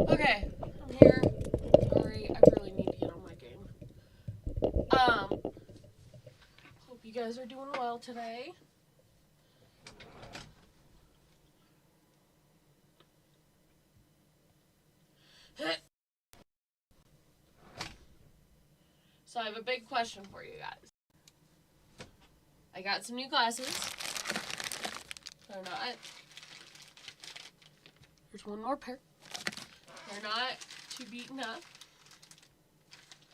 Okay, I'm here. Sorry, I really need to get on my game. Hope you guys are doing well today. So I have a big question for you guys. I got some new glasses. They're not. There's one more pair. They're not too beaten up.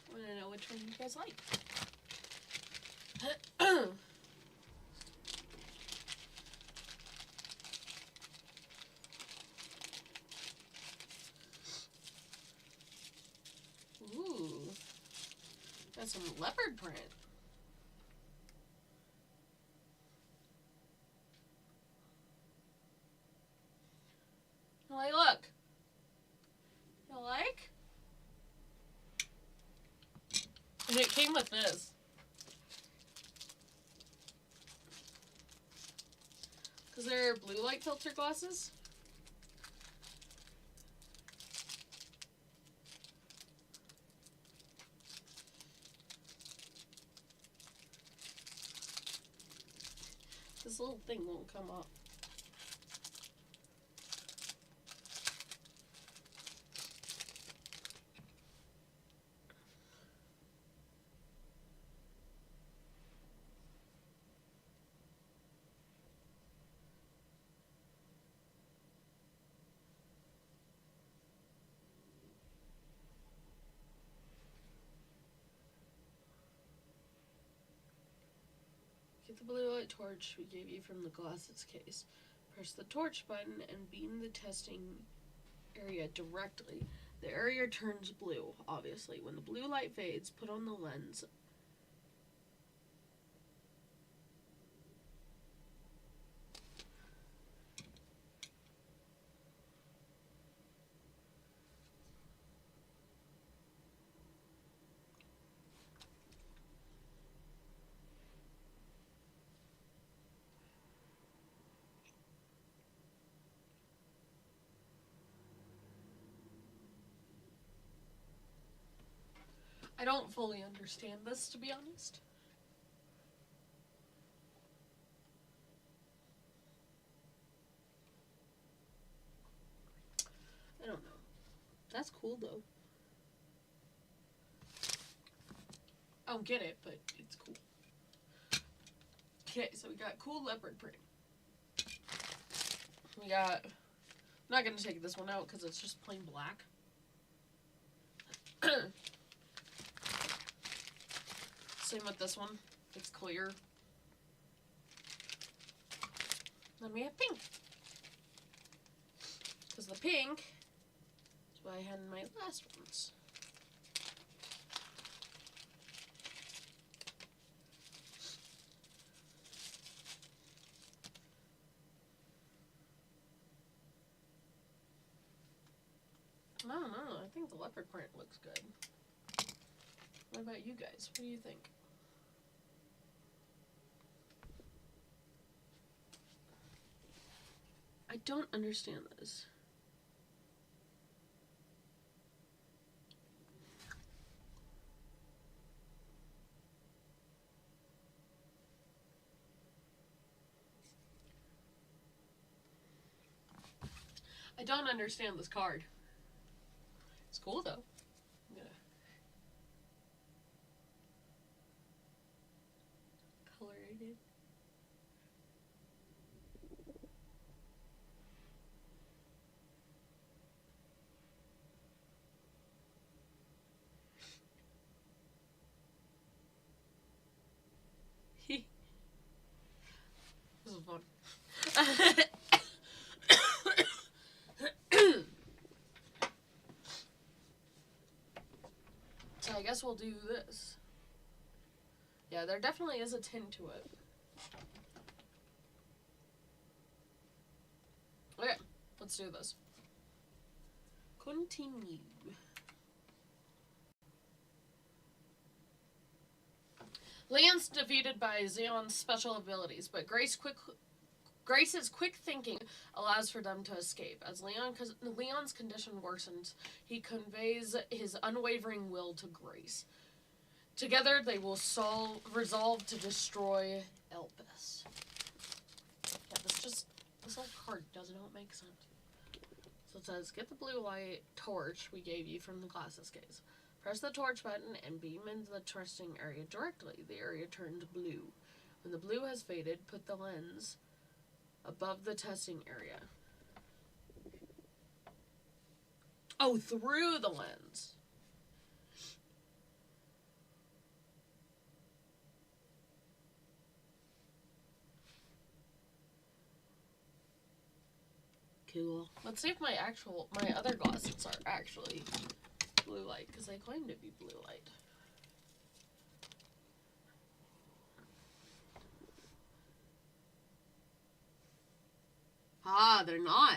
I want to know which one you guys like. Ooh, got some leopard print. Like, look. You like? And it came with this. Because they're blue light filter glasses. This little thing won't come up. Get the blue light torch we gave you from the glasses case. Press the torch button and beam the testing area directly. The area turns blue, obviously. When the blue light fades, put on the lens. I don't fully understand this, to be honest. I don't know. That's cool, though. I don't get it, but it's cool. Okay, so we got cool leopard print. We got... I'm not going to take this one out because it's just plain black. Same with this one. It's clear. Then we have pink. Because the pink is what I had in my last ones. I don't know. I think the leopard print looks good. What about you guys? What do you think? I don't understand this. I don't understand this card. It's cool though. I'm gonna color it in. This is fun. So I guess we'll do this. Yeah, there definitely is a tint to it. Okay, let's do this. Continue. Leon's defeated by Xeon's special abilities, but Grace Grace's quick thinking allows for them to escape. As Leon's condition worsens, he conveys his unwavering will to Grace. Together, they will resolve to destroy Elpis. Yeah, this whole card does not make sense. So it says, get the blue light torch we gave you from the glasses case. Press the torch button and beam into the testing area directly. The area turns blue. When the blue has faded, put the lens above the testing area. Oh, through the lens. Cool. Let's see if my other glasses are actually blue light, because they claim to be blue light. Ah, they're not.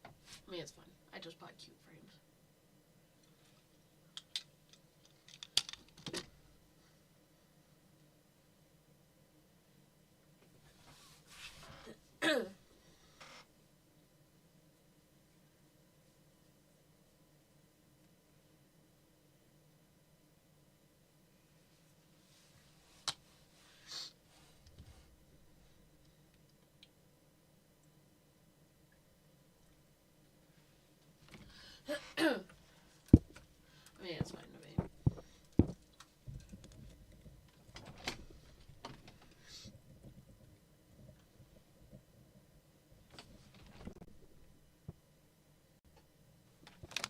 I mean, it's fine. I just bought cute frames. I mean, it's fine to me.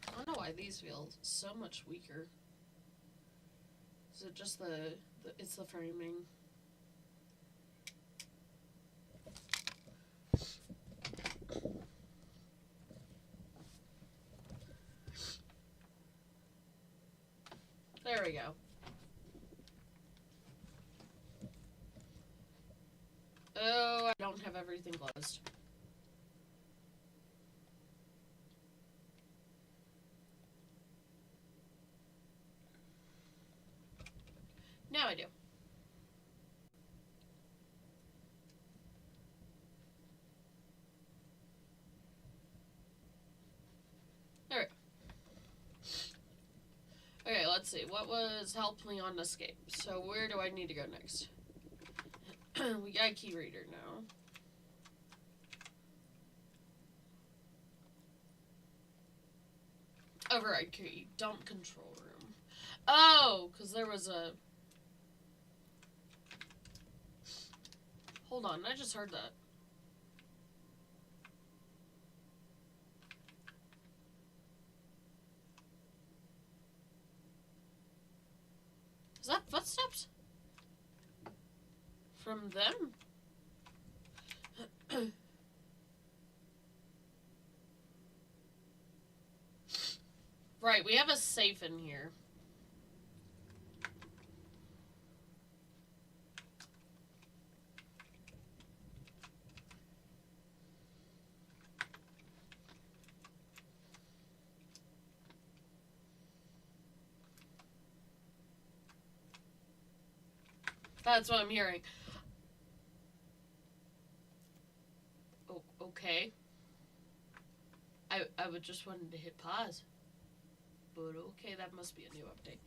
I don't know why these feel so much weaker. Is it just it's the framing? There we go. Oh, I don't have everything closed. Now I do. There we go. Okay, let's see. What was help Leon escape? So where do I need to go next? We got a key reader now. Override key. Dump control room. Oh, because there was a... Hold on, I just heard that. Is that footsteps? From them? Right, we have a safe in here. That's what I'm hearing. Oh, okay. I would just wanted to hit pause. But okay, that must be a new update.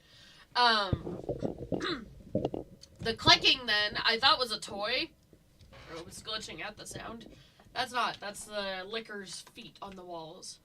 The clicking then, I thought was a toy. Or it was glitching out the sound. That's not. That's the licker's feet on the walls.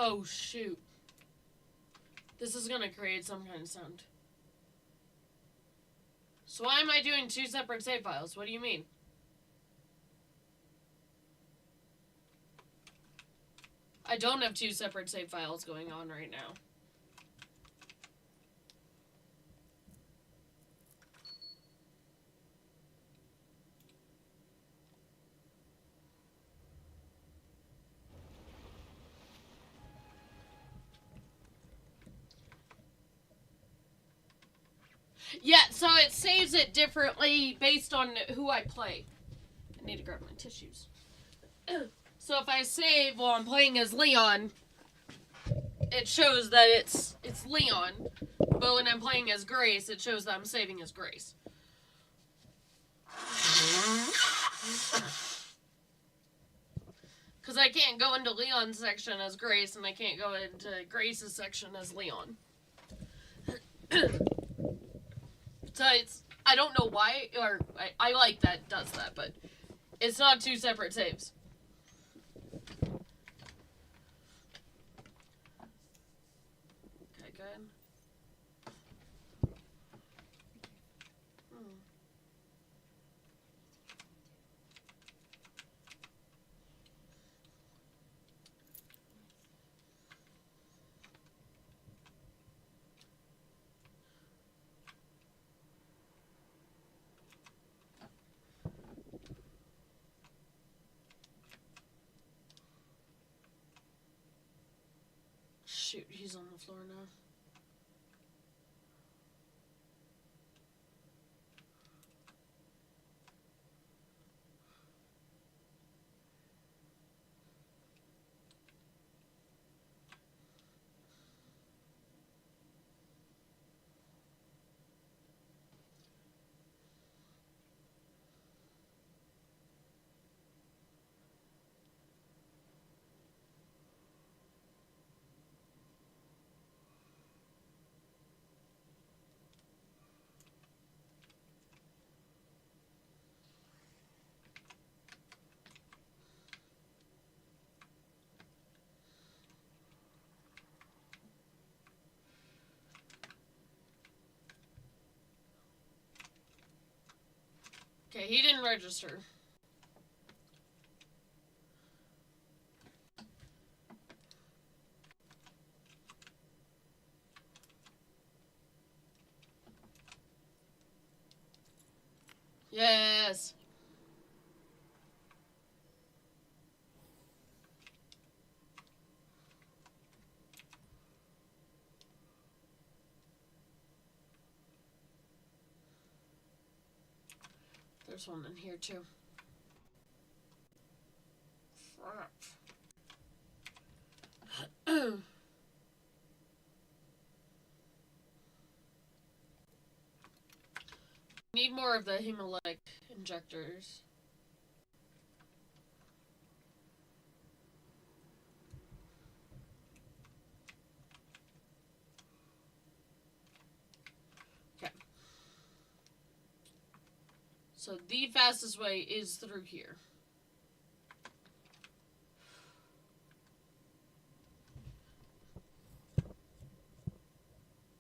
Oh, shoot. This is gonna create some kind of sound. So why am I doing two separate save files? What do you mean? I don't have two separate save files going on right now. Yeah, so it saves it differently based on who I play. I need to grab my tissues. So if I save while I'm playing as Leon, it shows that it's Leon. But when I'm playing as Grace, it shows that I'm saving as Grace. Because I can't go into Leon's section as Grace, and I can't go into Grace's section as Leon. So I don't know why, or I like that it does that, but it's not two separate saves. Okay, good. Shoot, he's on the floor now. Okay, he didn't register. Yes. There's one in here too. Need more of the hemolytic injectors. Okay. So the fastest way is through here.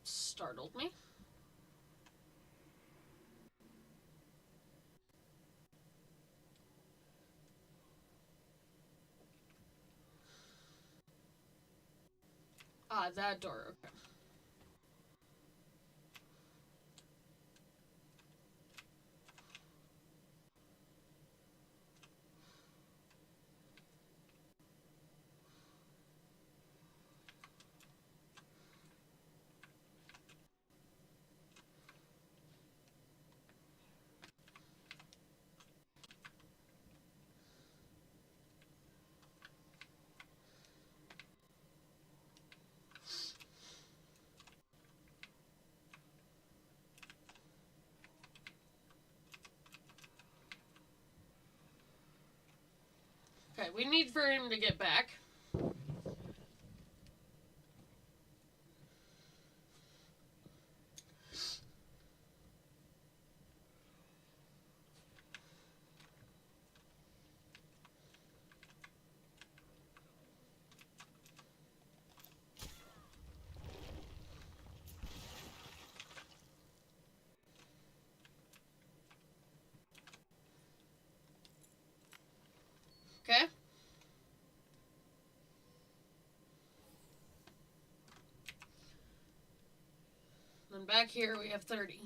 Startled me. Ah, that door. Okay. Okay, we need for him to get back. Okay? And back here we have 30.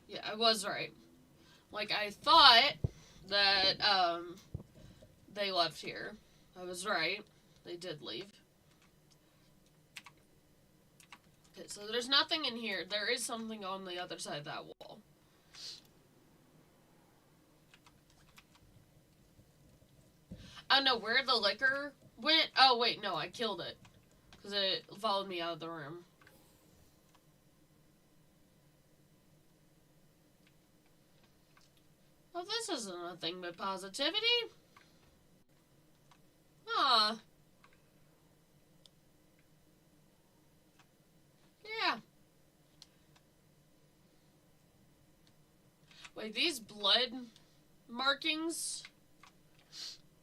Yeah, I was right. Like, I thought that, they left here. I was right. They did leave. Okay, so there's nothing in here. There is something on the other side of that wall. I don't know where the liquor went. Oh, wait, no, I killed it. Because it followed me out of the room. Well, this isn't nothing but positivity. Aw. Yeah. Wait, these blood markings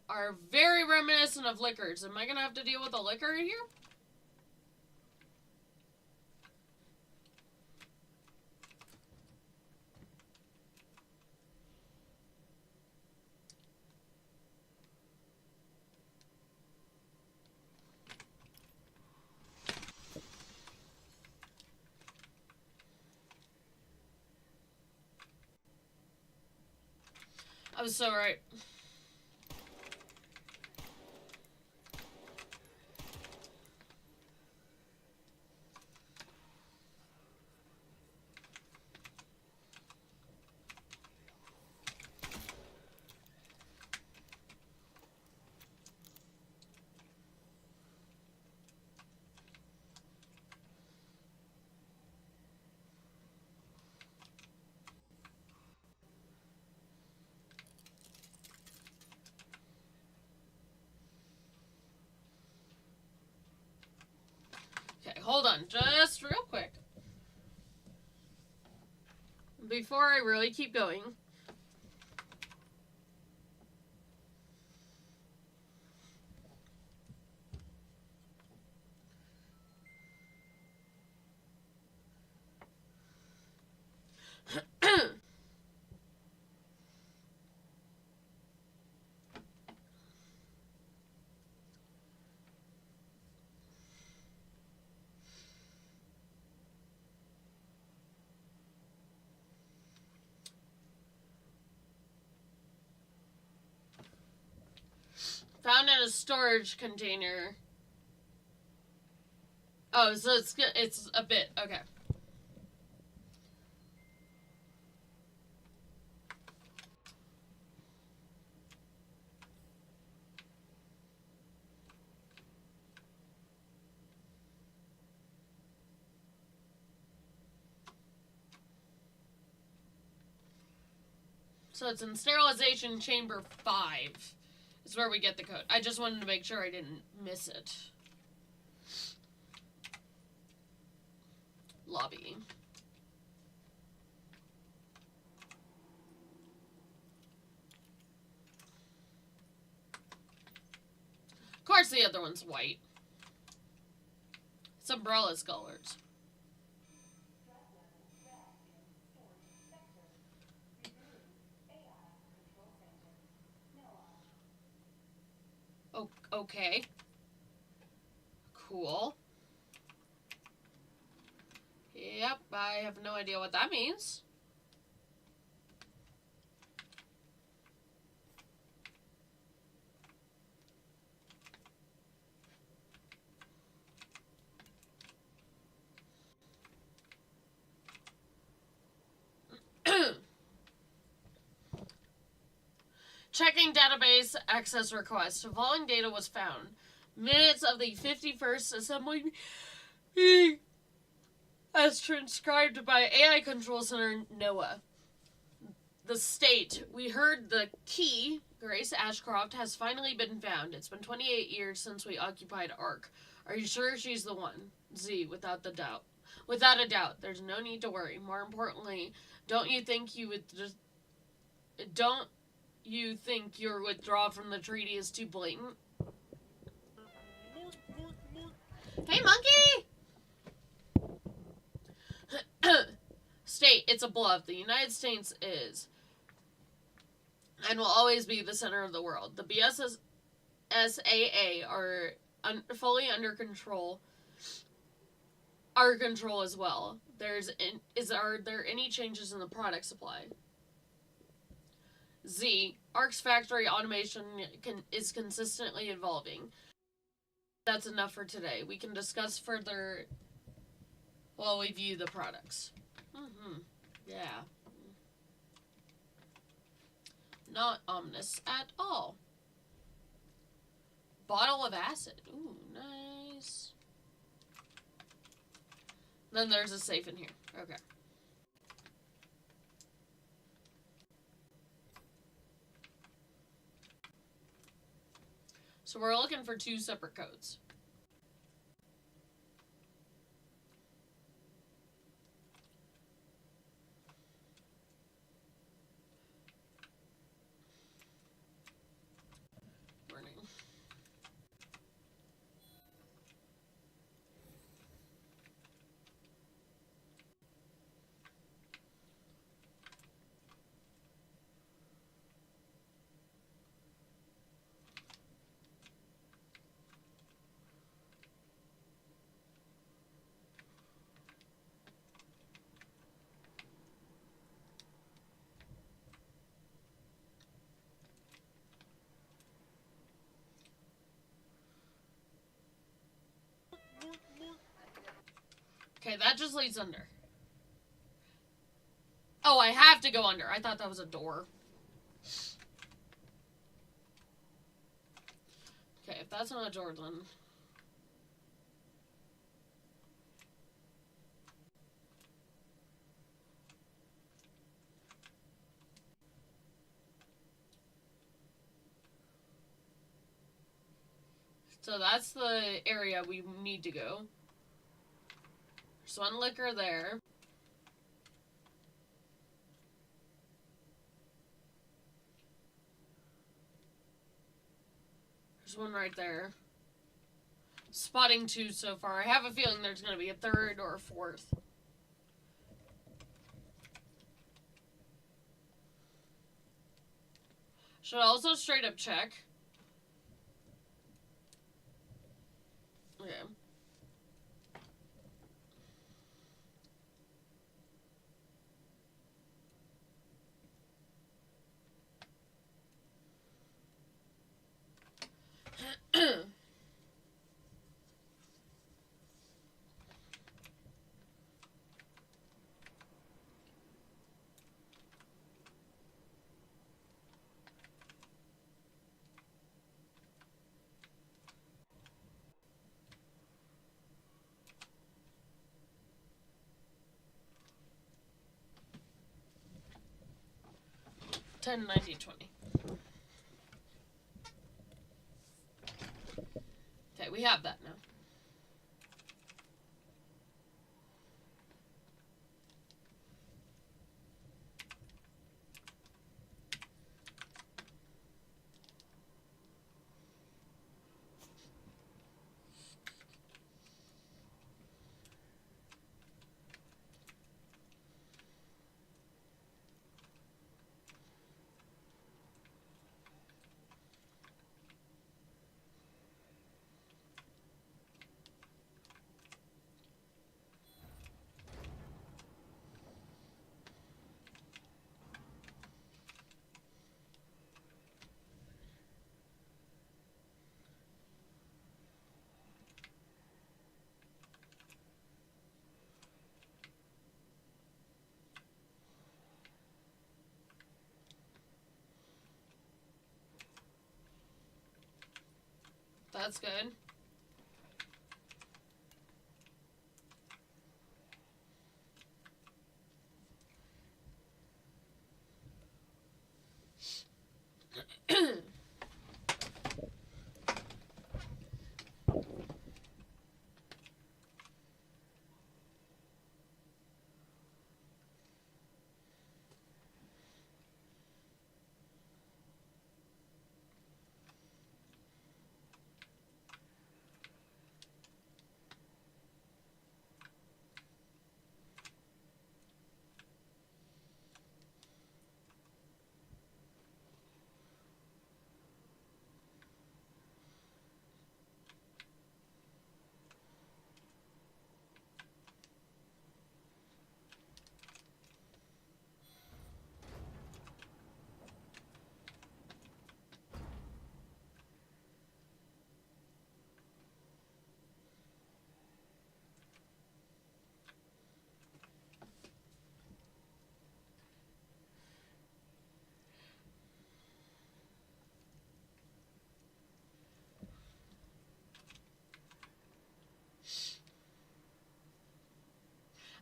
are very reminiscent of liquors. Am I gonna have to deal with a liquor in here? I was so right. Okay, hold on, just real quick. Before I really keep going. Found in a storage container. Oh, so it's a bit. Okay. So it's in sterilization chamber 5. Is where we get the code. I just wanted to make sure I didn't miss it. Lobby. Of course the other one's white. It's Umbrella's colors. Oh, okay. Cool. Yep, I have no idea what that means. Checking database access request. Following data was found. Minutes of the 51st assembly meeting as transcribed by AI Control Center NOAA. The state. We heard the key, Grace Ashcroft, has finally been found. It's been 28 years since we occupied Ark. Are you sure she's the one? Z, without a doubt. There's no need to worry. More importantly, don't you think your withdrawal from the treaty is too blatant? Hey, monkey! State, it's a bluff. The United States is and will always be the center of the world. The BSSAA are fully under control. Our control as well. Are there any changes in the product supply? Z. ARC's factory automation is consistently evolving. That's enough for today. We can discuss further while we view the products. Yeah. Not ominous at all. Bottle of acid. Ooh, nice. Then there's a safe in here. Okay. So we're looking for 2 separate codes. Warning. Okay, that just leads under. Oh, I have to go under. I thought that was a door. Okay, if that's not a door, then... So that's the area we need to go. There's one liquor there. There's one right there. Spotting 2 so far. I have a feeling there's going to be a 3rd or a 4th. Should also straight up check. Okay. $10, $90, $20. Okay, we have that now. That's good.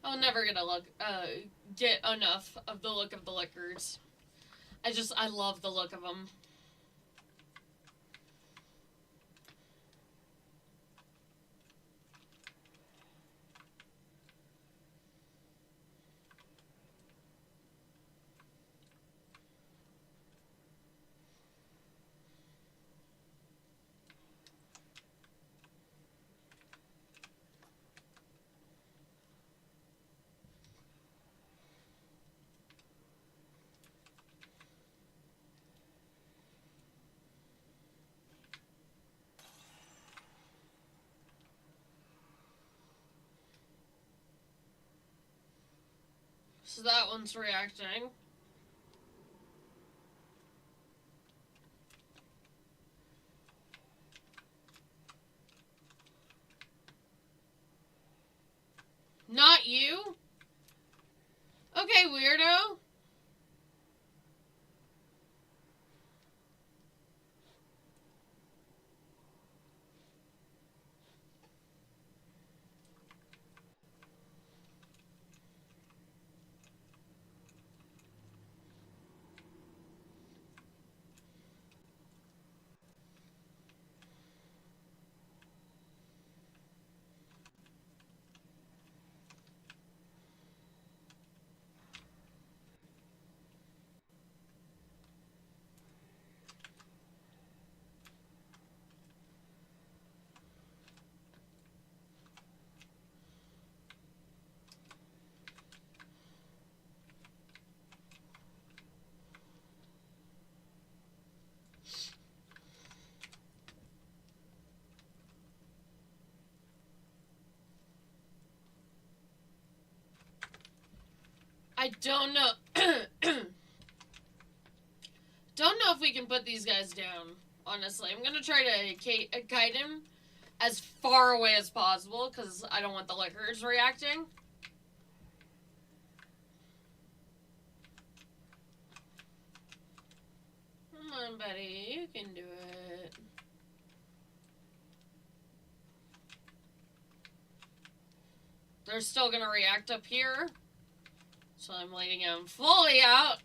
I'm never gonna get enough of the look of the liquors. I love the look of them. So that one's reacting. Not you? Okay, weirdo. I don't know. Don't know if we can put these guys down, honestly. I'm gonna try to guide him as far away as possible, because I don't want the liquors reacting. Come on, buddy. You can do it. They're still gonna react up here. So I'm letting him fully out.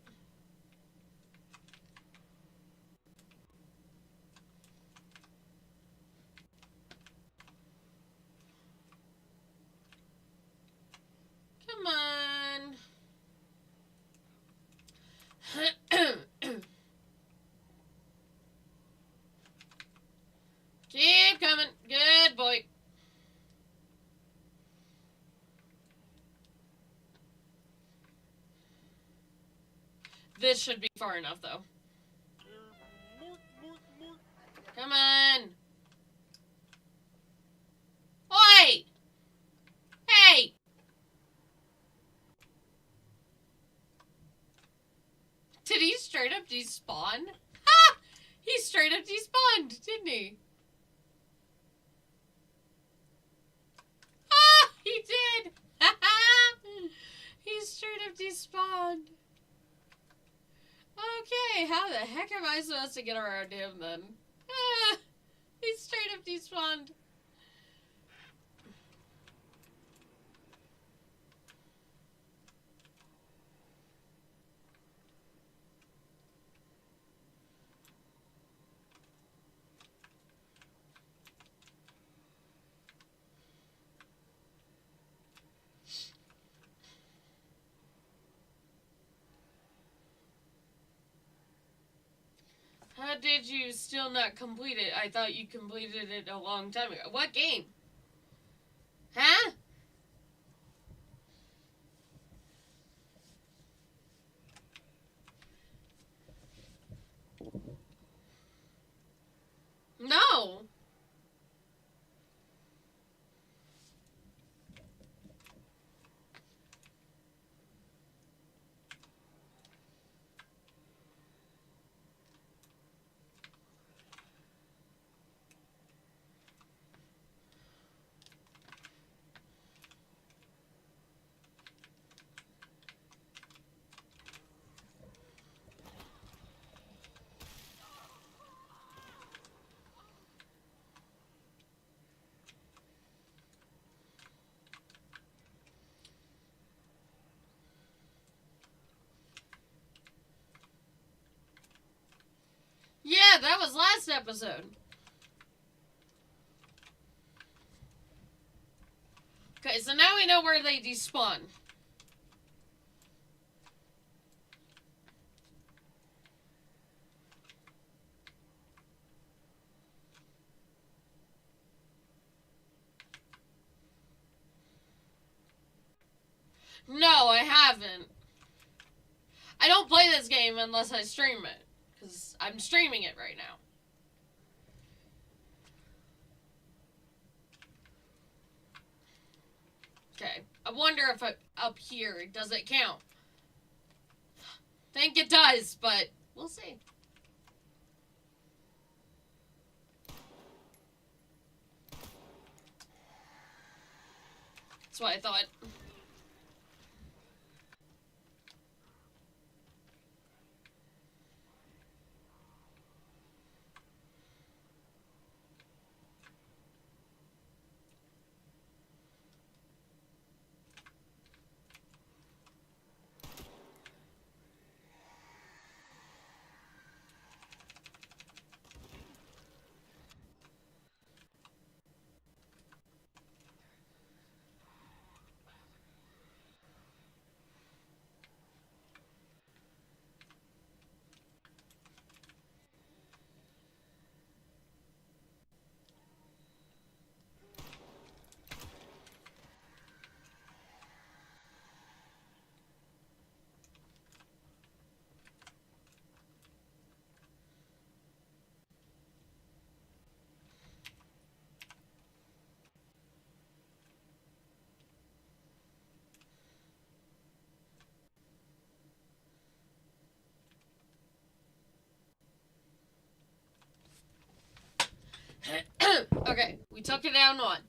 Come on. Keep coming. Good boy. This should be far enough, though. Come on. Oi! Hey! Did he straight up despawn? Ha! He straight up despawned, didn't he? Ah! He did! He straight up despawned. Okay, how the heck am I supposed to get around him then? Ah! He straight up despawned. How did you still not complete it? I thought you completed it a long time ago. What game? Huh? No. was last episode. Okay, so now we know where they despawn. No, I haven't. I don't play this game unless I stream it. Because I'm streaming it right now. Okay. I wonder if up here, does it count? Think it does, but we'll see. That's what I thought. Okay, we took it down one.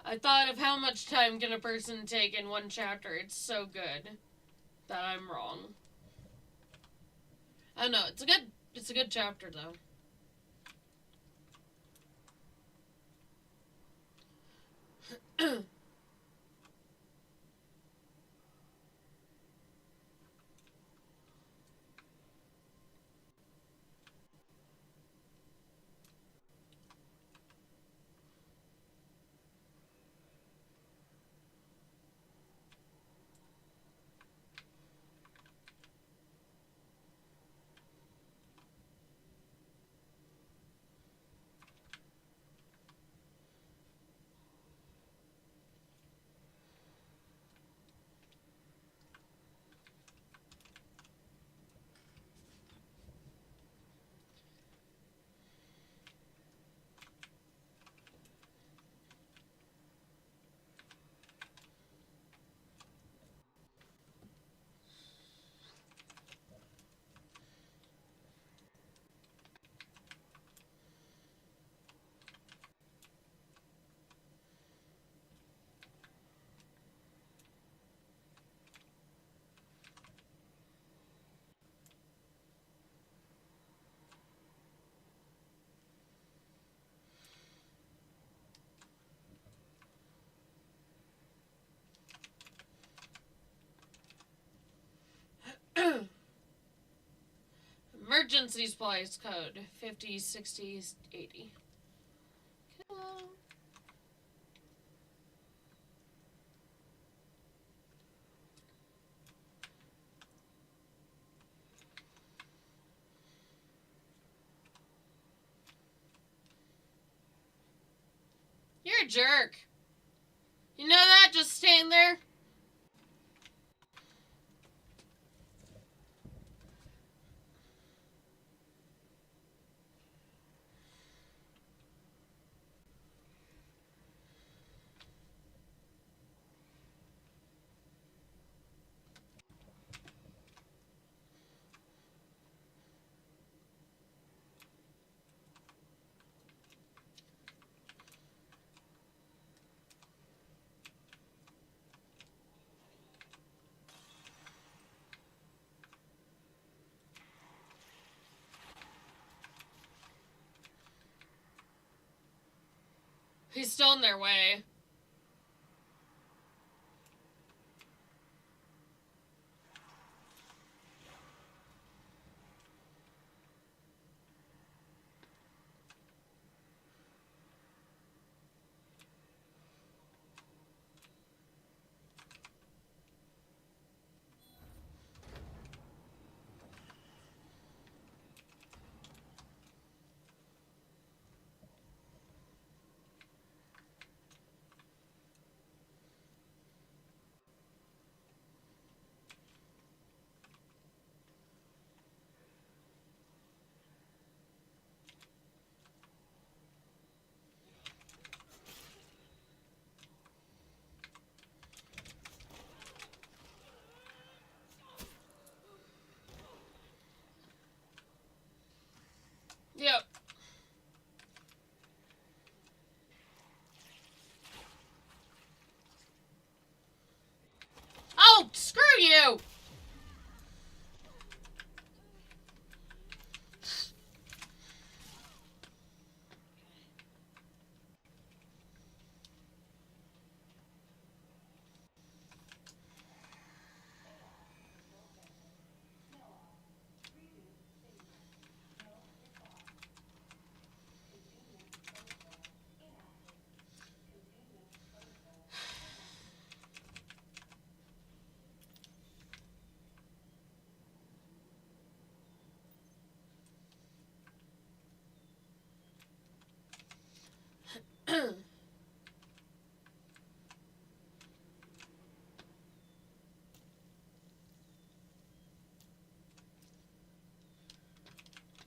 I thought of how much time can a person take in one chapter. It's so good that I'm wrong. I don't know. It's a good chapter though. Emergency supplies code 50, 60, 80. Hello. You're a jerk. You know that? Just stand there. He's still in their way. Yep. Oh, screw you!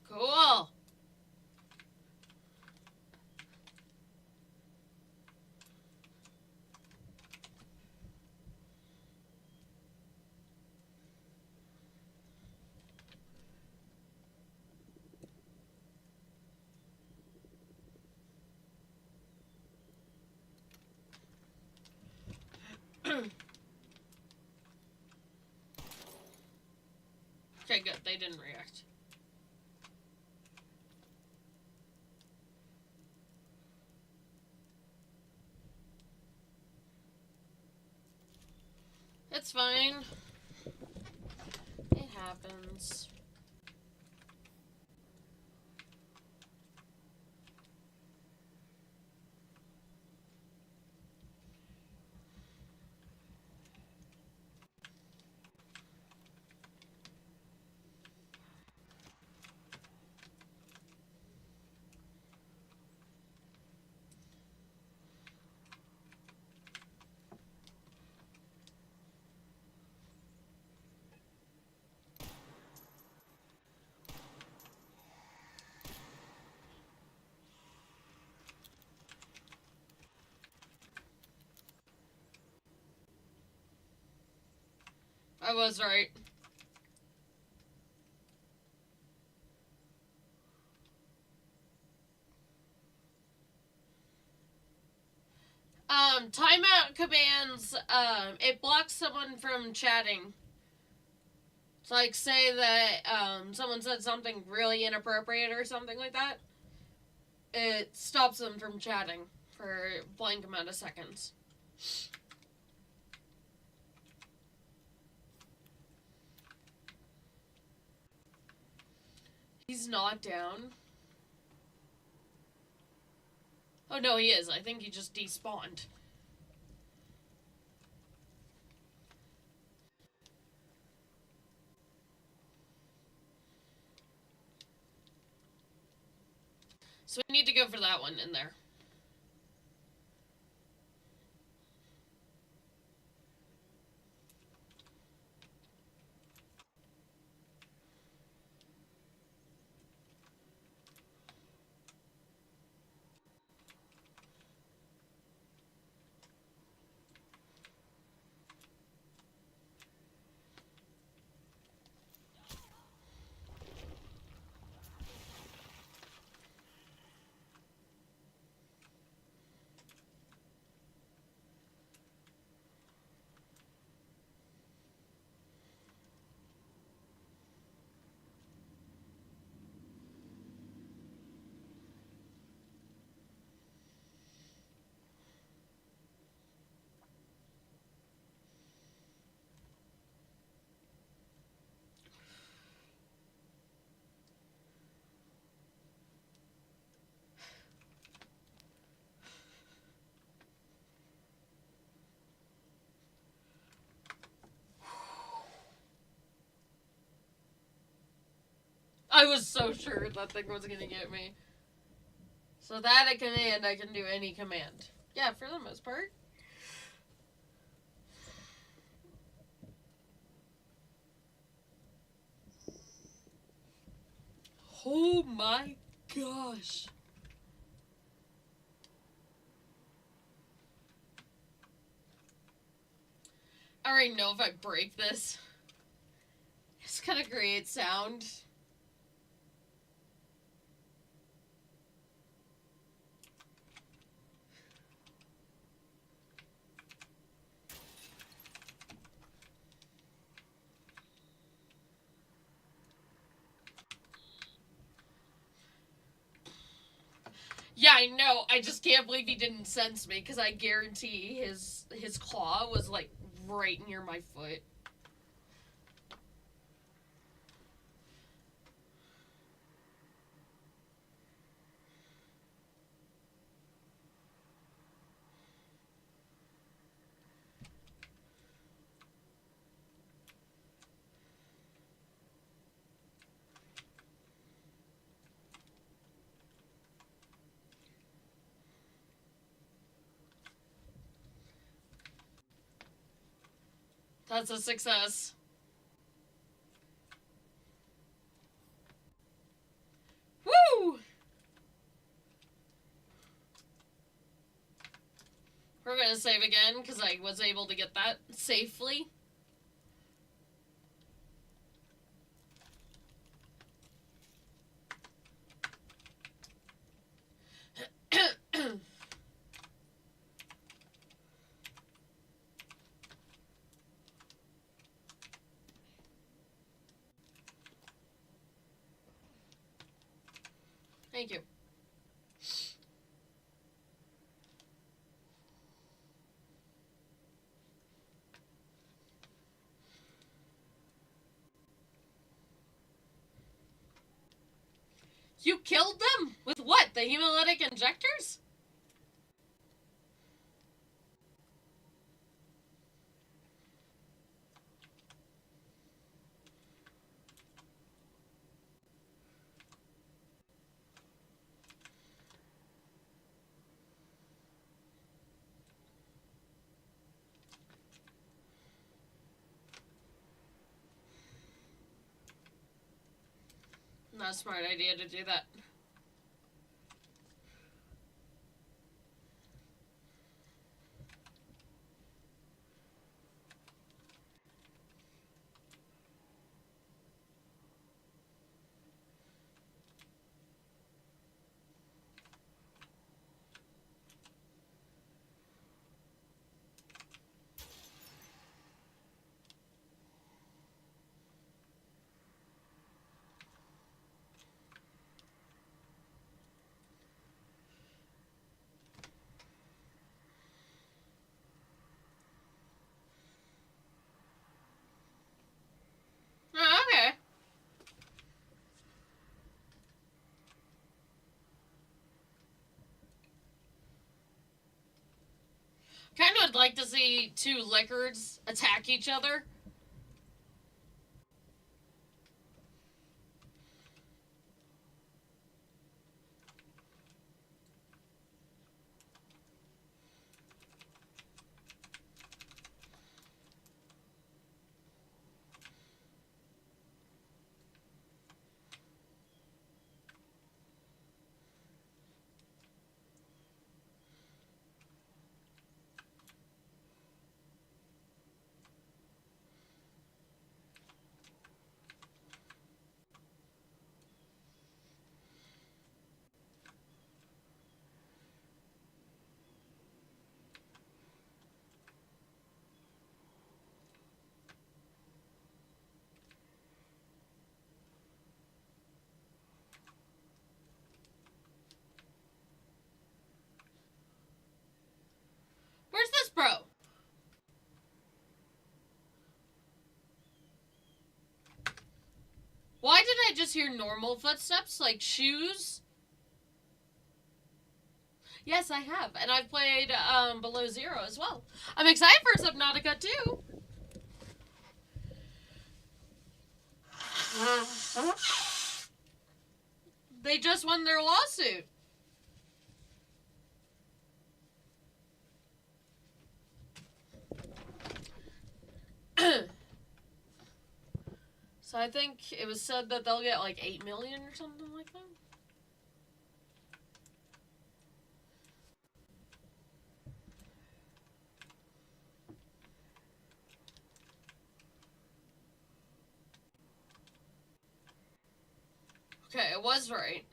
Cool. Okay, good. They didn't react. It's fine. It happens. I was right. Timeout commands, it blocks someone from chatting. So, like, say that, someone said something really inappropriate or something like that. It stops them from chatting for a blank amount of seconds. He's not down. Oh, no, he is. I think he just despawned. So we need to go for that one in there. I was so sure that thing was gonna get me. So that a command, I can do any command. Yeah, for the most part. Oh my gosh. I already know if I break this, it's gonna create sound. Yeah, I know. I just can't believe he didn't sense me, because I guarantee his claw was, like, right near my foot. That's a success. Woo! We're gonna save again, because I was able to get that safely. Thank you. You killed them? With what? The hemolytic injectors? Not a smart idea to do that. Oh, okay. Kind of would like to see two liquors attack each other. Where's this bro? Why did I just hear normal footsteps, like shoes? Yes, I have, and I've played Below Zero as well. I'm excited for Subnautica too. They just won their lawsuit. So I think it was said that they'll get like $8 million or something like that. Okay, it was right.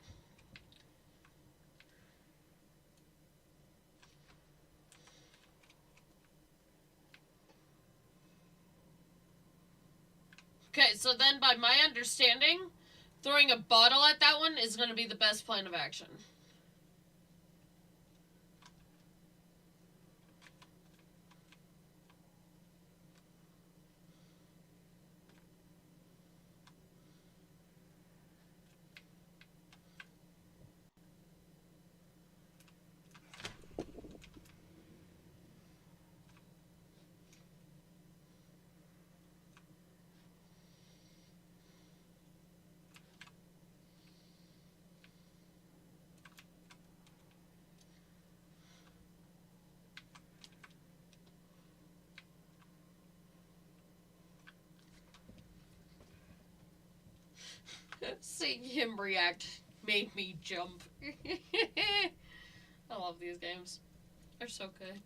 Okay, so then by my understanding, throwing a bottle at that one is going to be the best plan of action. Seeing him react made me jump. I love these games. They're so good.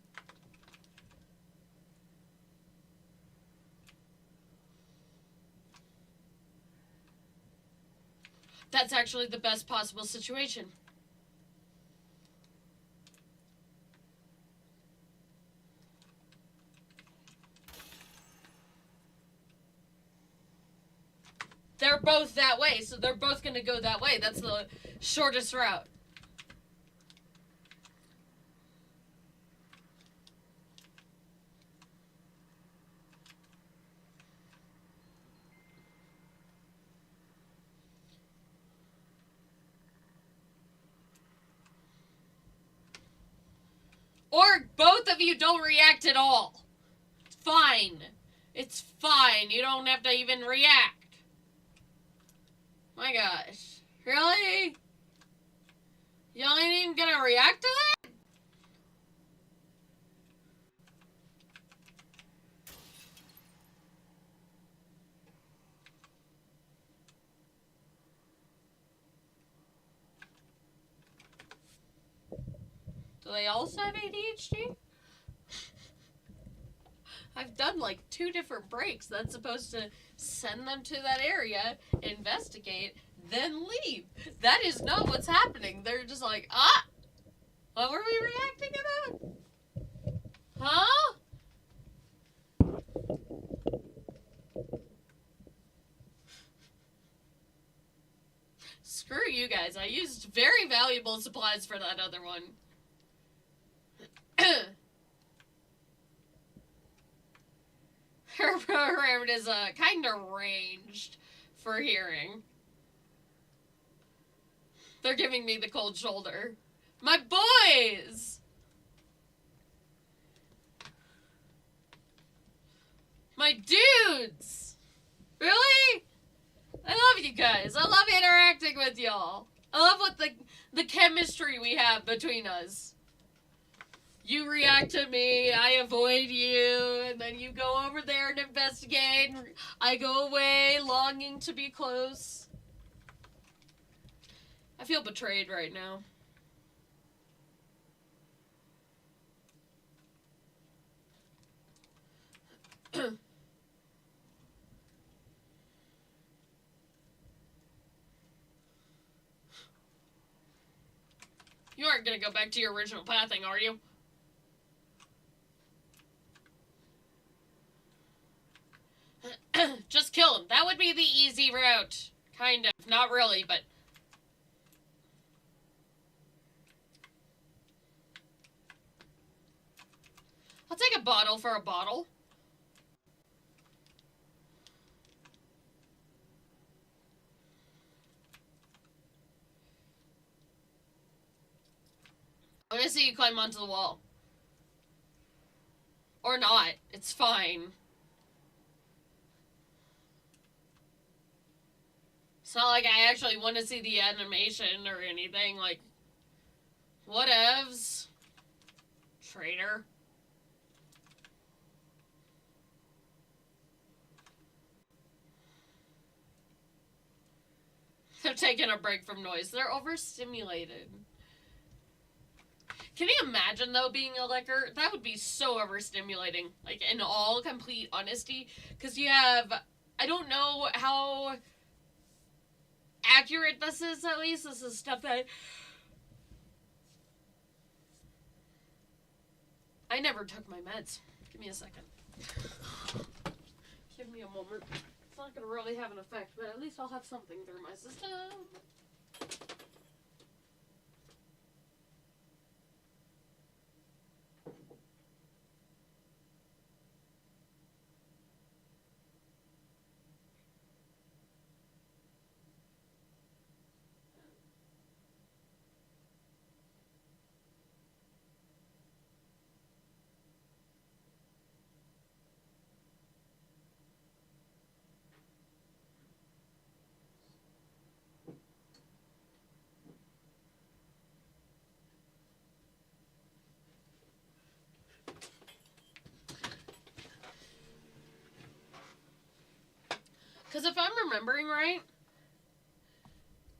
That's actually the best possible situation. They're both that way, so they're both going to go that way. That's the shortest route. Or both of you don't react at all. It's fine. It's fine. You don't have to even react. My gosh. Really? Y'all ain't even gonna react to that? Do they also have ADHD? I've done like 2 different breaks that's supposed to send them to that area, investigate, then leave. That is not what's happening. They're just like, what were we reacting about? Huh? Screw you guys. I used very valuable supplies for that other one. Her program is kind of ranged for hearing. They're giving me the cold shoulder. My boys! My dudes! Really? I love you guys. I love interacting with y'all. I love what the chemistry we have between us. You react to me, I avoid you, and then you go over there and investigate, and I go away longing to be close. I feel betrayed right now. You aren't gonna go back to your original pathing, are you? Just kill him. That would be the easy route. Kind of. Not really, but... I'll take a bottle for a bottle. I'm gonna see you climb onto the wall. Or not. It's fine. It's not like I actually want to see the animation or anything. Like, whatevs. Traitor. They're taking a break from noise. They're overstimulated. Can you imagine, though, being a licker? That would be so overstimulating. Like, in all complete honesty. Because you have... I don't know how accurate this is, at least. This is stuff that... I never took my meds. Give me a second. Give me a moment. It's not going to really have an effect, but at least I'll have something through my system. Because if I'm remembering right,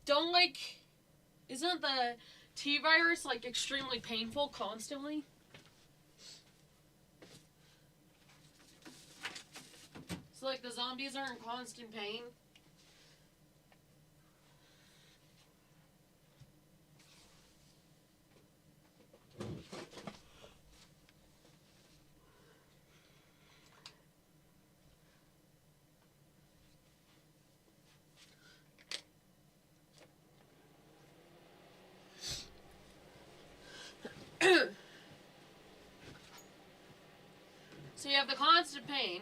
don't, like... Isn't the T-virus, like, extremely painful constantly? So, like, the zombies are in constant pain? So you have the constant pain.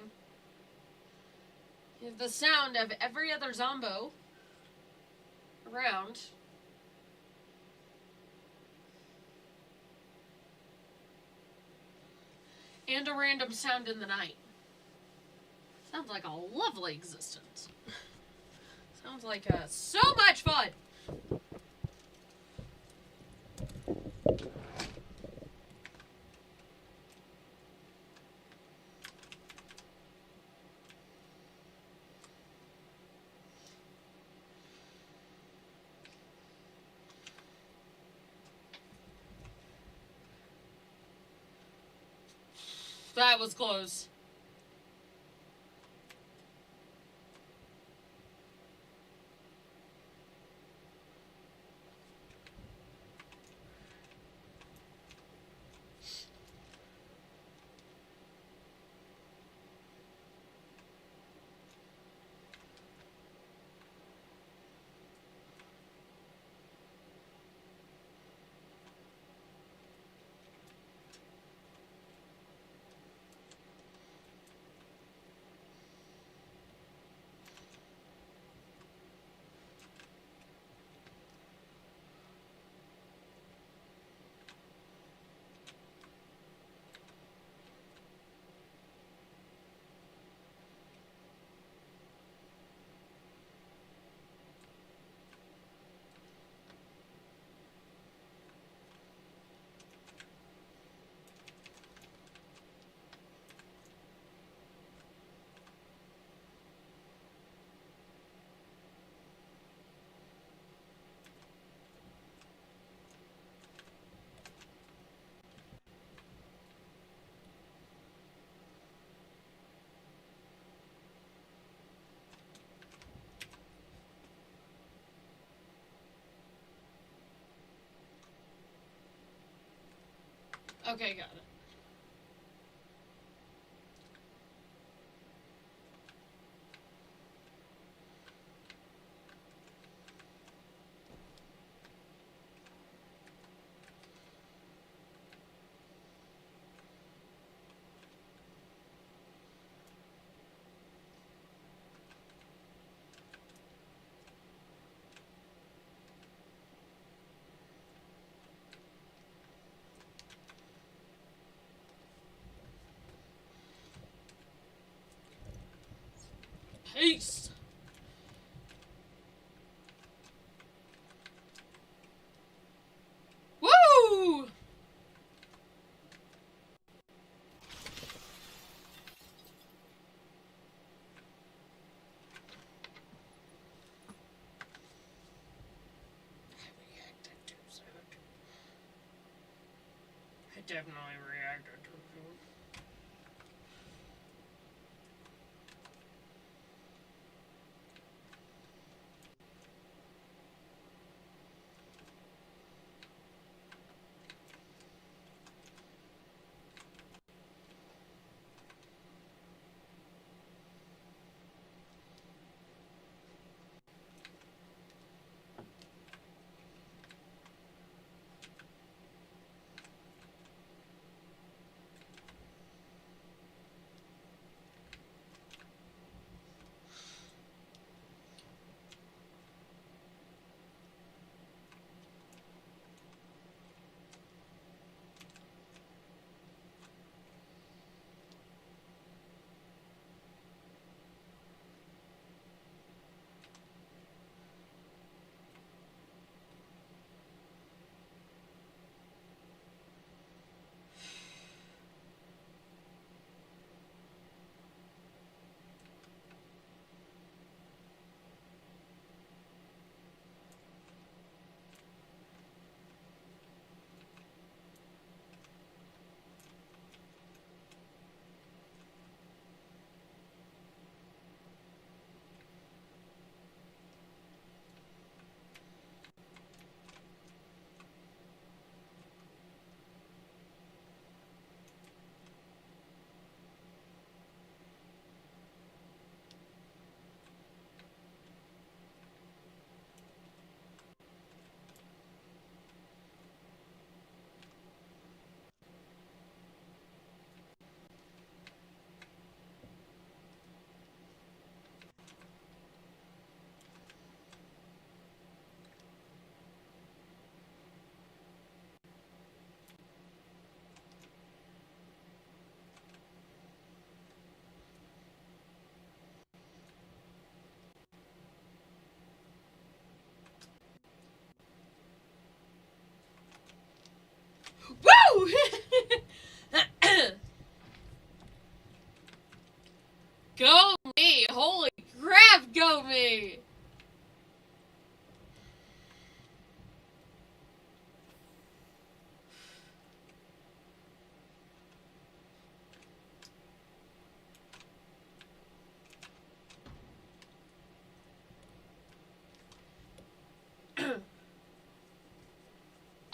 You have the sound of every other zombo around. And a random sound in the night. Sounds like a lovely existence. Sounds like so much fun. That was close. Okay, got it. Peace. definitely reacted to it. Woo! Go me! Holy crap, go me!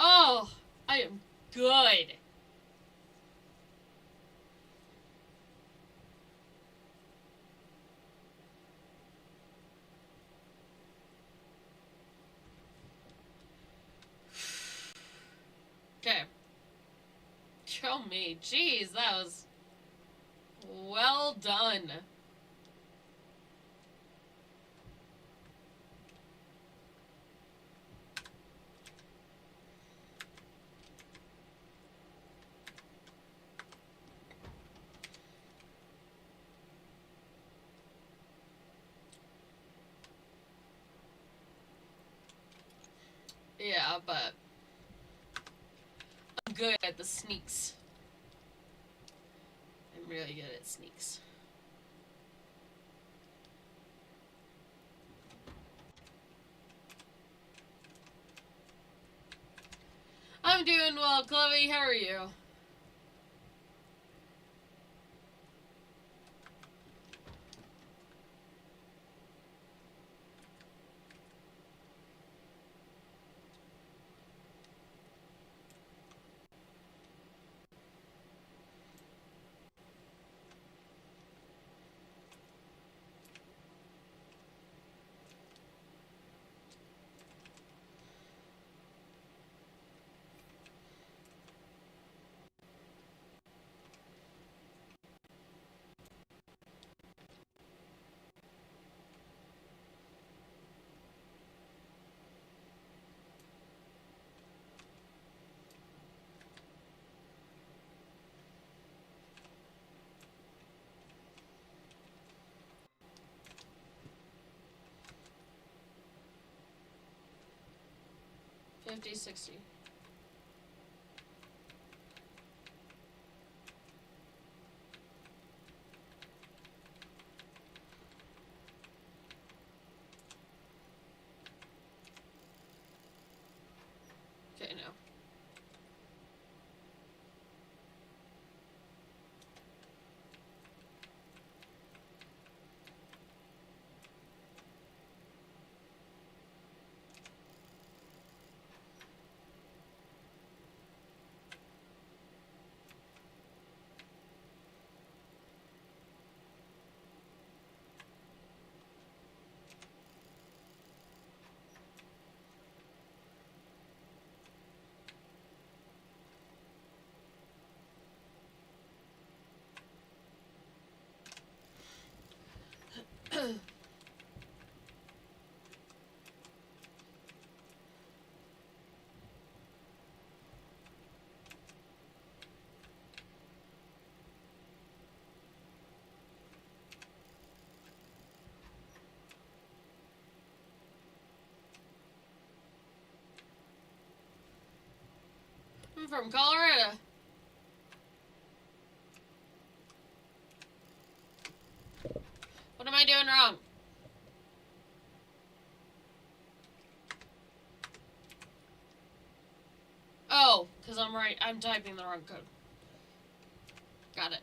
Oh, I am good. Okay. Show me. Jeez, that was well done. Yeah, but I'm good at the sneaks. I'm really good at sneaks. I'm doing well, Chloe. How are you? $50, $60. Okay, now. I'm from Colorado. What am I doing wrong? Oh, because I'm typing the wrong code. Got it.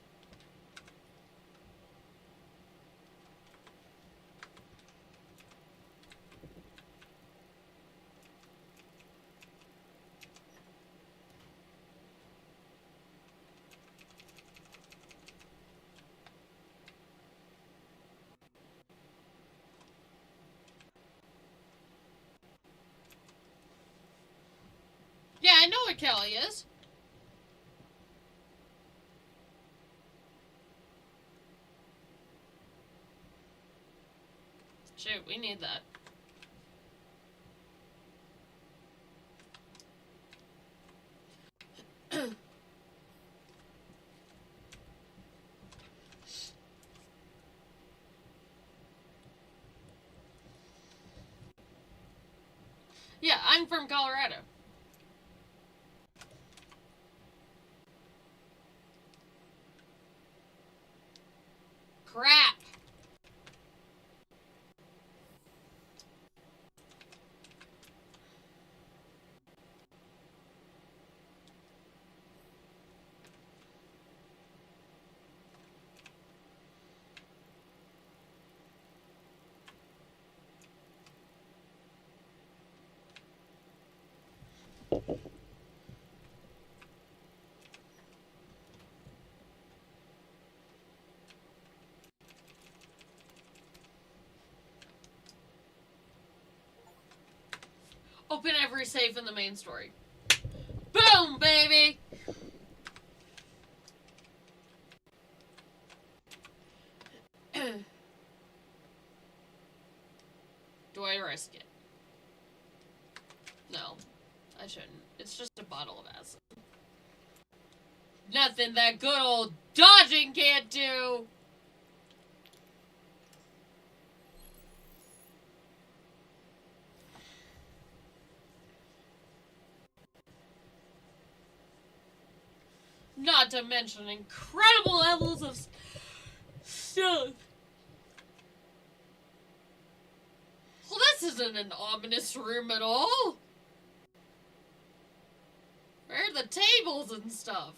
Yeah, I know what Kelly is. Shoot, we need that. Yeah, I'm from Colorado. Crap. Open every safe in the main story. Boom, baby! Do I risk it? No, I shouldn't. It's just a bottle of acid. Nothing that good old dodging can't do! Not to mention incredible levels of stealth. Well, this isn't an ominous room at all. Where are the tables and stuff?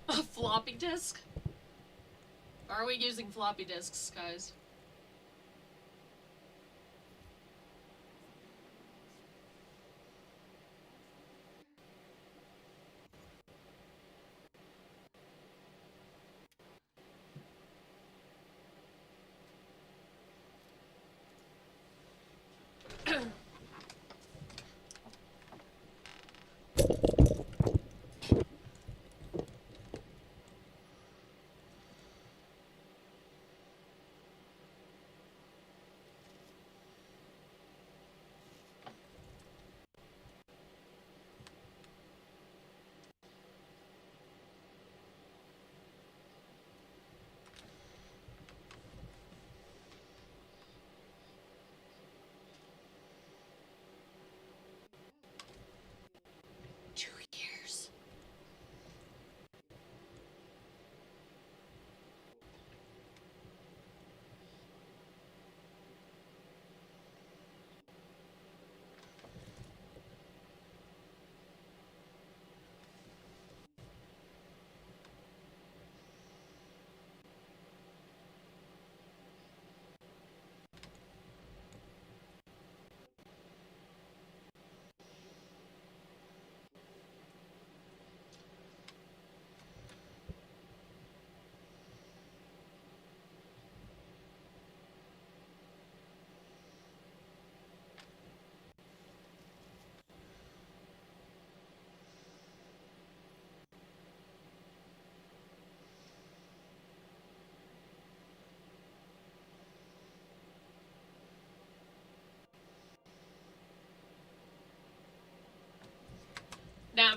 A floppy disk? Are we using floppy disks, guys?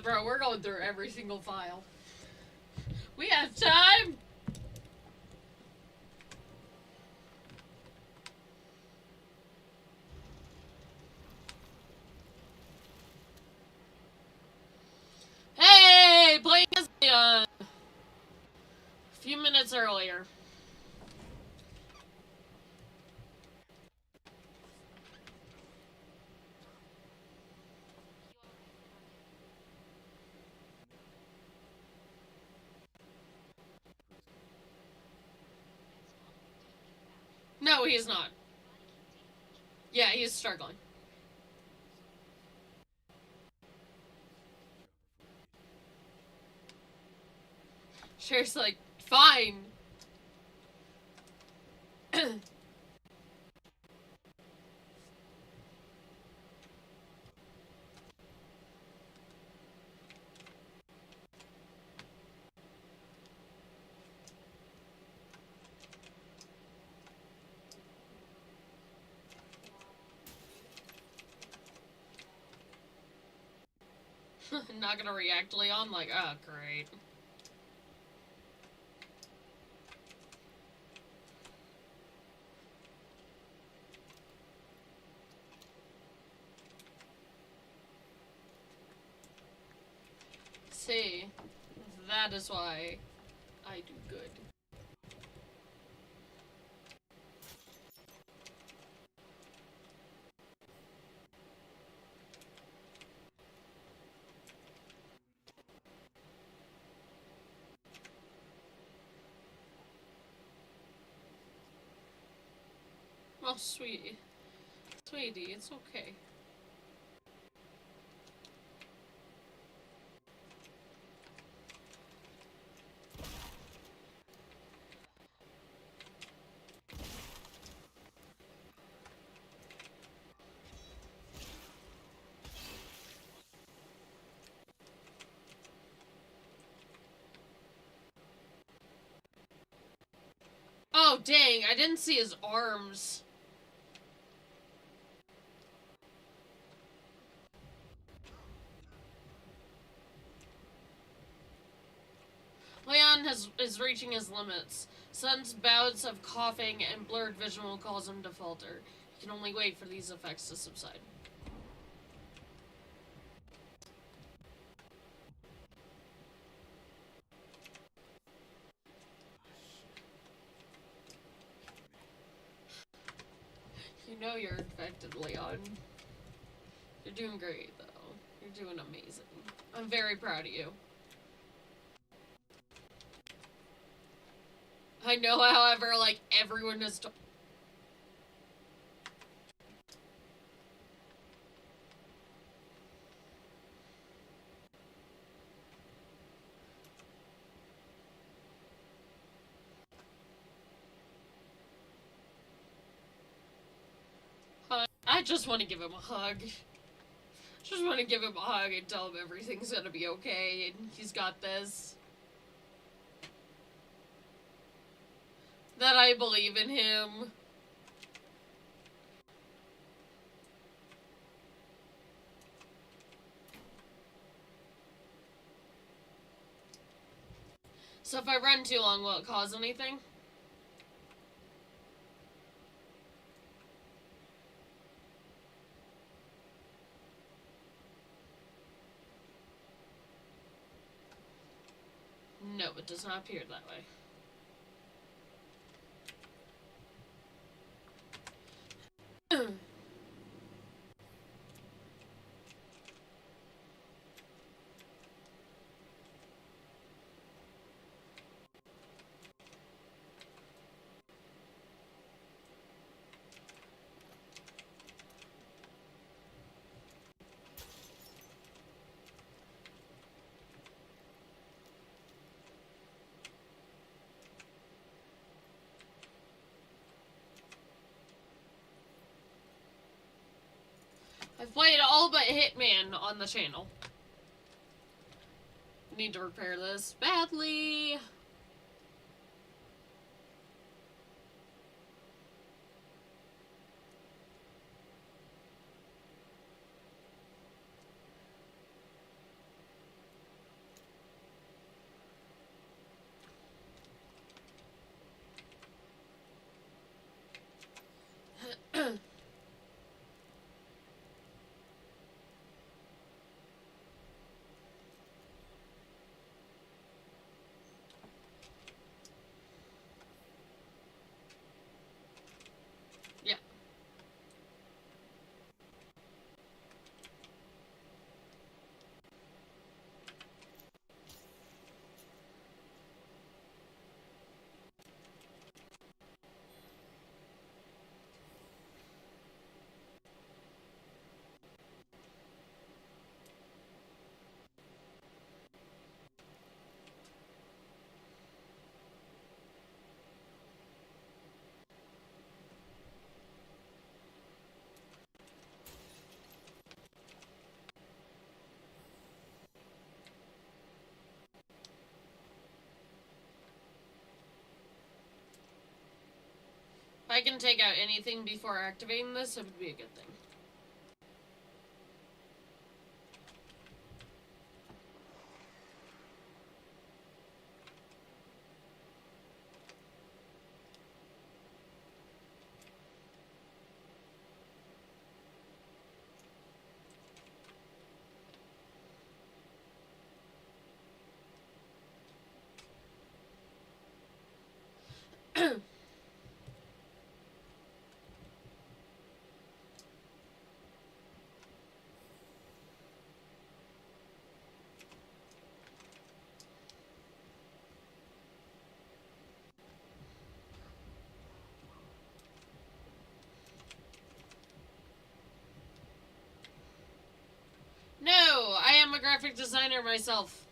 bro, we're going through every single file. We have time! Hey! Playing as Leon! A few minutes earlier. No, he's not. Yeah, he's struggling. Cher's like, fine. Not gonna react, Leon? Like, oh, great. See, that is why I do good. Oh, sweetie. Sweetie, it's okay. Oh, dang, I didn't see his arms. Leon is reaching his limits. Sudden bouts of coughing and blurred vision will cause him to falter. You can only wait for these effects to subside. You know you're infected, Leon. You're doing great, though. You're doing amazing. I'm very proud of you. I know, however, like, everyone has to. I just want to give him a hug. Just want to give him a hug and tell him everything's gonna be okay and he's got this. That I believe in him. So if I run too long, will it cause anything? No, it does not appear that way. I've played all but Hitman on the channel. Need to repair this badly. If I can take out anything before activating this, it would be a good thing. No, I am a graphic designer myself.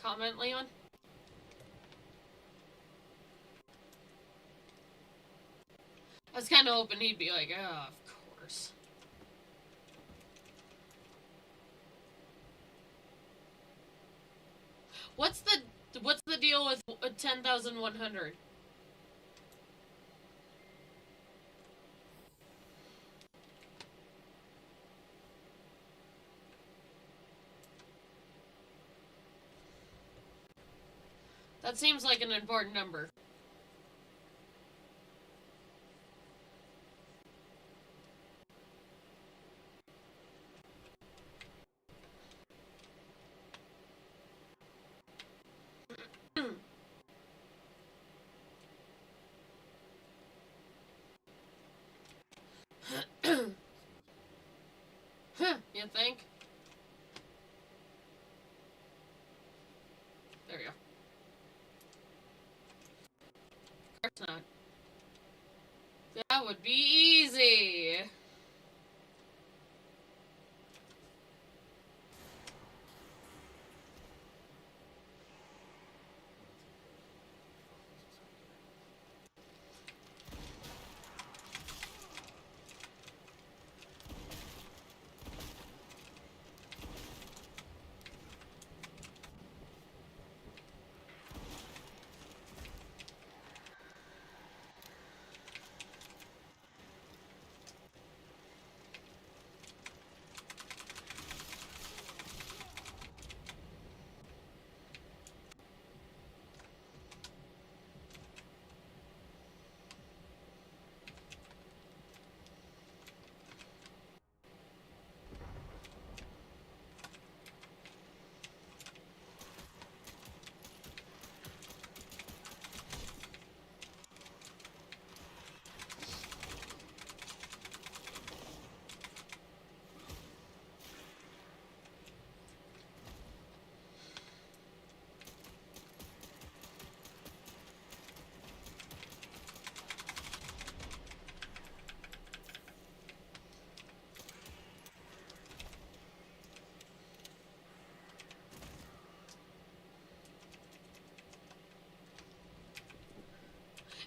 Comment, Leon? I was kind of hoping he'd be like, oh, of course. What's the deal with 10,100? That seems like an important number. You think? There you go. Of course not. That would be easy.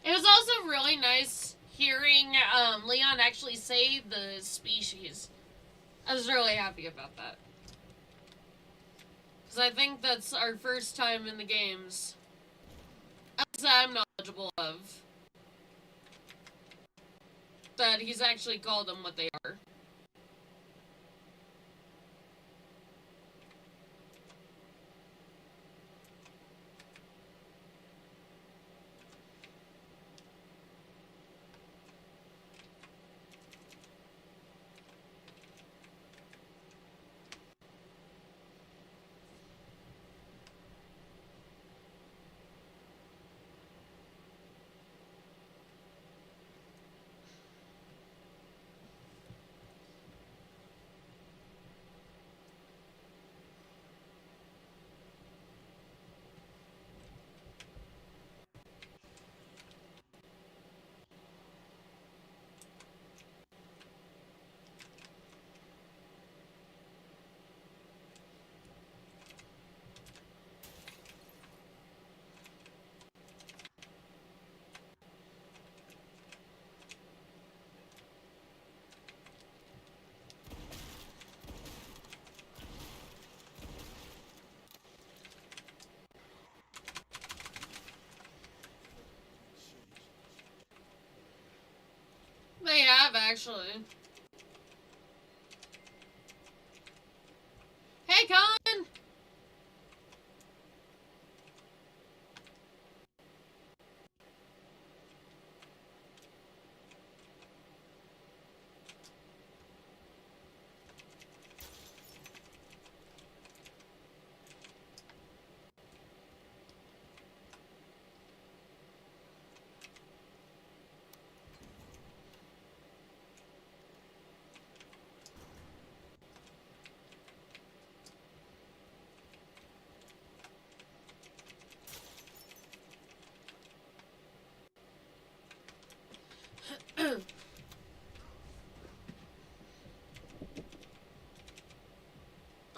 It was also really nice hearing Leon actually say the species. I was really happy about that. Because I think that's our first time in the games, as I'm knowledgeable of, that he's actually called them what they are. have, actually. Hey, Colin!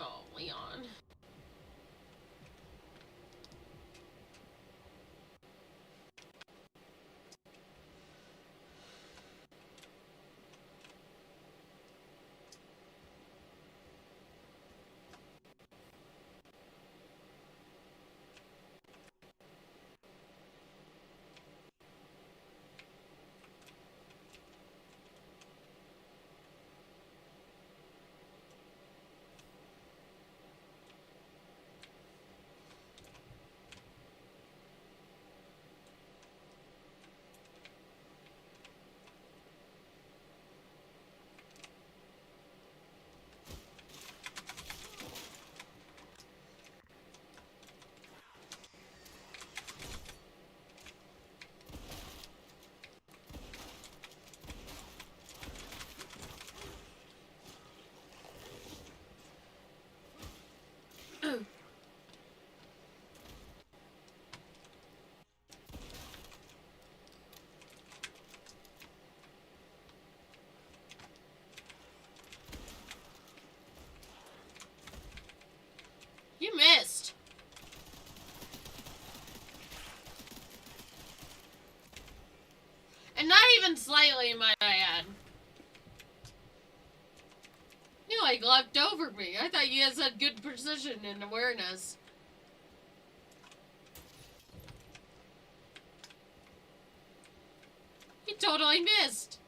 Oh, Leon. You missed. And not even slightly, might I add. You like leapt over me. I thought you guys had good precision and awareness. You totally missed.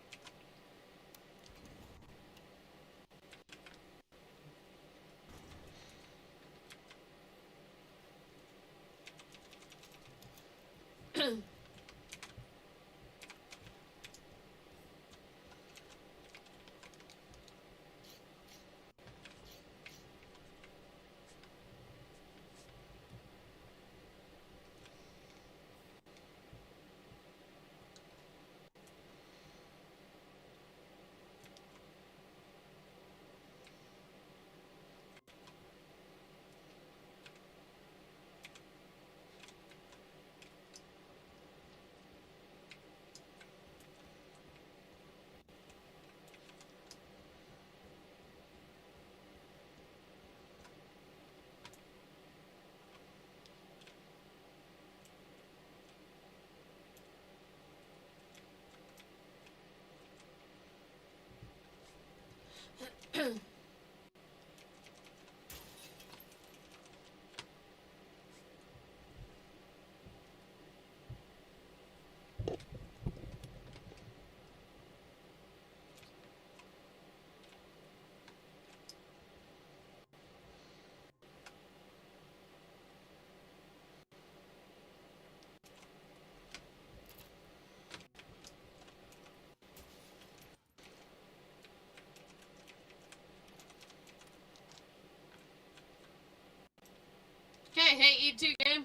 Okay, hate you too, game.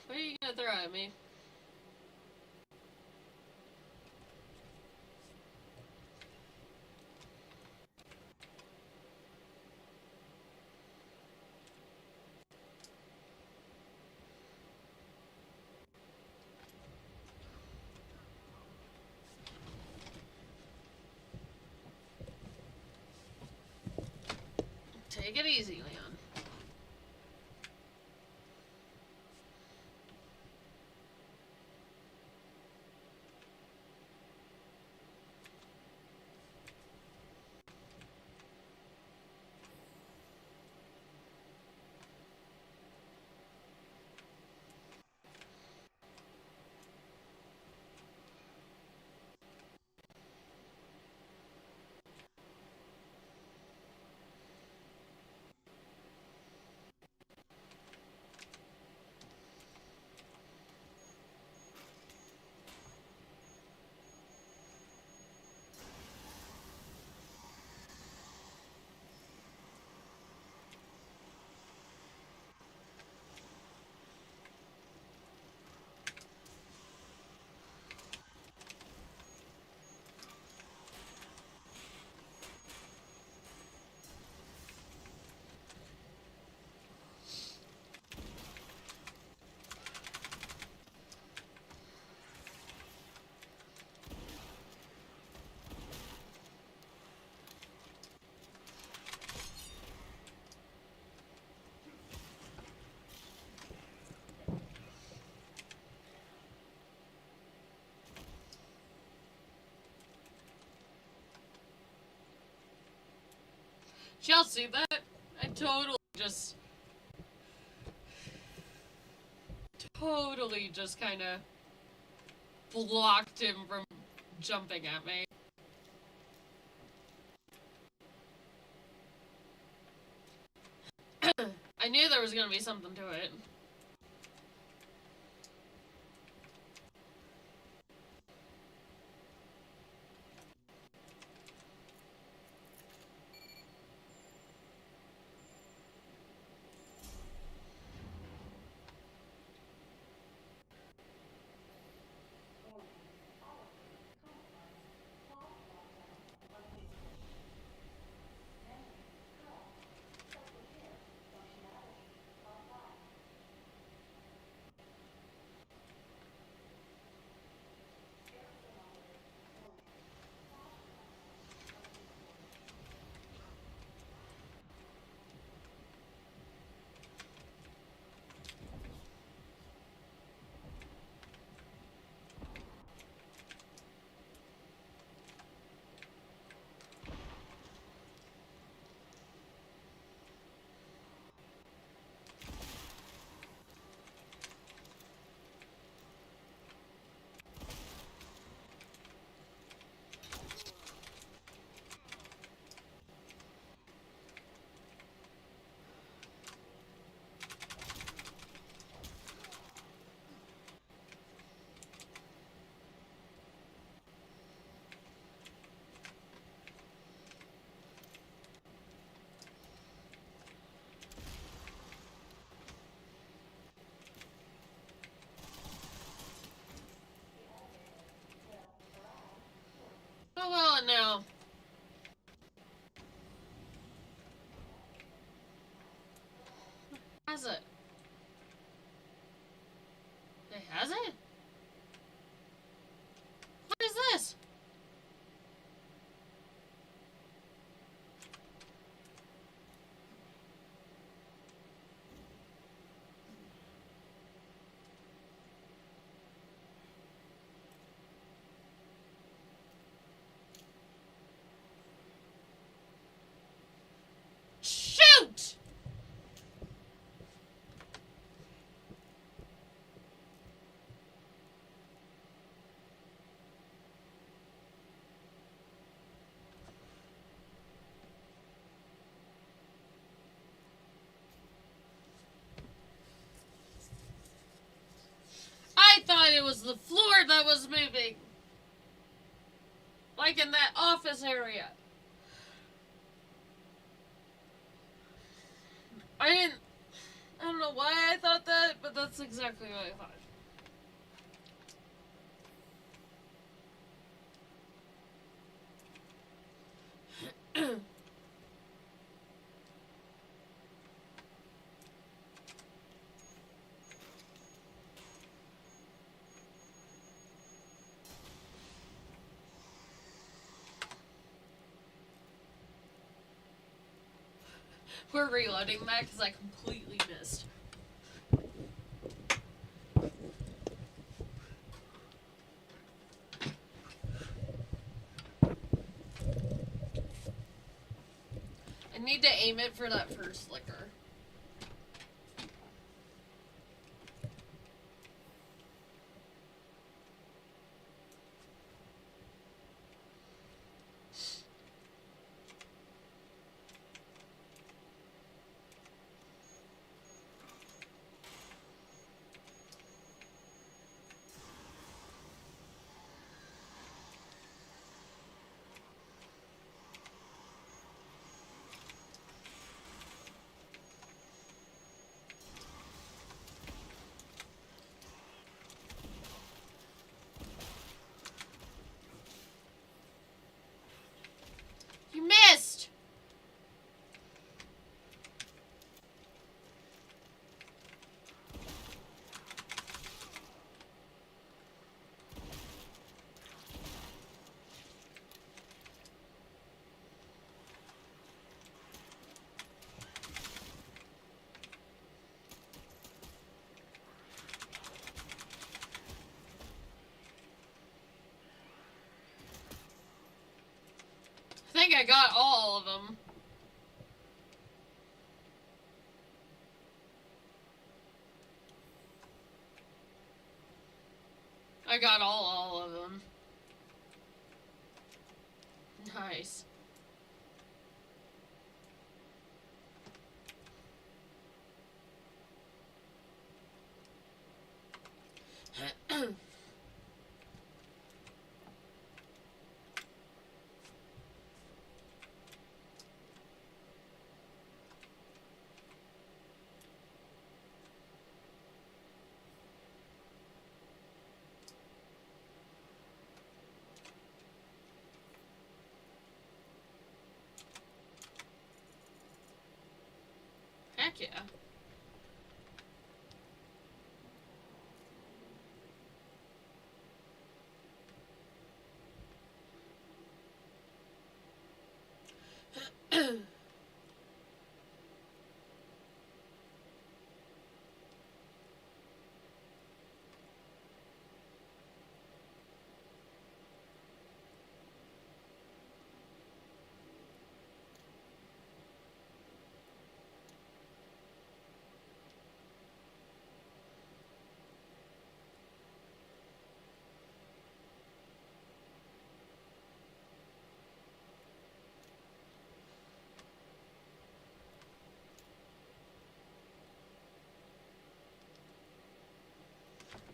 What are you gonna throw at me? Take it easy, Leon. Y'all see that? I totally just kind of blocked him from jumping at me. I knew there was gonna be something to it. Oh well, and now. Has it? It has it? What is this? Shoot! I thought it was the floor that was moving. Like in that office area. I don't know why I thought that, but that's exactly what I thought. We're reloading that because I completely missed. I need to aim it for that first flicker. You missed! I think I got all of them. Nice. Heck yeah.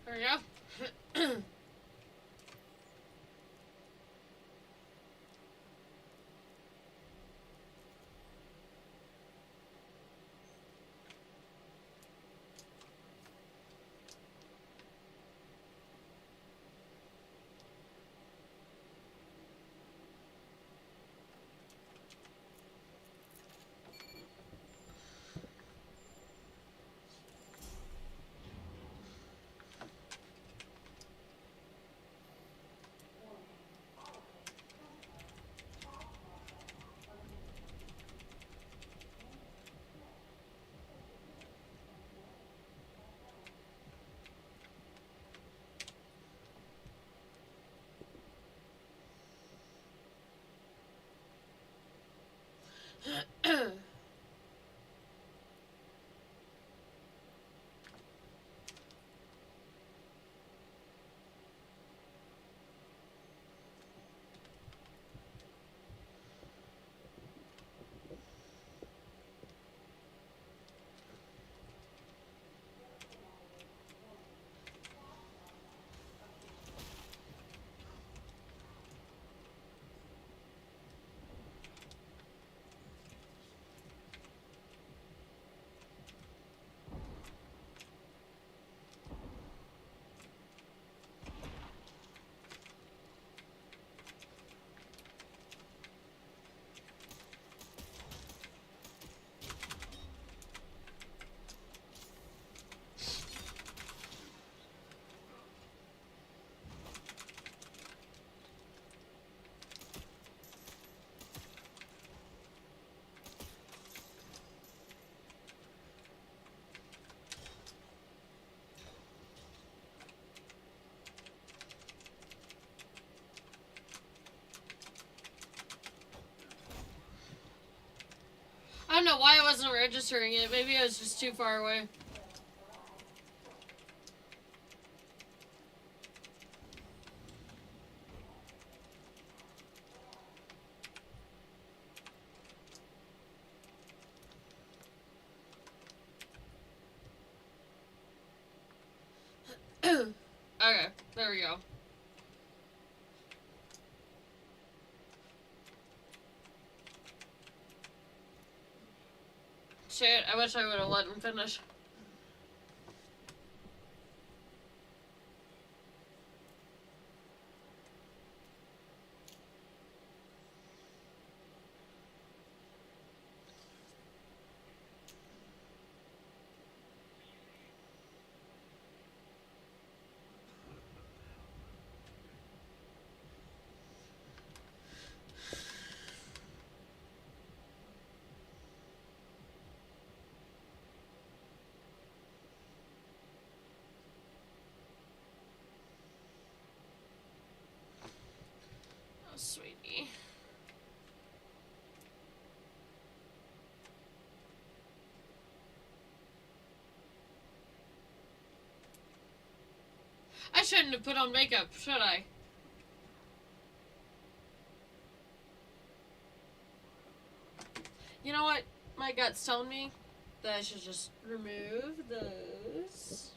There we go. I don't know why I wasn't registering it. Maybe I was just too far away. Okay, there we go. Shit, I wish I would have let him finish. Oh, sweetie. I shouldn't have put on makeup, should I? You know what? My gut's telling me that I should just remove those.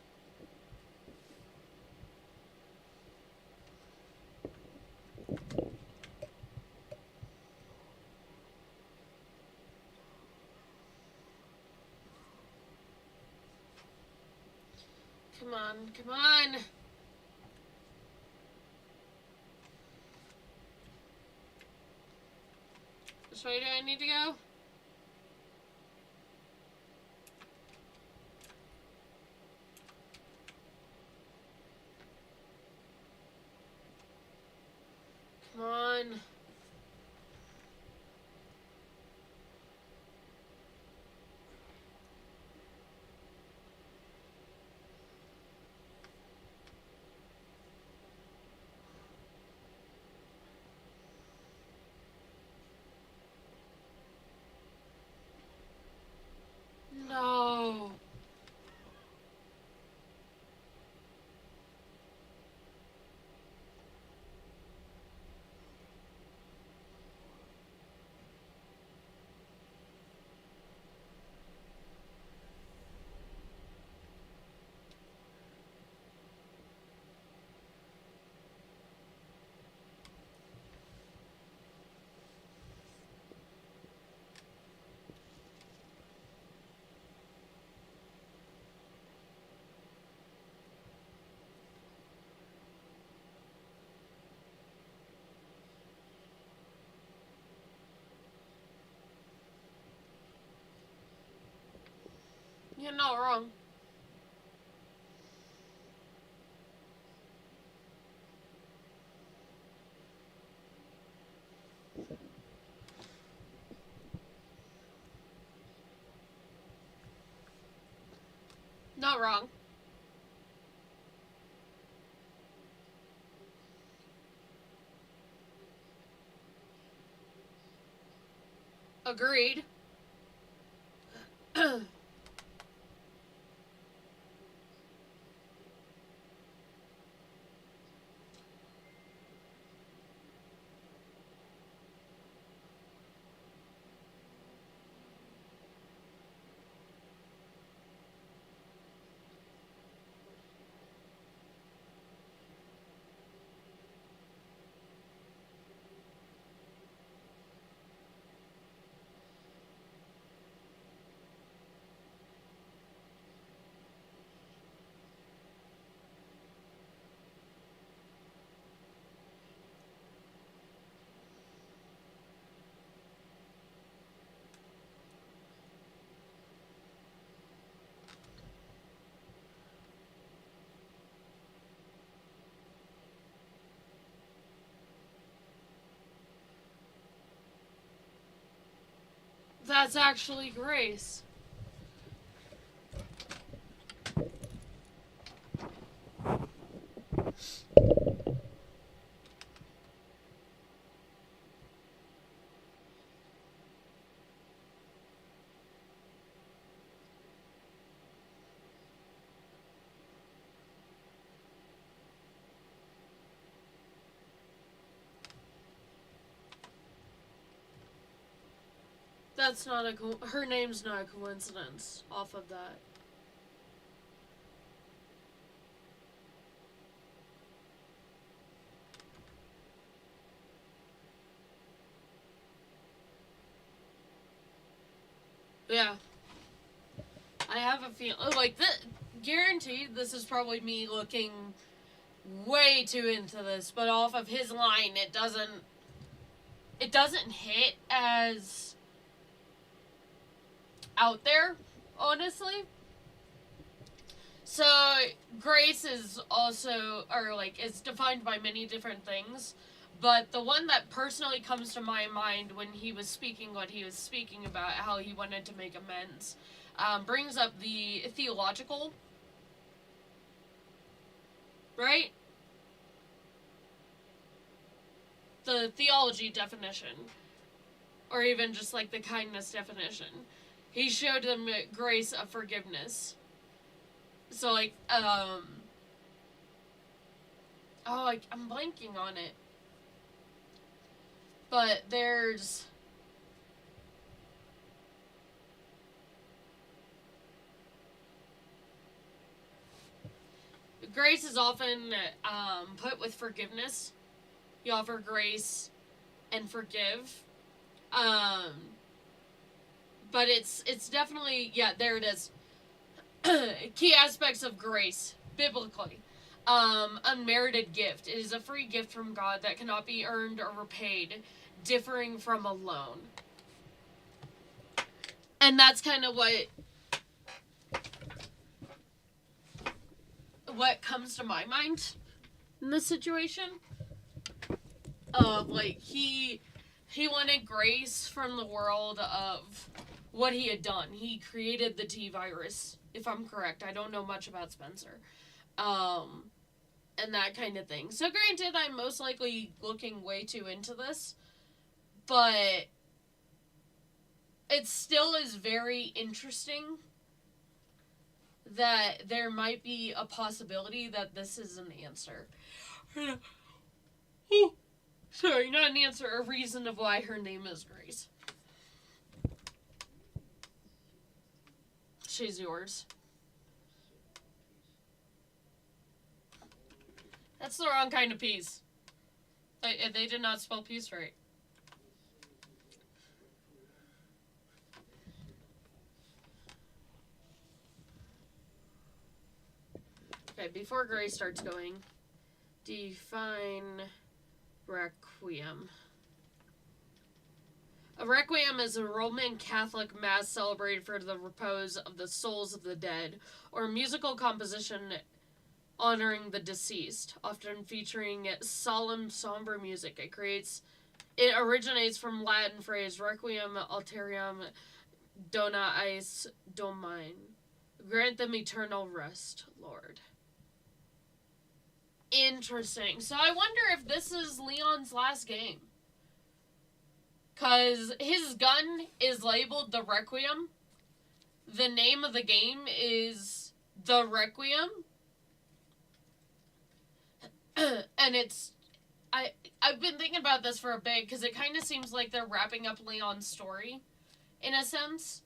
Come on, come on! Which way do I need to go? Come on. No. You're not wrong. Not wrong. Agreed. That's actually Grace. That's not a her name's not a coincidence off of that. Yeah. I have a feel like that. Guaranteed, this is probably me looking way too into this, but off of his line, it doesn't. It doesn't hit as out there, honestly. So grace is also, or like, is defined by many different things. But the one that personally comes to my mind when he was speaking what he was speaking about, how he wanted to make amends, brings up the theological, right? The theology definition, or even just like the kindness definition. He showed them grace of forgiveness. So like, I'm blanking on it. But there's grace is often put with forgiveness. You offer grace and forgive. But it's definitely, yeah, there it is. Key aspects of grace, biblically. Unmerited gift. It is a free gift from God that cannot be earned or repaid, differing from a loan. And that's kind of what comes to my mind in this situation. Like, he wanted grace from the world of what he had done. He created the T-virus, if I'm correct. I don't know much about Spencer. And that kind of thing. So granted, I'm most likely looking way too into this, but it still is very interesting that there might be a possibility that this is an answer. Sorry, not an answer, a reason of why her name is Grace. She's yours. That's the wrong kind of peas. They did not spell peas right. Okay, before Grace starts going, define requiem. A requiem is a Roman Catholic mass celebrated for the repose of the souls of the dead, or a musical composition honoring the deceased, often featuring solemn, somber music. It originates from Latin phrase requiem alterium dona eis domine. Grant them eternal rest, Lord. Interesting. So I wonder if this is Leon's last game. Because his gun is labeled the Requiem. The name of the game is The Requiem. And I've been thinking about this for a bit because it kind of seems like they're wrapping up Leon's story, in a sense.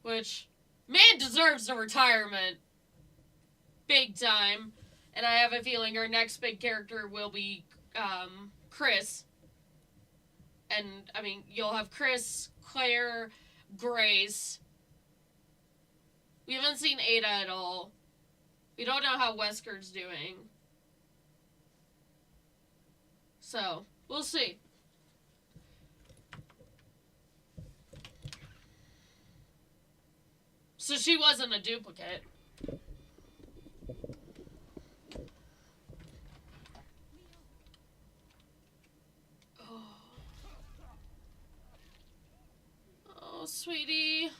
Which, man deserves a retirement. Big time. And I have a feeling our next big character will be Chris. And, I mean, you'll have Chris, Claire, Grace. We haven't seen Ada at all. We don't know how Wesker's doing. So, we'll see. So she wasn't a duplicate. Oh, sweetie.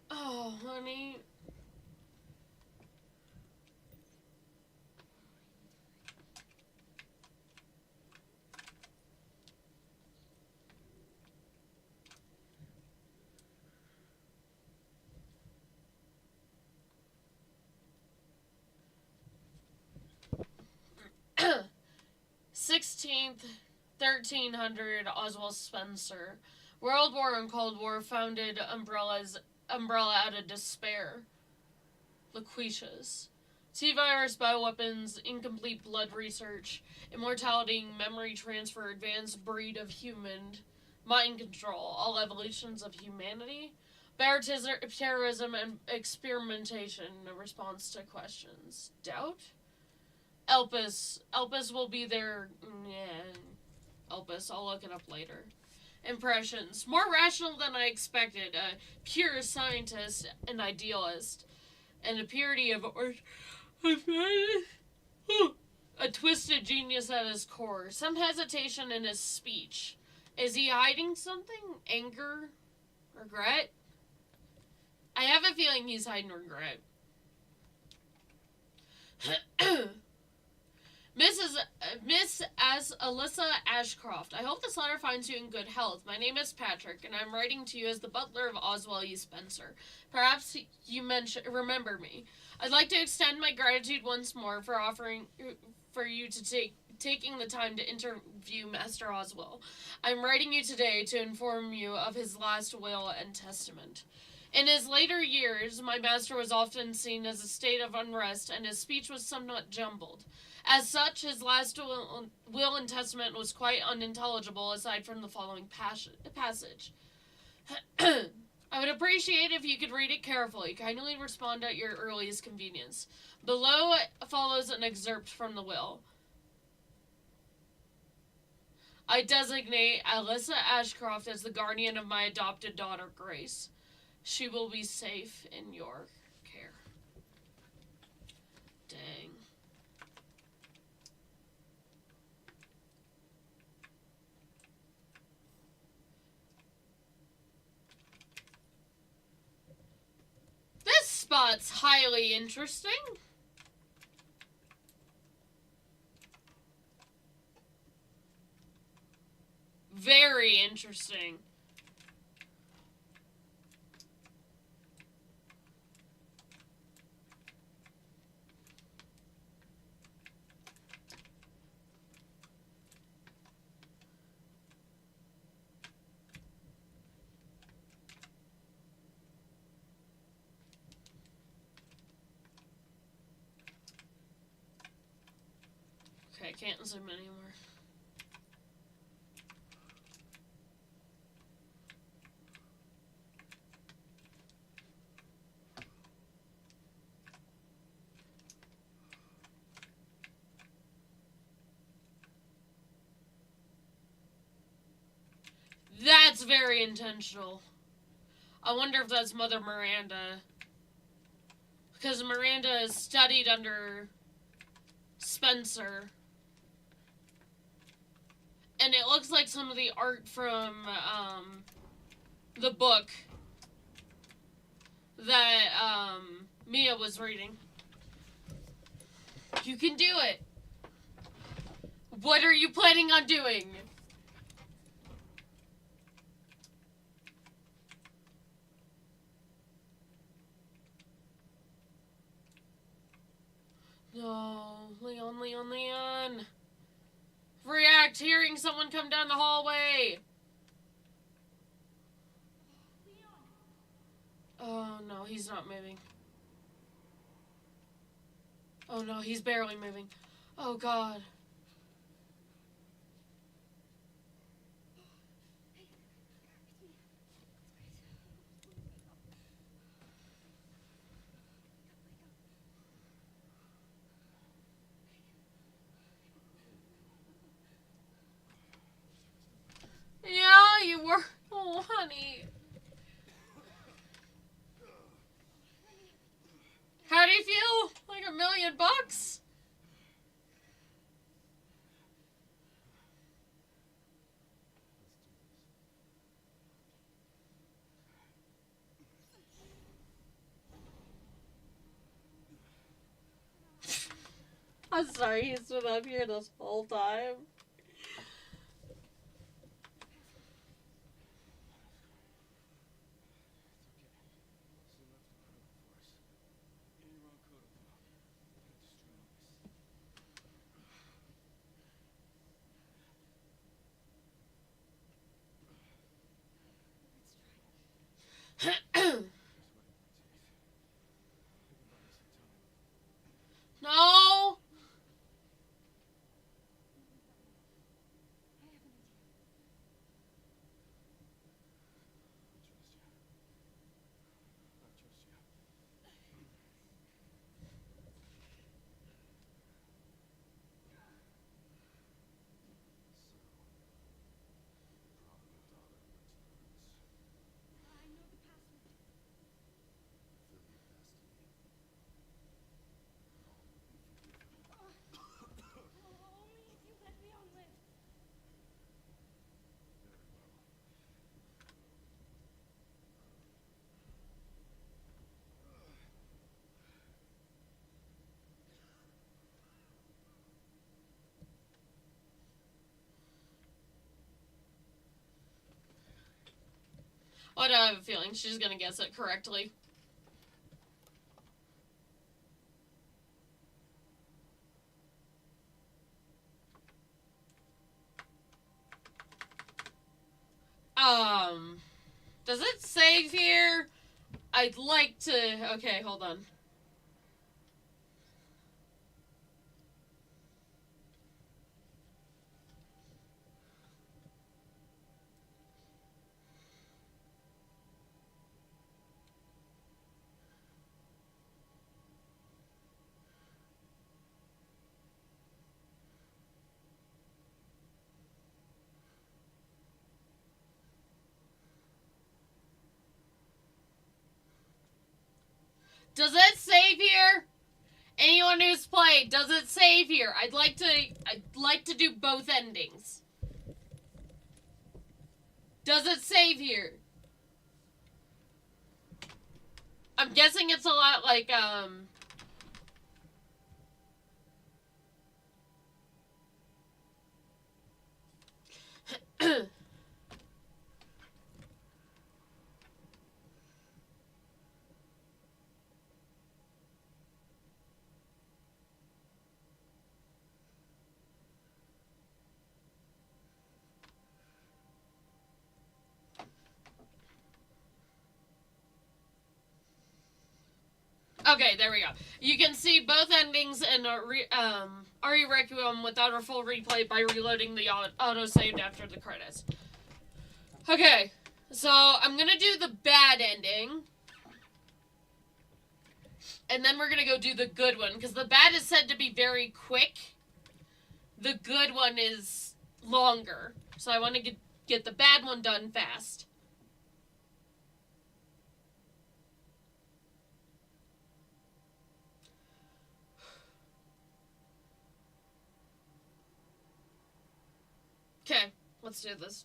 Oh, honey. (16th, 1300) Oswald Spencer. World War and Cold War founded Umbrella out of despair. Loquacious. T-virus, bioweapons, incomplete blood research, immortality, memory transfer, advanced breed of human, mind control, all evolutions of humanity, terrorism, and experimentation in response to questions. Doubt? Elpis will be there. Yeah. Elpis, I'll look it up later. Impressions. More rational than I expected. A pure scientist, an idealist. And a purity of a twisted genius at his core. Some hesitation in his speech. Is he hiding something? Anger? Regret? I have a feeling he's hiding regret. Miss as Alyssa Ashcroft, I hope this letter finds you in good health. My name is Patrick, and I'm writing to you as the butler of Oswell E. Spencer. Perhaps you remember me. I'd like to extend my gratitude once more for offering for you to taking the time to interview Master Oswell. I'm writing you today to inform you of his last will and testament. In his later years, my master was often seen as a state of unrest, and his speech was somewhat jumbled. As such, his last will and testament was quite unintelligible aside from the following passage. I would appreciate if you could read it carefully. Kindly respond at your earliest convenience. Below follows an excerpt from the will. I designate Alyssa Ashcroft as the guardian of my adopted daughter, Grace. She will be safe in your care. Dang. This spot's highly interesting. Very interesting. Okay, I can't zoom anymore. That's very intentional. I wonder if that's Mother Miranda. Because Miranda is studied under Spencer. And it looks like some of the art from the book that Mia was reading. You can do it. What are you planning on doing? No, Leon. React, hearing someone come down the hallway. Oh no, he's not moving. Oh no, he's barely moving. Oh god. Yeah, you were. Oh, honey. How do you feel? Like $1,000,000? I'm sorry, he's been up here this whole time. No! Why do I have a feeling she's gonna guess it correctly? Does it save here? I'd like to... Okay, hold on. Does it save here? Anyone who's played, does it save here? I'd like to do both endings. Does it save here? I'm guessing it's a lot like Okay, there we go. You can see both endings in RE Requiem without a full replay by reloading the auto-saved after the credits. Okay, so I'm gonna do the bad ending. And then we're gonna go do the good one, because the bad is said to be very quick. The good one is longer. So I want to get the bad one done fast. Okay, let's do this.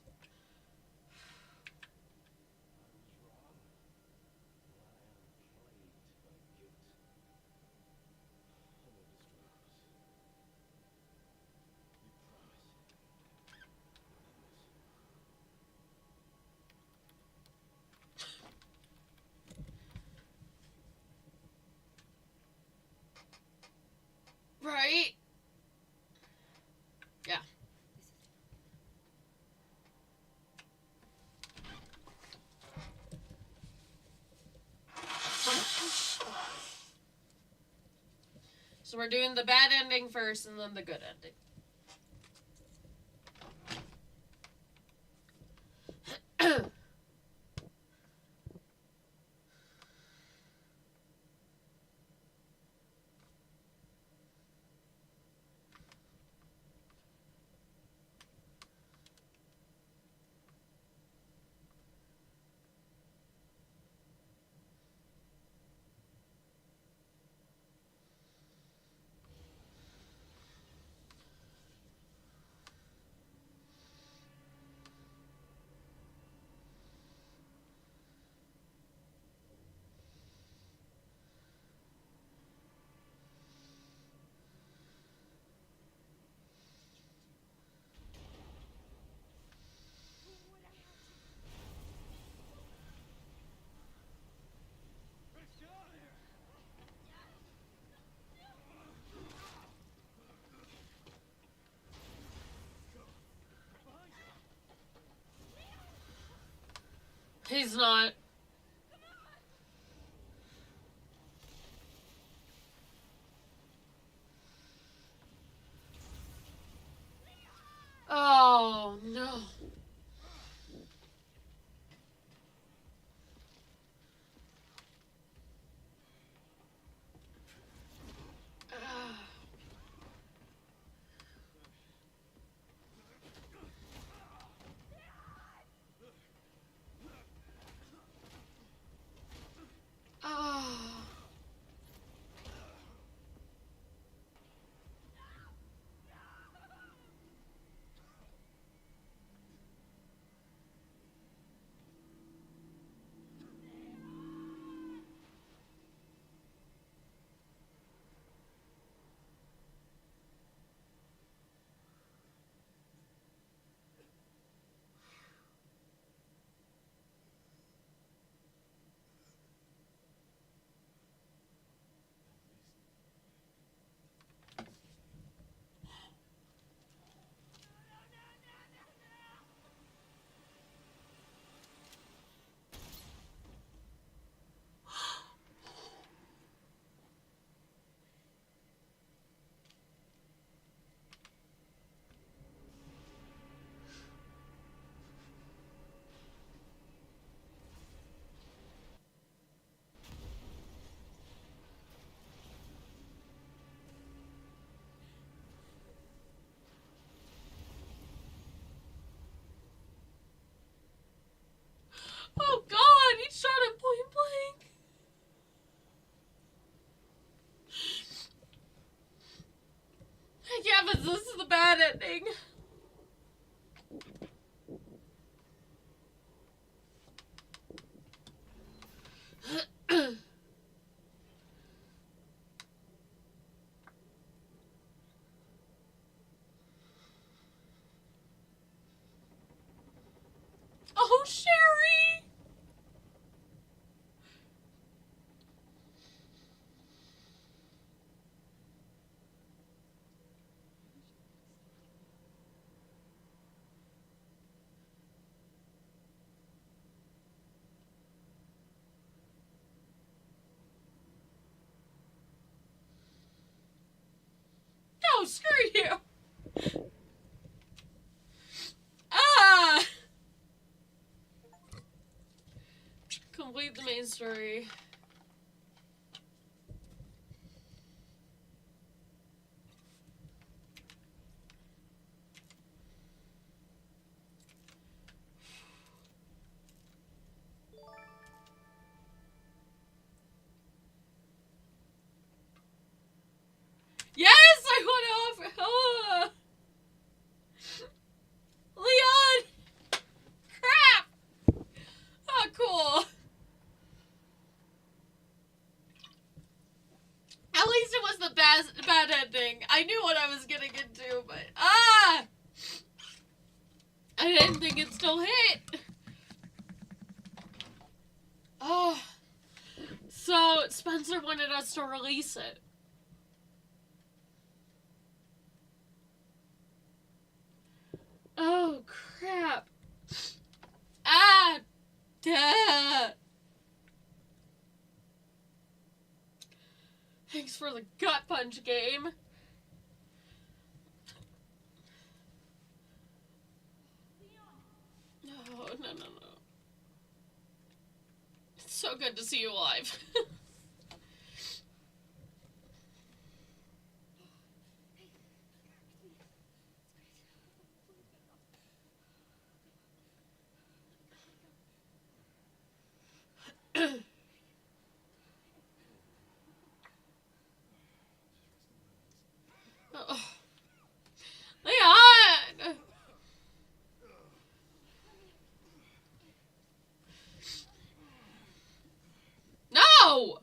Right? Yeah. So we're doing the bad ending first and then the good ending. He's not. Oh, no. ending. Oh, Sherry! No, screw you! Ah! Complete the main story. Yes, I went off. Oh. Leon. Crap. Oh, cool. At least it was the bad ending. I knew what I was getting into, but I didn't think it still hit. Oh. So Spencer wanted us to release it. Oh, crap. Ah! Duh. Thanks for the gut punch game. No. It's so good to see you alive. Oh. Leon! No!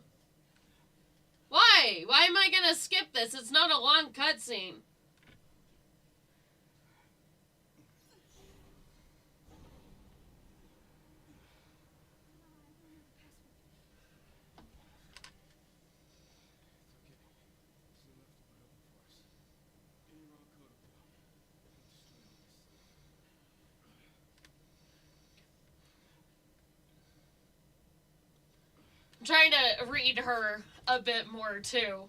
Why? Why am I gonna skip this? It's not a long cutscene. I'm trying to read her a bit more, too.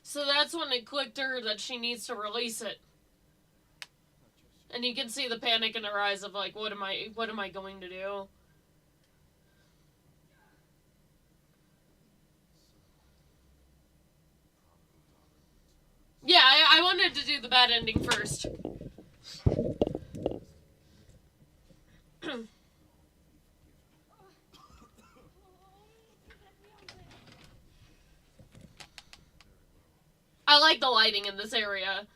So that's when it clicked to her that she needs to release it. And you can see the panic in her eyes of like, what am I going to do? Yeah, I wanted to do the bad ending first. I like the lighting in this area.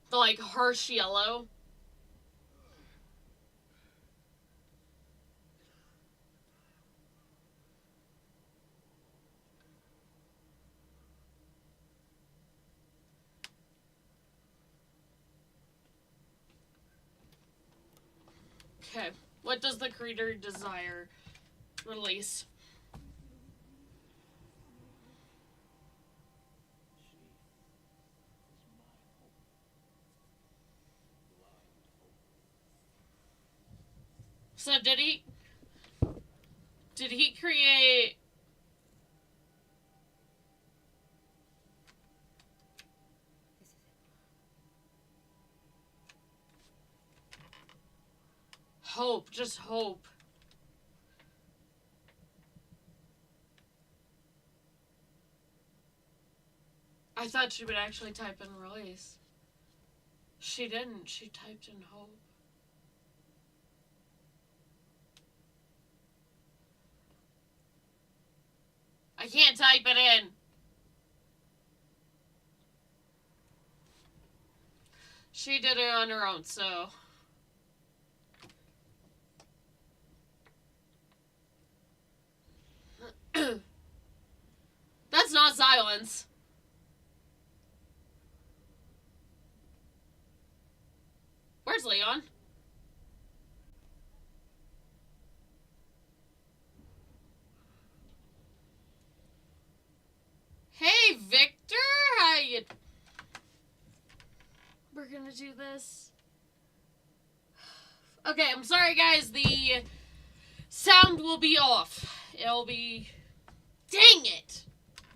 The, like, harsh yellow. Okay. What does the creator desire? Release. So did he create hope, just hope. I thought she would actually type in release. She didn't. She typed in hope. I can't type it in. She did it on her own, so... That's not silence. Where's Leon? Hey, Victor! How you... We're gonna do this. Okay, I'm sorry, guys. The sound will be off. It'll be... Dang it!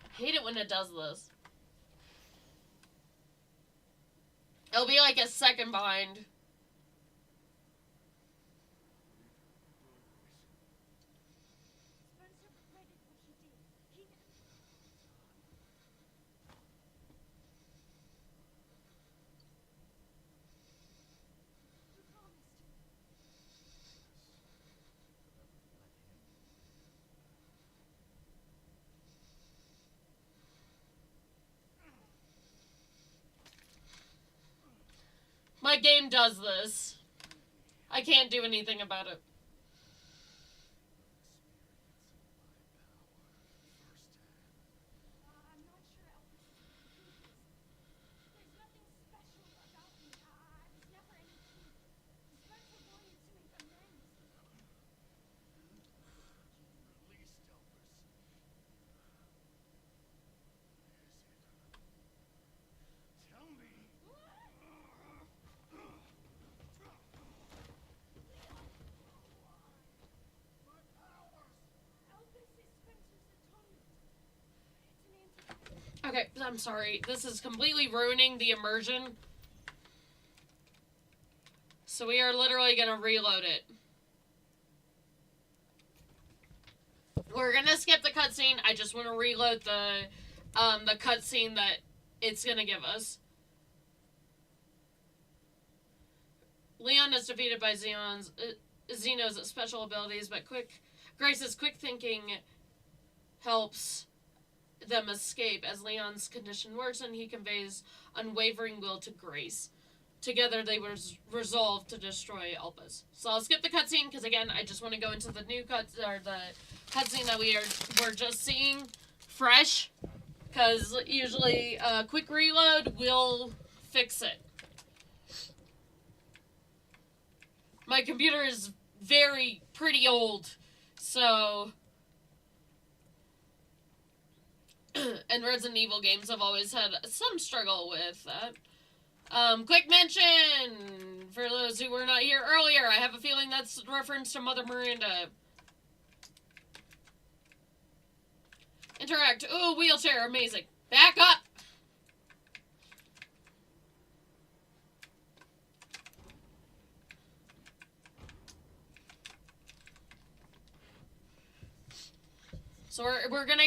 I hate it when it does this. It'll be like a second behind. My game does this. I can't do anything about it. Okay, I'm sorry. This is completely ruining the immersion. So we are literally gonna reload it. We're gonna skip the cutscene. I just want to reload the cutscene that it's gonna give us. Leon is defeated by Xeno's special abilities, but Grace's quick thinking helps them escape. As Leon's condition worsens, he conveys unwavering will to Grace. Together, they resolve to destroy Elpis. So I'll skip the cutscene because, again, I just want to go into the new cutscene that we're just seeing fresh. Because usually, a quick reload will fix it. My computer is pretty old, so... and Resident Evil games have always had some struggle with that. Quick mention! For those who were not here earlier, I have a feeling that's a reference to Mother Miranda. Interact. Ooh, wheelchair. Amazing. Back up! So we're gonna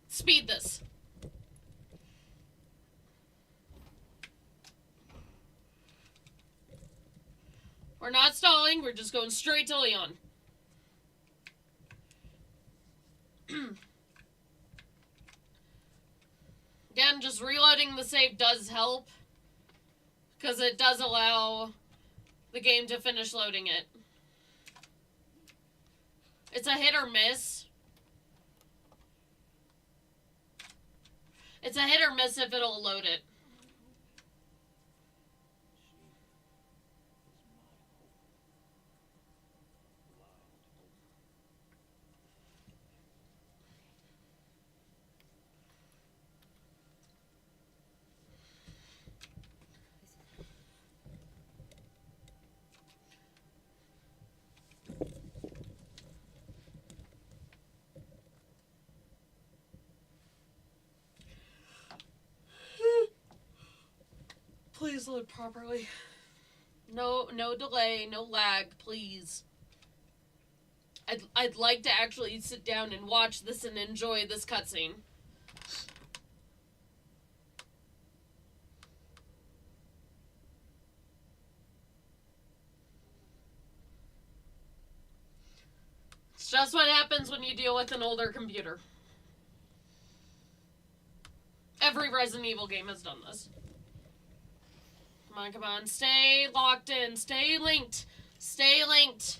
speed this. We're not stalling, we're just going straight to Leon. Again, just reloading the save does help, because it does allow the game to finish loading it. It's a hit or miss. It's a hit or miss if it'll load it. Please load properly. No delay, no lag, please. I'd like to actually sit down and watch this and enjoy this cutscene. It's just what happens when you deal with an older computer. every Resident Evil game has done this. Come on, come on. Stay locked in. Stay linked. Stay linked.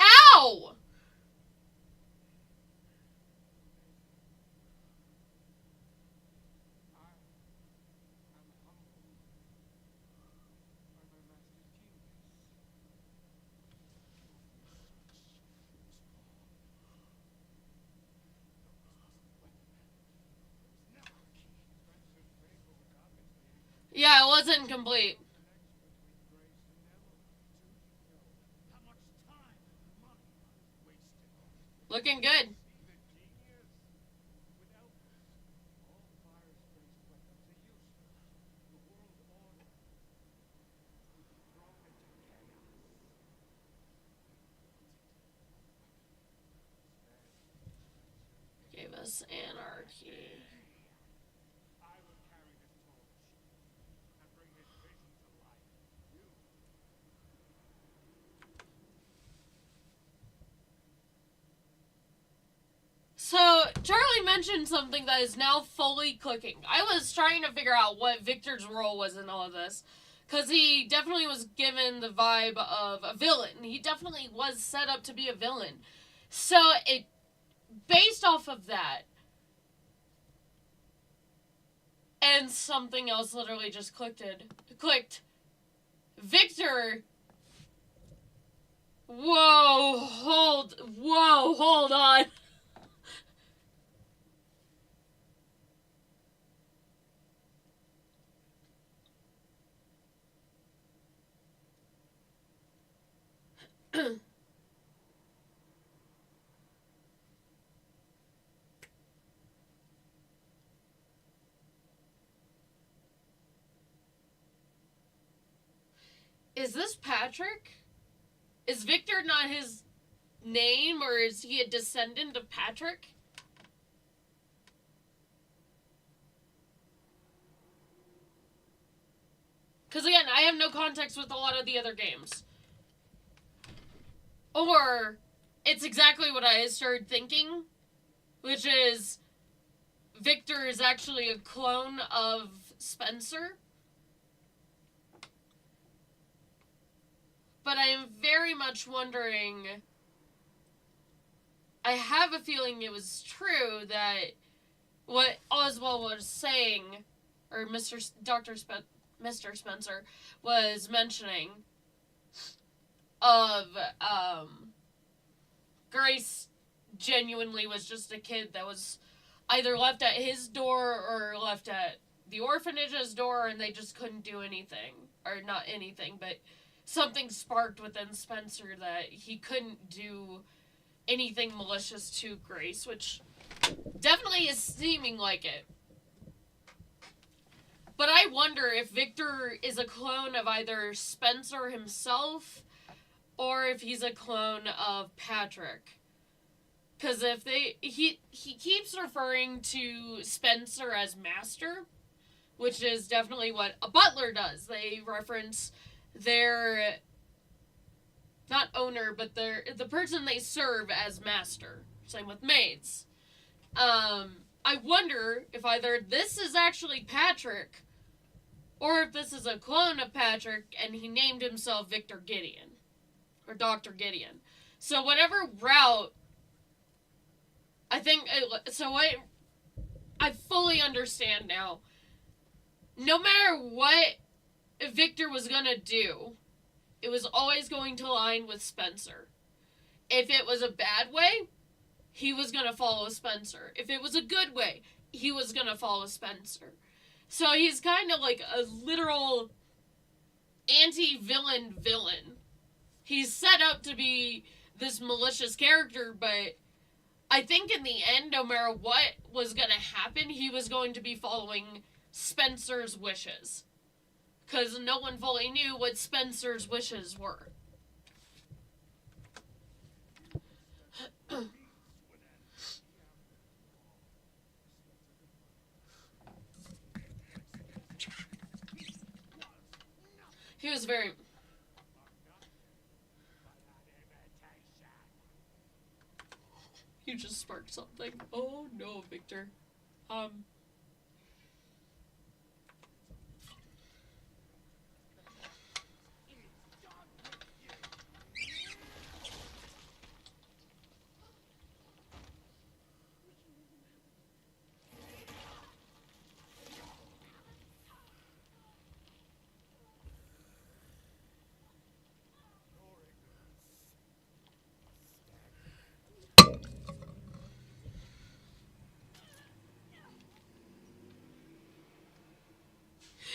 Ow! Yeah, it wasn't complete. Looking good. Gave us anarchy. So, Charlie mentioned something that is now fully clicking. I was trying to figure out what Victor's role was in all of this. Because he definitely was given the vibe of a villain. He definitely was set up to be a villain. So, based off of that, and something else literally just clicked. Victor. Whoa, hold on. Is this Patrick? Is Victor not his name, or is he a descendant of Patrick? Because again, I have no context with a lot of the other games. Or it's exactly what I started thinking, which is Victor is actually a clone of Spencer. But I am very much wondering. I have a feeling it was true that what Oswald was saying, or Mr. Spencer was mentioning of Grace genuinely was just a kid that was either left at his door or left at the orphanage's door, and they just couldn't do anything. Or not anything, but something sparked within Spencer that he couldn't do anything malicious to Grace, which definitely is seeming like it. But I wonder if Victor is a clone of either Spencer himself or if he's a clone of Patrick. Because if he keeps referring to Spencer as master, which is definitely what a butler does. They reference their, not owner, but the person they serve as master. Same with maids. I wonder if either this is actually Patrick, or if this is a clone of Patrick and he named himself Victor Gideon. Or Dr. Gideon. So whatever route, I think, so I fully understand now. No matter what Victor was gonna do, it was always going to align with Spencer. If it was a bad way, he was gonna follow Spencer. If it was a good way, he was gonna follow Spencer. So he's kind of like a literal anti-villain villain. He's set up to be this malicious character, but I think in the end, no matter what was going to happen, he was going to be following Spencer's wishes. Because no one fully knew what Spencer's wishes were. He was very... You just sparked something. Oh no, Victor.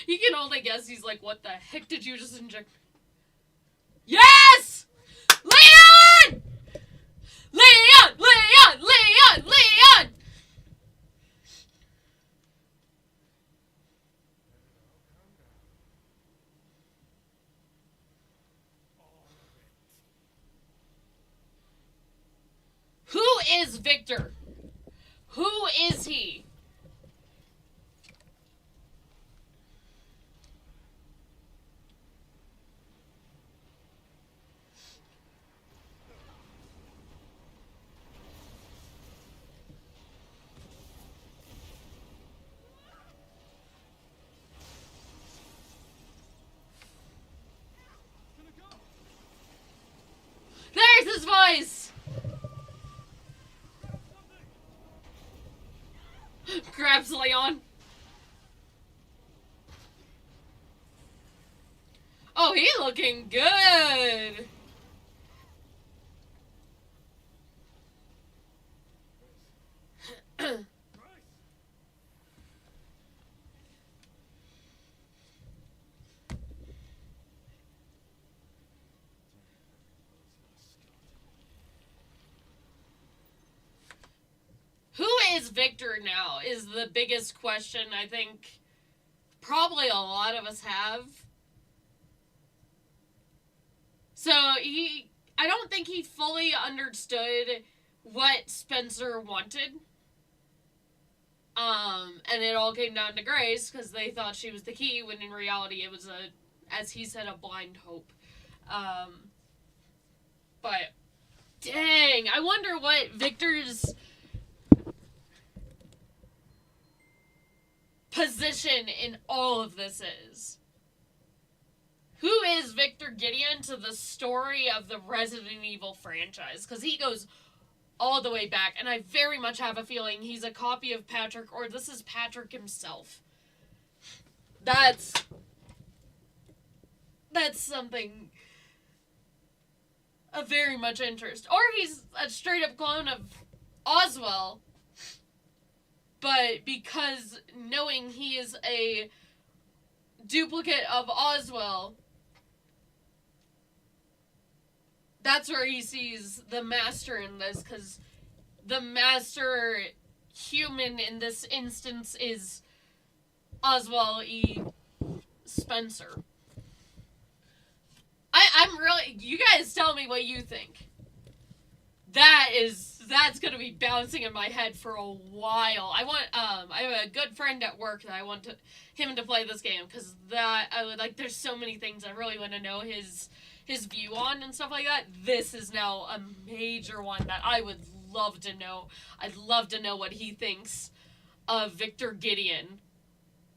You can only guess he's like, what the heck did you just inject? Yes! Leon! Leon! Leon! Leon! Leon! Who is Victor? Who is he? There's his voice! Grabs Leon. Oh, he's looking good. Who is Victor now is the biggest question I think probably a lot of us have. So I don't think he fully understood what Spencer wanted. And it all came down to Grace because they thought she was the key when in reality it was as he said, a blind hope. But dang, I wonder what Victor's position in all of this is. Who is Victor Gideon to the story of the Resident Evil franchise? Because he goes all the way back, and I very much have a feeling he's a copy of Patrick, or this is Patrick himself. That's something of very much interest. Or he's a straight-up clone of Oswell, but because knowing he is a duplicate of Oswell, that's where he sees the master in this, because the master human in this instance is Oswell E. Spencer. I'm really... You guys tell me what you think. That's gonna be bouncing in my head for a while. I have a good friend at work that I want him to play this game, because there's so many things I really want to know his view on and stuff like that. This is now a major one that I would love to know. I'd love to know what he thinks of Victor Gideon.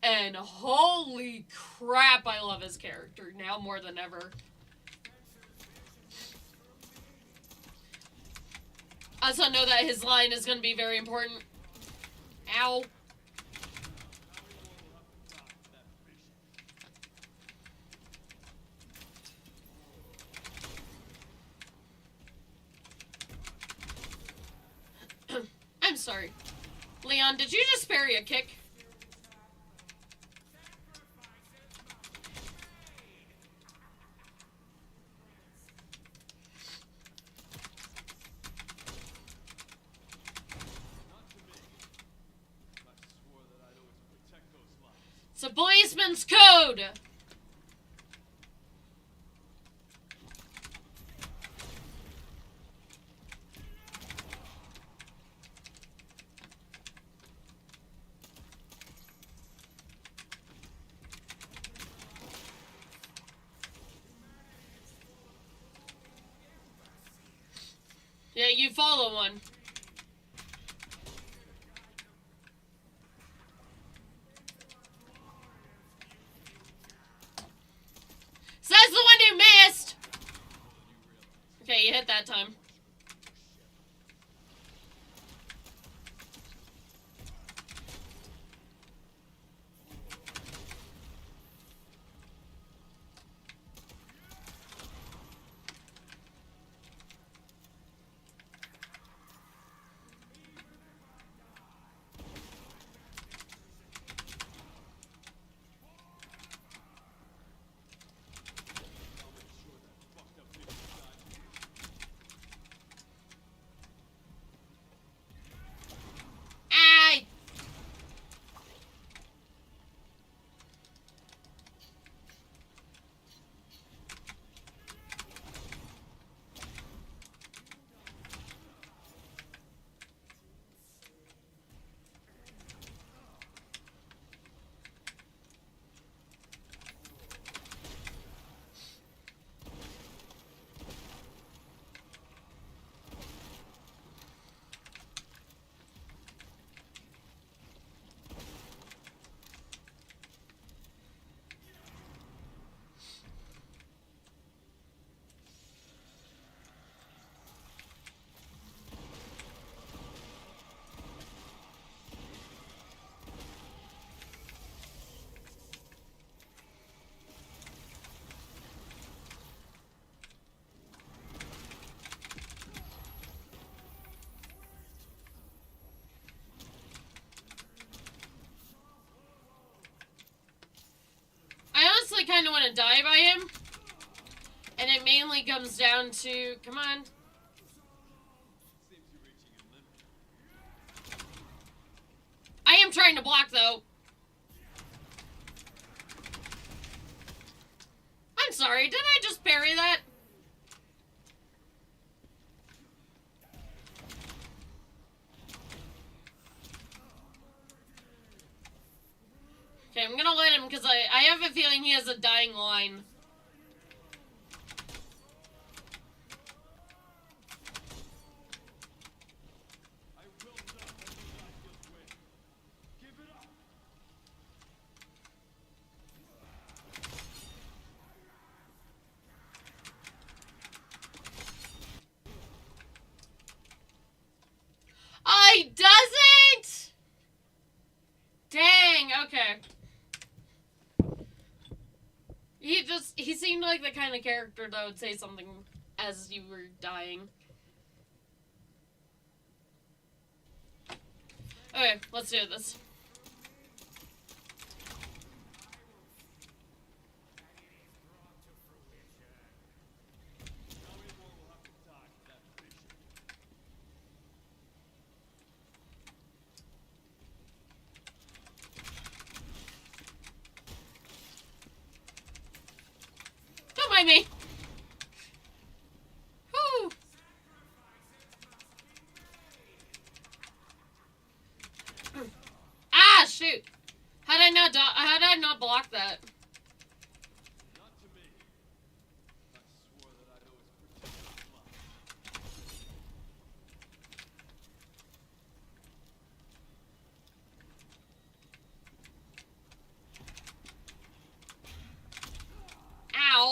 And holy crap, I love his character now more than ever. I also know that his line is going to be very important. Ow. I'm sorry. Leon, did you just parry a kick? It's a policeman's code! Yeah, you follow one. Says the one who missed! Okay, you hit that time. Kind of want to die by him, and it mainly comes down to, come on. I am trying to block though. I'm sorry, did I just parry that? Okay, I'm gonna let him because I have a feeling he has a dying line. I doesn't! Dang, okay. He seemed like the kind of character that would say something as you were dying. Okay, let's do this. Don't mind me. Whew. Ah, shoot. How did I not block that?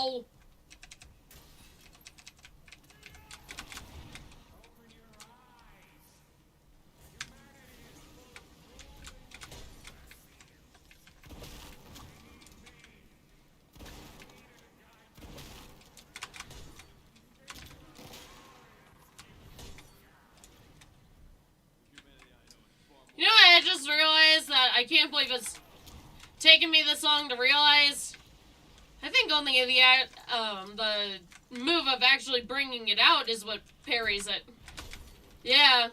No! You know what? I just realized that I can't believe it's taken me this long to realize. I think only the move of actually bringing it out is what parries it. Yeah.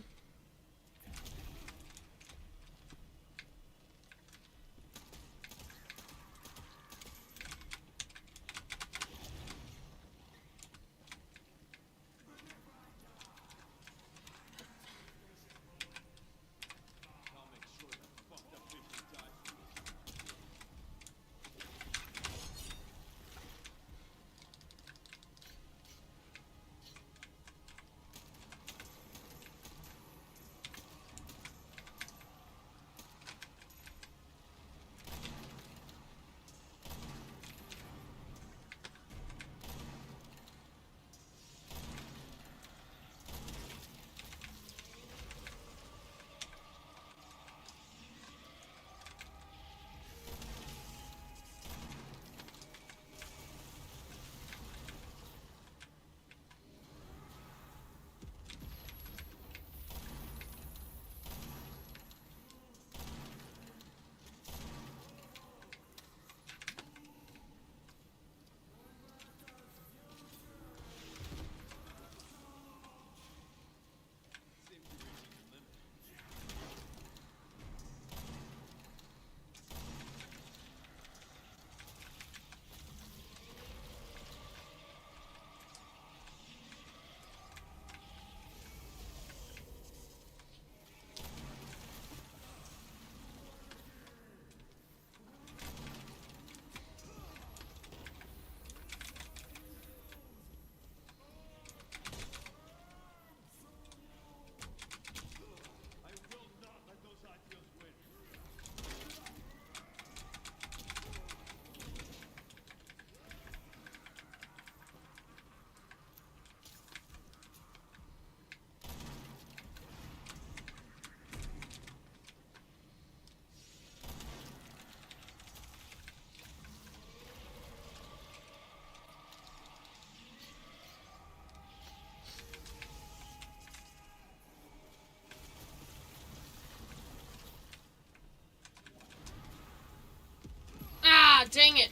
Ah, dang it.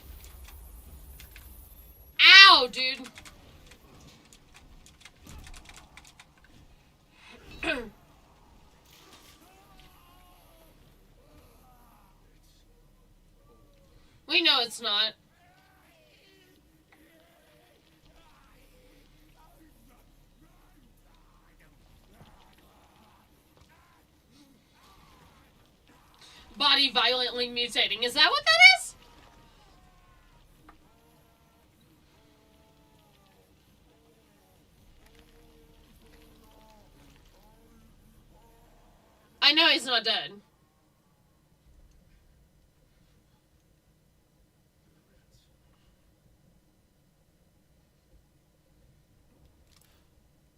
Ow, dude. We know it's not. Body violently mutating. Is that what that is? I know he's not dead.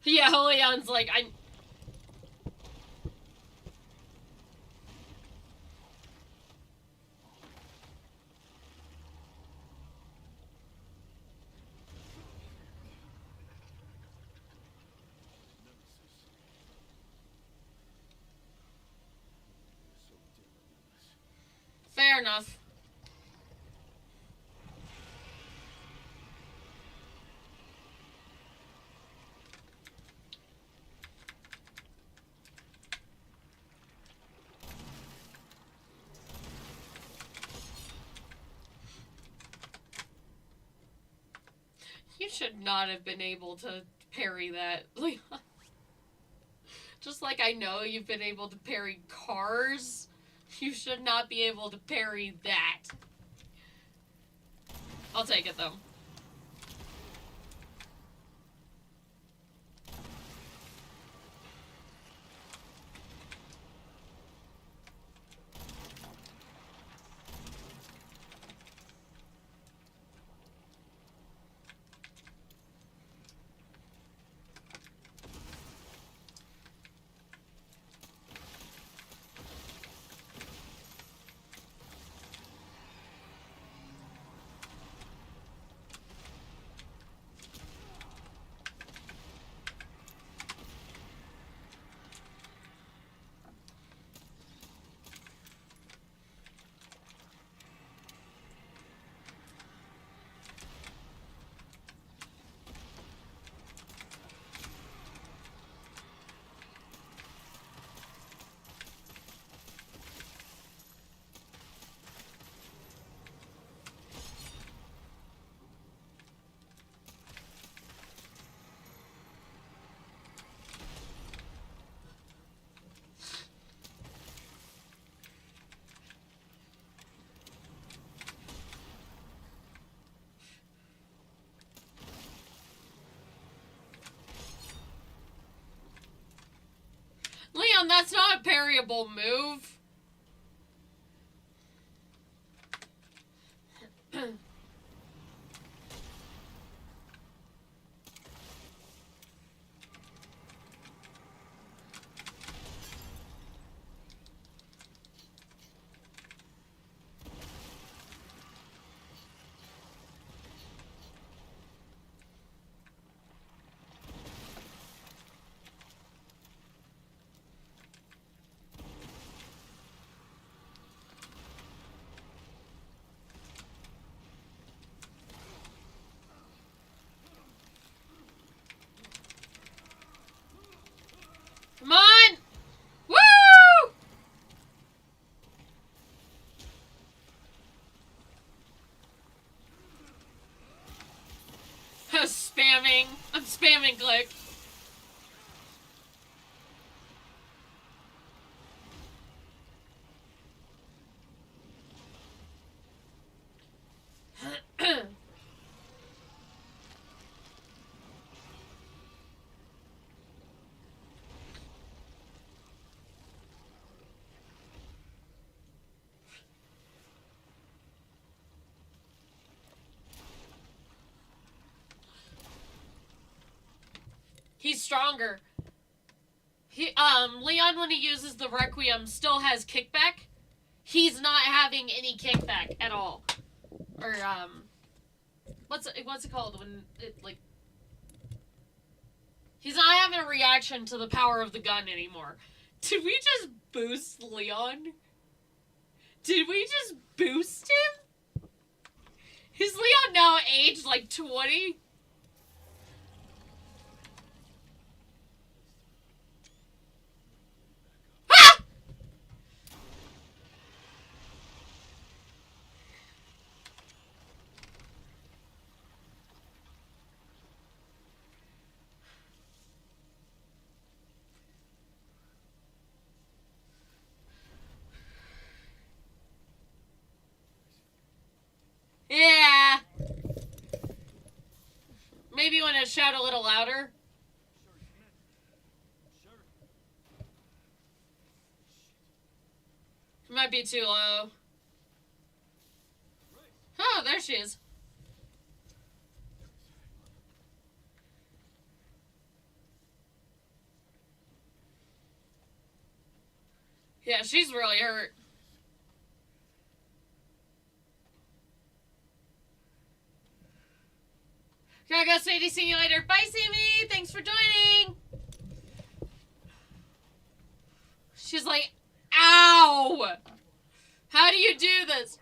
Yeah, Leon's like, I... Fair enough. You should not have been able to parry that, Leon. Just like I know you've been able to parry cars, you should not be able to parry that. I'll take it, though. Leon, that's not a parryable move. Come on! Woo! I'm spamming click. He's stronger. Leon, when he uses the Requiem, still has kickback. He's not having any kickback at all. Or, what's it called when it, like... He's not having a reaction to the power of the gun anymore. Did we just boost Leon? Did we just boost him? Is Leon now aged like 20? Yeah. Maybe you want to shout a little louder. It might be too low. Oh, there she is. Yeah, she's really hurt. Gotta go, sweetie. See you later. Bye, Sammy. Thanks for joining. She's like, ow! How do you do this?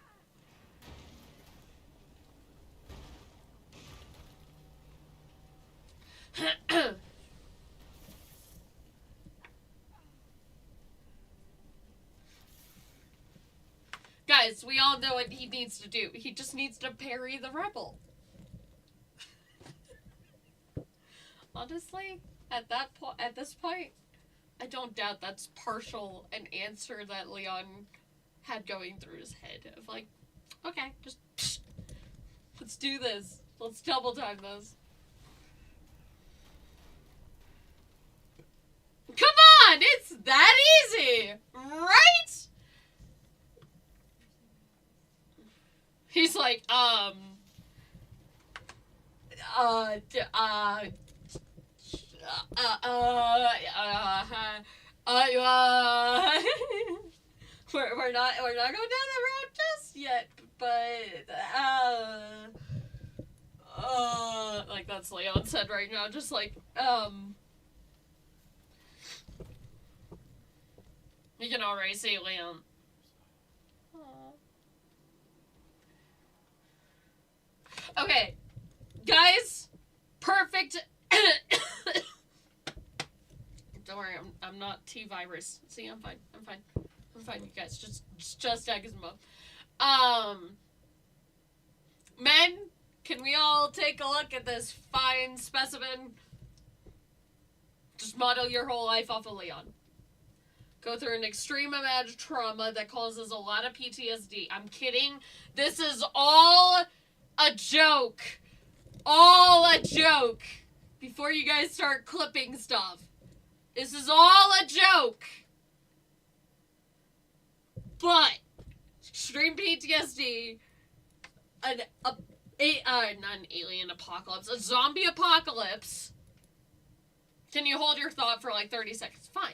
Guys, we all know what he needs to do. He just needs to parry the rebel. Honestly, at this point, I don't doubt that's partial an answer that Leon had going through his head of like, okay, just let's do this. Let's double time this. Come on, it's that easy, right? He's like, we're not going down that road just yet, but like that's Leon's head right now, just like you can already see Leon. Okay, guys, perfect. Don't worry, I'm not T-virus. See, I'm fine. I'm fine, you guys. Just Gizmo. Men, can we all take a look at this fine specimen? Just model your whole life off of Leon. Go through an extreme amount of trauma that causes a lot of PTSD. I'm kidding. This is all a joke. All a joke. Before you guys start clipping stuff. This is all a joke. But extreme PTSD, not an alien apocalypse, a zombie apocalypse. Can you hold your thought for like 30 seconds? Fine.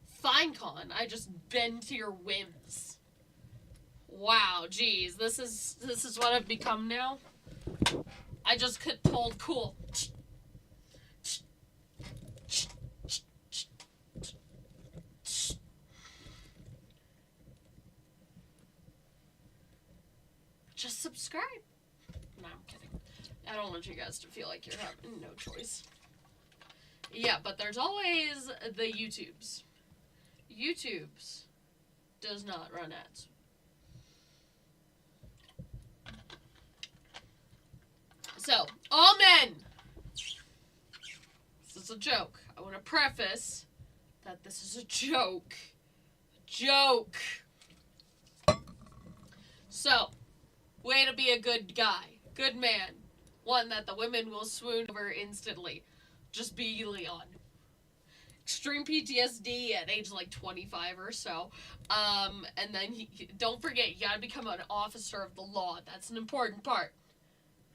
Fine, Con. I just bend to your whims. Wow, geez, this is what I've become now. I just told cool. Just subscribe. No, I'm kidding. I don't want you guys to feel like you're having no choice. Yeah, but there's always the YouTubes. YouTubes does not run ads. So, all men! This is a joke. I want to preface that this is a joke. Joke! So, way to be a good guy. Good man. One that the women will swoon over instantly. Just be Leon. Extreme PTSD at age like 25 or so. And then don't forget, you gotta become an officer of the law. That's an important part.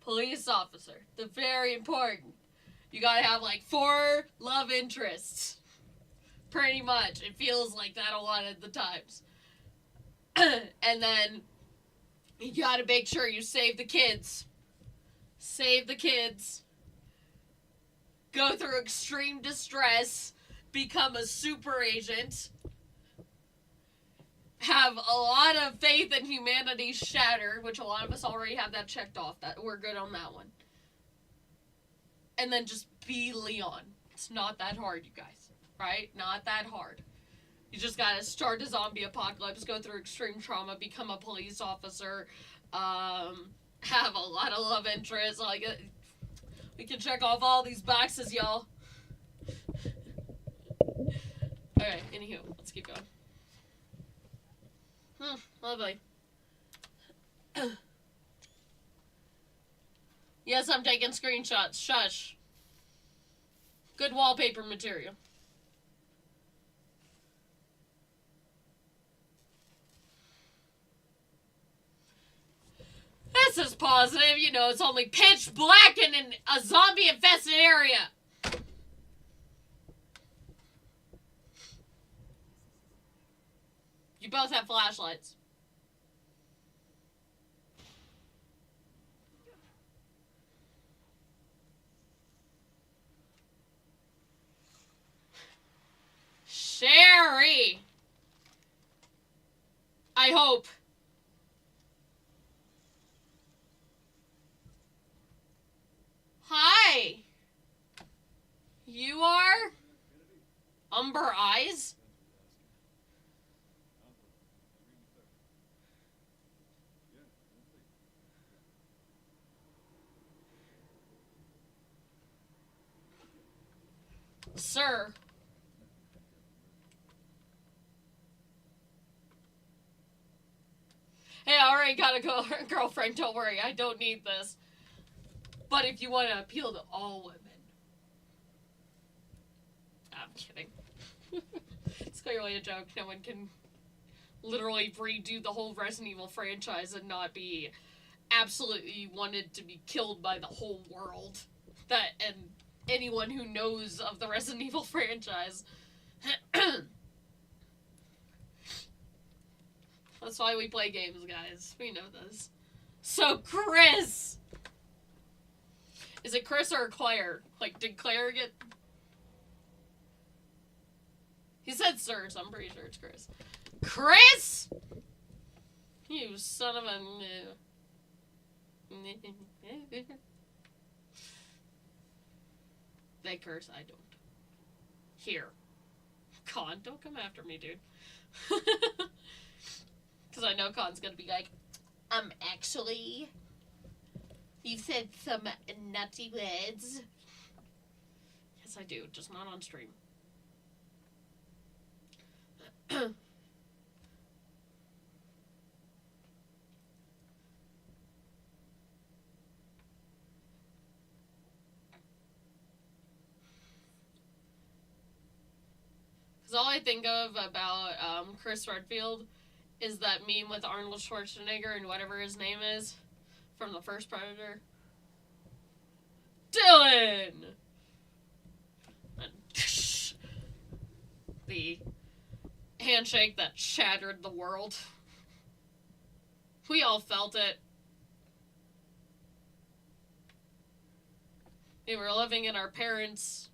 Police officer. They're very important. You gotta have like 4 love interests. Pretty much. It feels like that a lot of the times. And then you gotta make sure you save the kids. Save the kids. Go through extreme distress. Become a super agent. Have a lot of faith in humanity shattered, which a lot of us already have that checked off. That we're good on that one. And then just be Leon. It's not that hard, you guys. Right? Not that hard. You just gotta start a zombie apocalypse, go through extreme trauma, become a police officer, have a lot of love interests. Like, we can check off all these boxes, y'all. Alright, anywho, let's keep going. Lovely. Yes, I'm taking screenshots. Shush. Good wallpaper material. This is positive. You know, it's only pitch black in a zombie-infested area. You both have flashlights. Sherry! I hope. Hi! You are? Umber Eyes? Sir. Hey, I already got a girlfriend, don't worry, I don't need this. But if you want to appeal to all women. I'm kidding. It's clearly a joke. No one can literally redo the whole Resident Evil franchise and not be absolutely wanted to be killed by the whole world. And anyone who knows of the Resident Evil franchise. That's why we play games, guys. We know this. So, Chris! Is it Chris or Claire? Like, did Claire get... He said sir, so I'm pretty sure it's Chris. Chris?! You son of a... They curse, I don't. Here. Con, don't come after me, dude. Because I know Con's gonna be like, actually... You said some nutty words. Yes, I do, just not on stream. Because all I I think of about Chris Redfield is that meme with Arnold Schwarzenegger and whatever his name is from the first Predator. Dylan! And the handshake that shattered the world. We all felt it. We were living in our parents'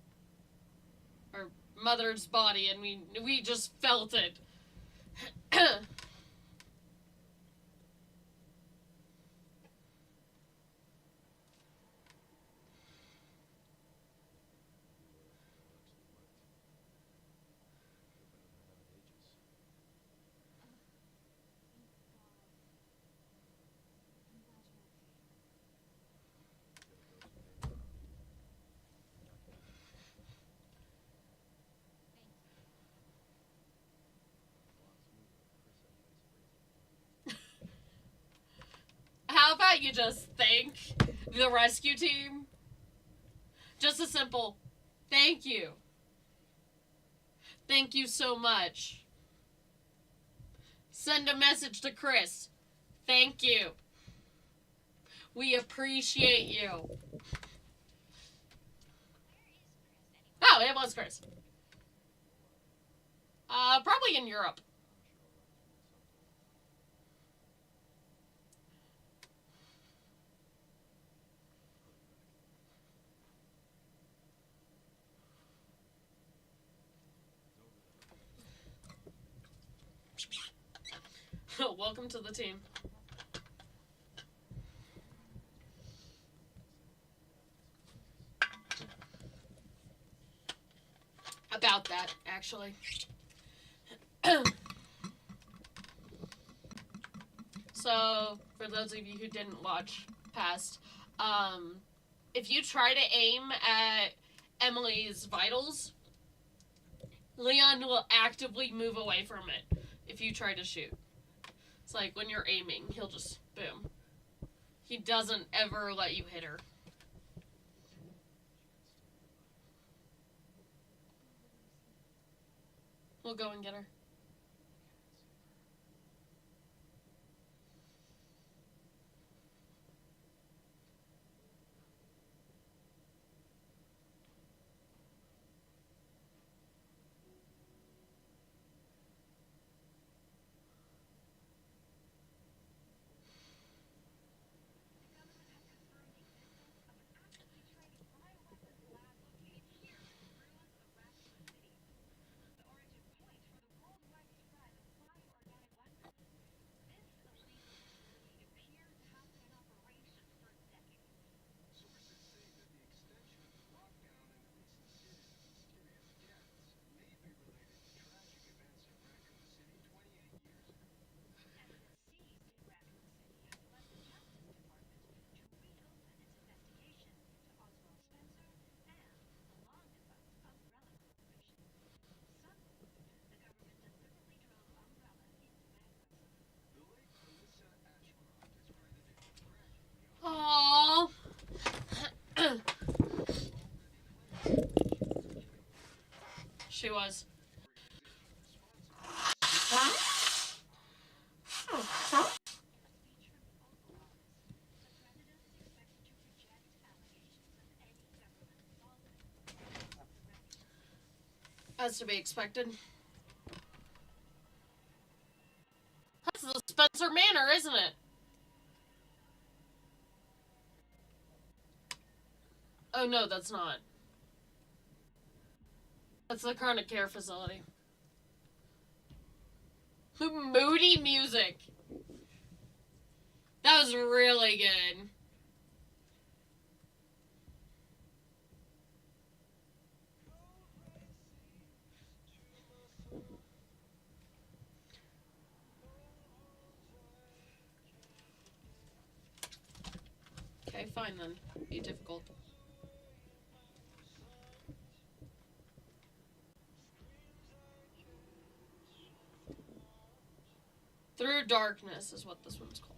our mother's body, and we just felt it. How about you just thank the rescue team? Just a simple thank you. Thank you so much. Send a message to Chris. Thank you. We appreciate you. Oh, it was Chris. Probably in Europe. Welcome to the team. About that, actually. So, for those of you who didn't watch past, if you try to aim at Emily's vitals, Leon will actively move away from it if you try to shoot. It's like when you're aiming, he'll just boom. He doesn't ever let you hit her. We'll go and get her. Aww. She was. As to be expected. That's the Spencer Manor, isn't it? Oh no, that's not. That's the chronic care facility. Moody music. That was really good. Okay, fine then. Be difficult. Through Darkness is what this one's called.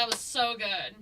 that was so good.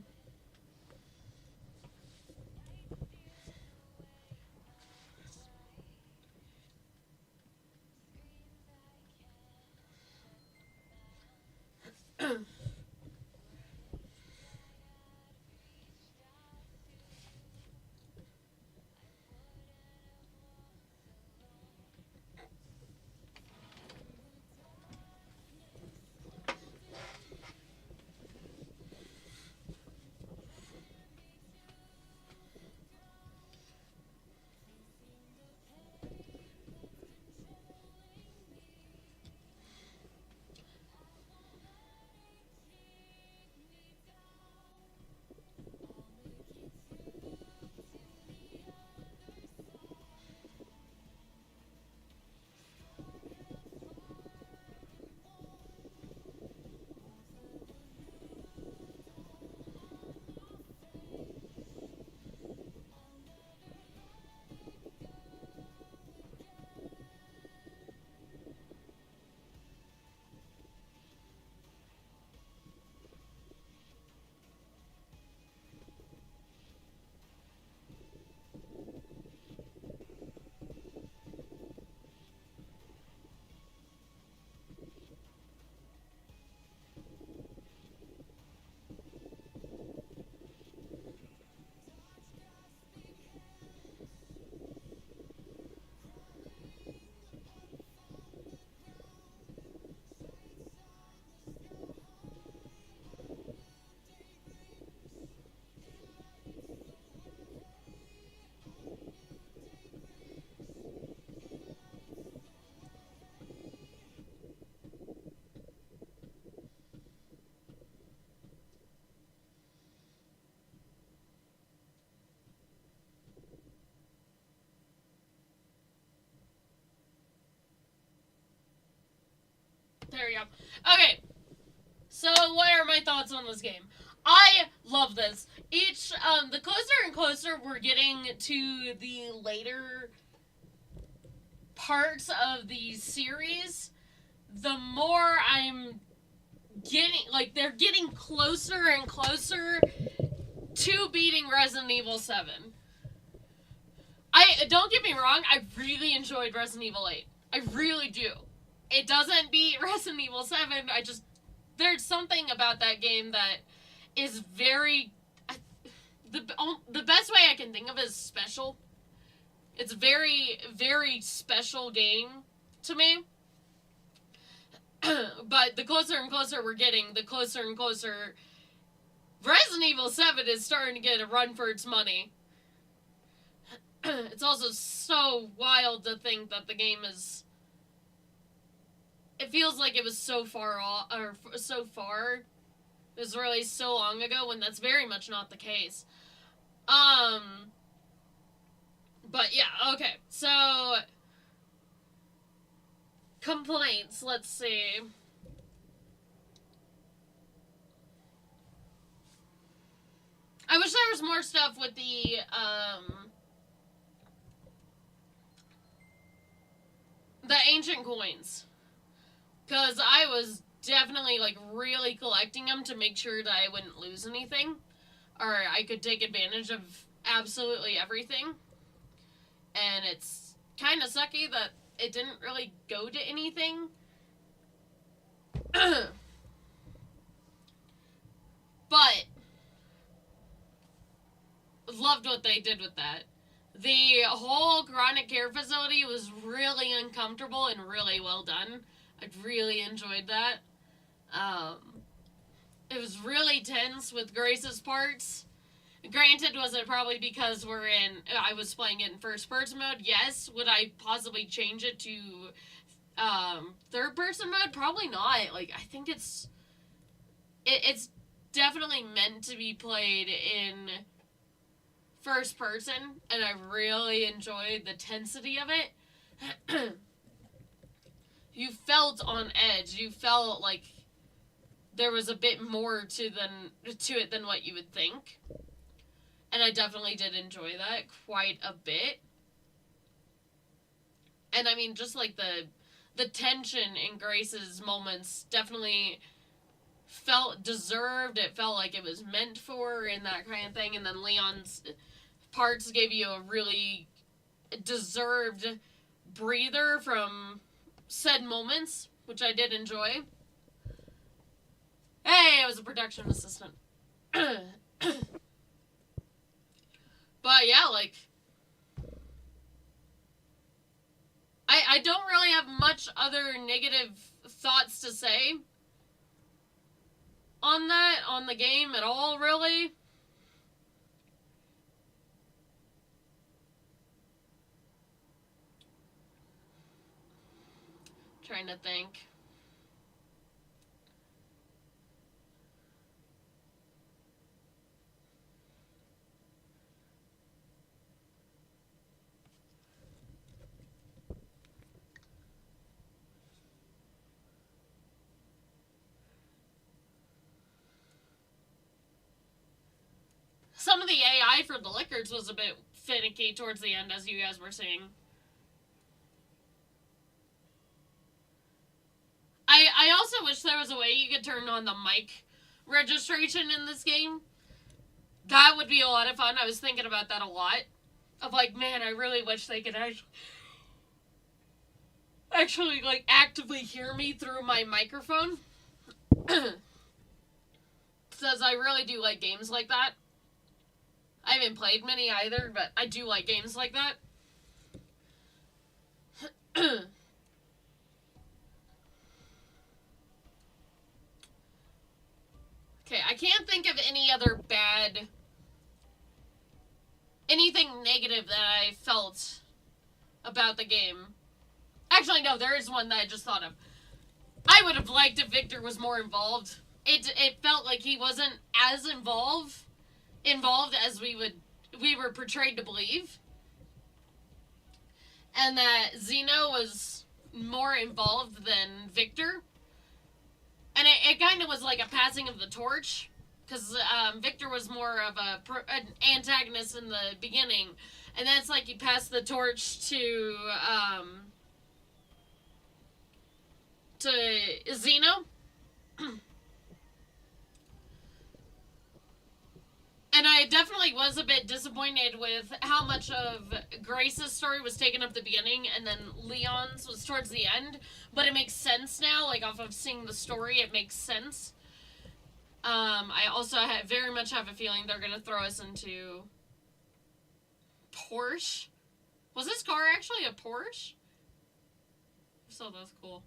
There we go. Okay, so what are my thoughts on this game? I love this. The closer and closer we're getting to the later parts of the series, the more I'm getting, like, they're getting closer and closer to beating Resident Evil 7. Don't get me wrong, I really enjoyed Resident Evil 8. I really do. It doesn't beat Resident Evil 7. There's something about that game that is very, the best way I can think of is special. It's a very, very special game to me. But the closer and closer we're getting, the closer and closer Resident Evil 7 is starting to get a run for its money. It's also so wild to think that the game is... It feels like it was so far off, or so far. It was really so long ago when that's very much not the case. But yeah, okay. So, complaints, let's see. I wish there was more stuff with the ancient coins. Because I was definitely, like, really collecting them to make sure that I wouldn't lose anything. Or I could take advantage of absolutely everything. And it's kind of sucky that it didn't really go to anything. But loved what they did with that. The whole chronic care facility was really uncomfortable and really well done. I really enjoyed that. It was really tense with Grace's parts. Granted, was it probably because I was playing it in first person mode? Yes. Would I possibly change it to third person mode? Probably not. Like, I think it's definitely meant to be played in first person, and I really enjoyed the tensity of it. You felt on edge. You felt like there was a bit more to it than what you would think. And I definitely did enjoy that quite a bit. And I mean, just like the tension in Grace's moments definitely felt deserved. It felt like it was meant for, and that kind of thing. And then Leon's parts gave you a really deserved breather from said moments, which I did enjoy. Hey, I was a production assistant. But yeah, like, I don't really have much other negative thoughts to say on that, on the game at all, really. Trying to think. Some of the AI for the Lickers was a bit finicky towards the end, as you guys were saying. I also wish there was a way you could turn on the mic registration in this game. That would be a lot of fun. I was thinking about that a lot. Of like, man, I really wish they could actually like actively hear me through my microphone. Says I really do like games like that. I haven't played many either, but I do like games like that. Okay, I can't think of any other anything negative that I felt about the game. Actually, no, there is one that I just thought of. I would have liked if Victor was more involved. It felt like he wasn't as involved as we were portrayed to believe. And that Zeno was more involved than Victor. And it kind of was like a passing of the torch, because Victor was more of an antagonist in the beginning, and then it's like you pass the torch to Zeno. And I definitely was a bit disappointed with how much of Grace's story was taken up at the beginning and then Leon's was towards the end. But it makes sense now, like off of seeing the story, it makes sense. I also very much have a feeling they're going to throw us into Porsche. Was this car actually a Porsche? So that's cool.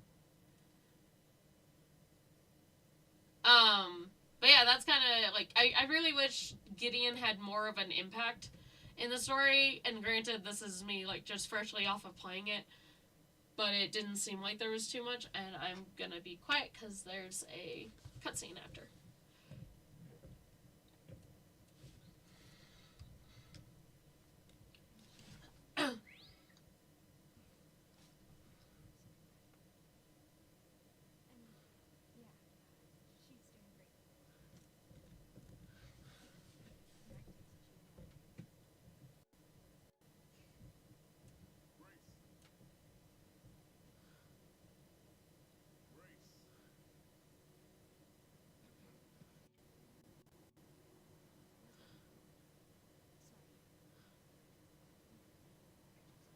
But yeah, that's kind of like, I really wish Gideon had more of an impact in the story. And granted, this is me like just freshly off of playing it, but it didn't seem like there was too much. And I'm gonna be quiet because there's a cutscene after.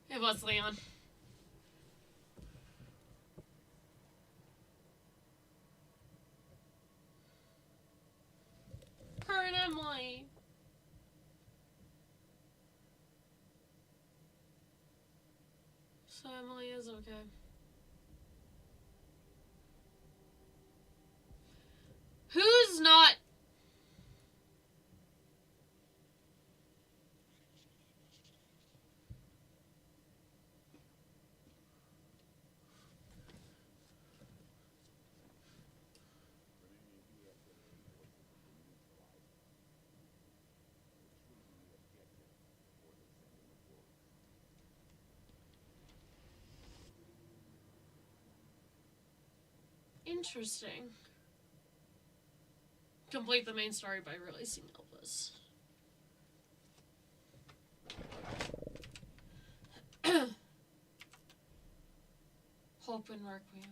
It was Leon. Her and Emily. So Emily is okay. Who's not? Interesting. Complete the main story by releasing Elvis. Hope and Requiem.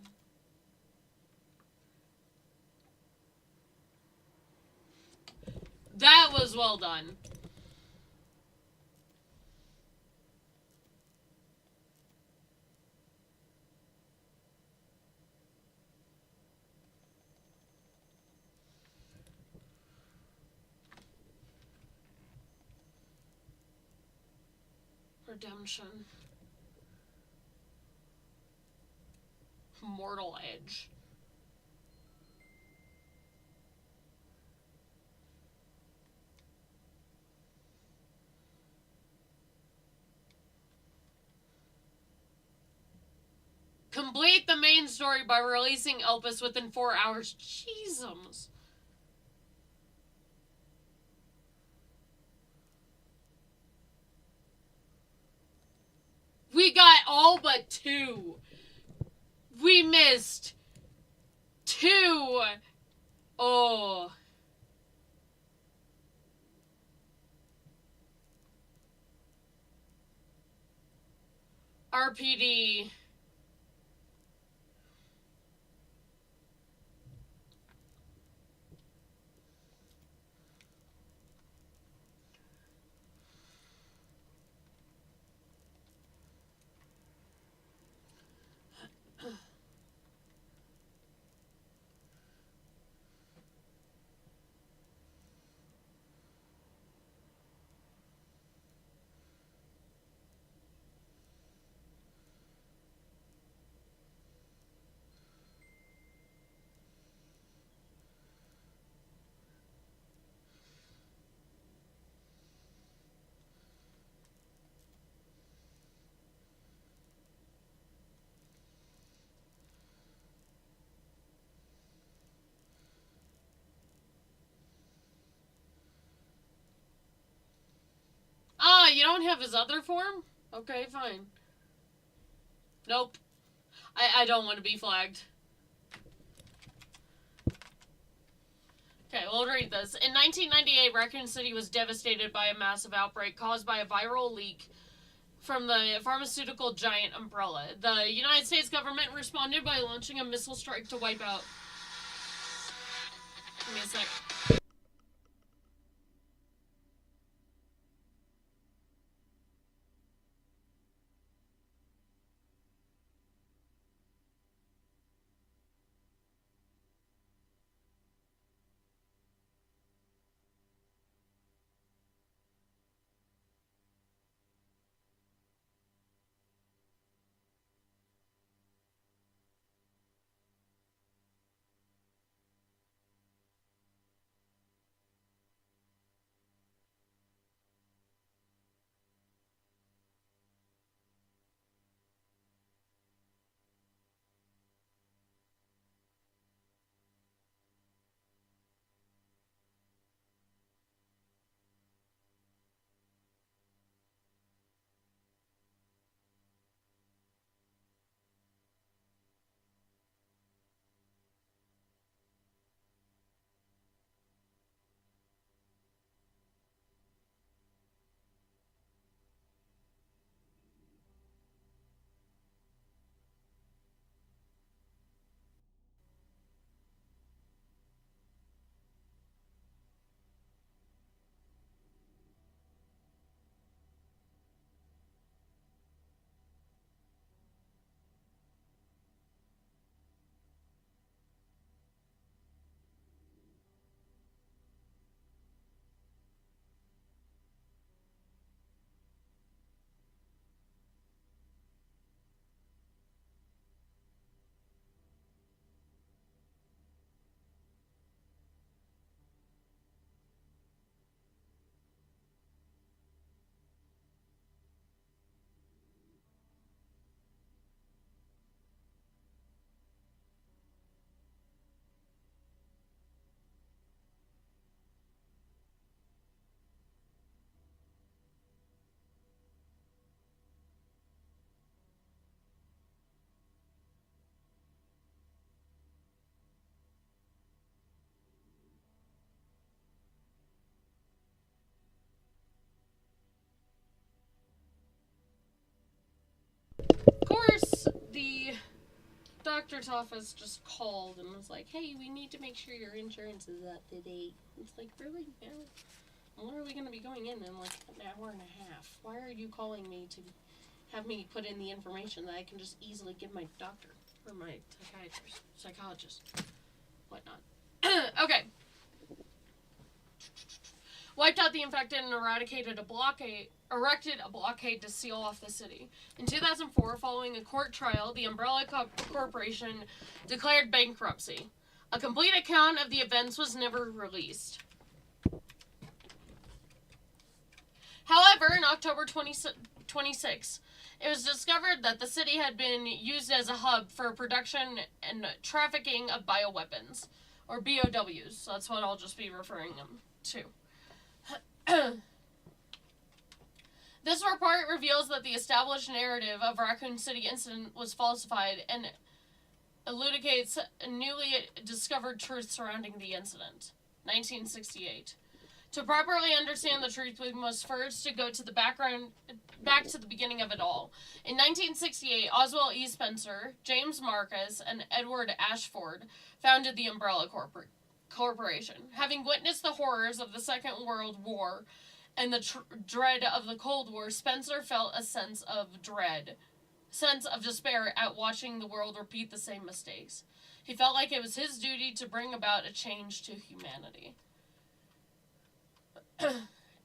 was well done. Redemption. Mortal Edge. Complete the main story by releasing Elpis within 4 hours. Jesus. We got all but 2. We missed 2. Oh. RPD. Ah, you don't have his other form? Okay, fine. Nope. I don't want to be flagged. Okay, we'll read this. In 1998, Raccoon City was devastated by a massive outbreak caused by a viral leak from the pharmaceutical giant Umbrella. The United States government responded by launching a missile strike to wipe out... Give me a sec. Of course, the doctor's office just called and was like, hey, we need to make sure your insurance is up to date. It's like, really? Yeah. When are we going to be going in like an hour and a half? Why are you calling me to have me put in the information that I can just easily give my doctor or my psychologist, whatnot? Okay. Wiped out the infected and erected a blockade to seal off the city. In 2004, following a court trial, the Umbrella Corporation declared bankruptcy. A complete account of the events was never released. However, in October 26, it was discovered that the city had been used as a hub for production and trafficking of bioweapons, or BOWs. So that's what I'll just be referring them to. This report reveals that the established narrative of Raccoon City incident was falsified and elucidates a newly discovered truth surrounding the incident. 1968. To properly understand the truth, we must first go to the back to the beginning of it all. In 1968, Oswald E. Spencer, James Marcus, and Edward Ashford founded the Umbrella Corporation. Having witnessed the horrors of the Second World War and the dread of the Cold War, Spencer felt a sense of despair at watching the world repeat the same mistakes. He felt like it was his duty to bring about a change to humanity.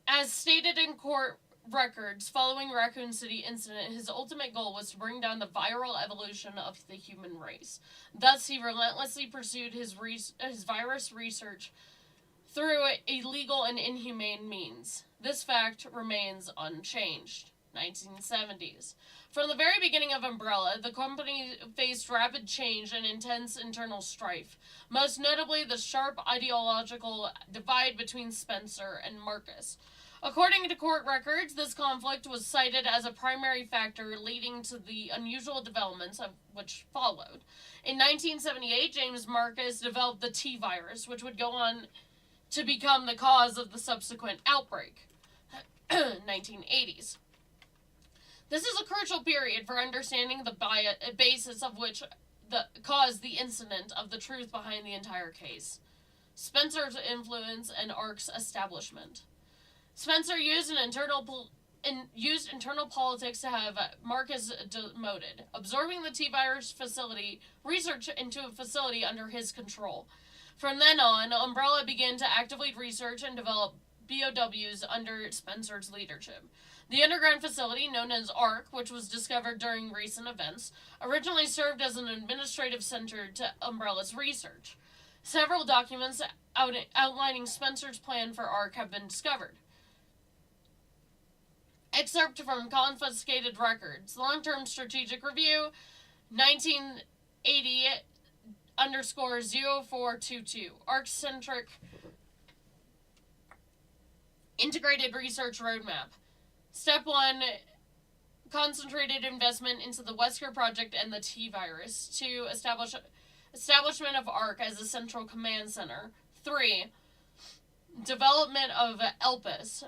As stated in court records following Raccoon City incident, his ultimate goal was to bring down the viral evolution of the human race. Thus, he relentlessly pursued his virus research through illegal and inhumane means. This fact remains unchanged. 1970s. From the very beginning of Umbrella, the company faced rapid change and intense internal strife, most notably the sharp ideological divide between Spencer and Marcus. According to court records, this conflict was cited as a primary factor leading to the unusual developments of which followed. In 1978, James Marcus developed the T virus, which would go on to become the cause of the subsequent outbreak. 1980s. This is a crucial period for understanding the basis of which caused the incident of the truth behind the entire case. Spencer's influence and ARC's establishment. Spencer used internal politics to have Marcus demoted, absorbing the T-virus research into a facility under his control. From then on, Umbrella began to actively research and develop BOWs under Spencer's leadership. The underground facility, known as ARC, which was discovered during recent events, originally served as an administrative center to Umbrella's research. Several documents outlining Spencer's plan for ARC have been discovered. Excerpt from confiscated records. Long-term strategic review, 1980_0422. ARC-centric integrated research roadmap. Step 1, concentrated investment into the Wesker Project and the T-virus. 2, establishment of ARC as a central command center. 3, development of ELPIS.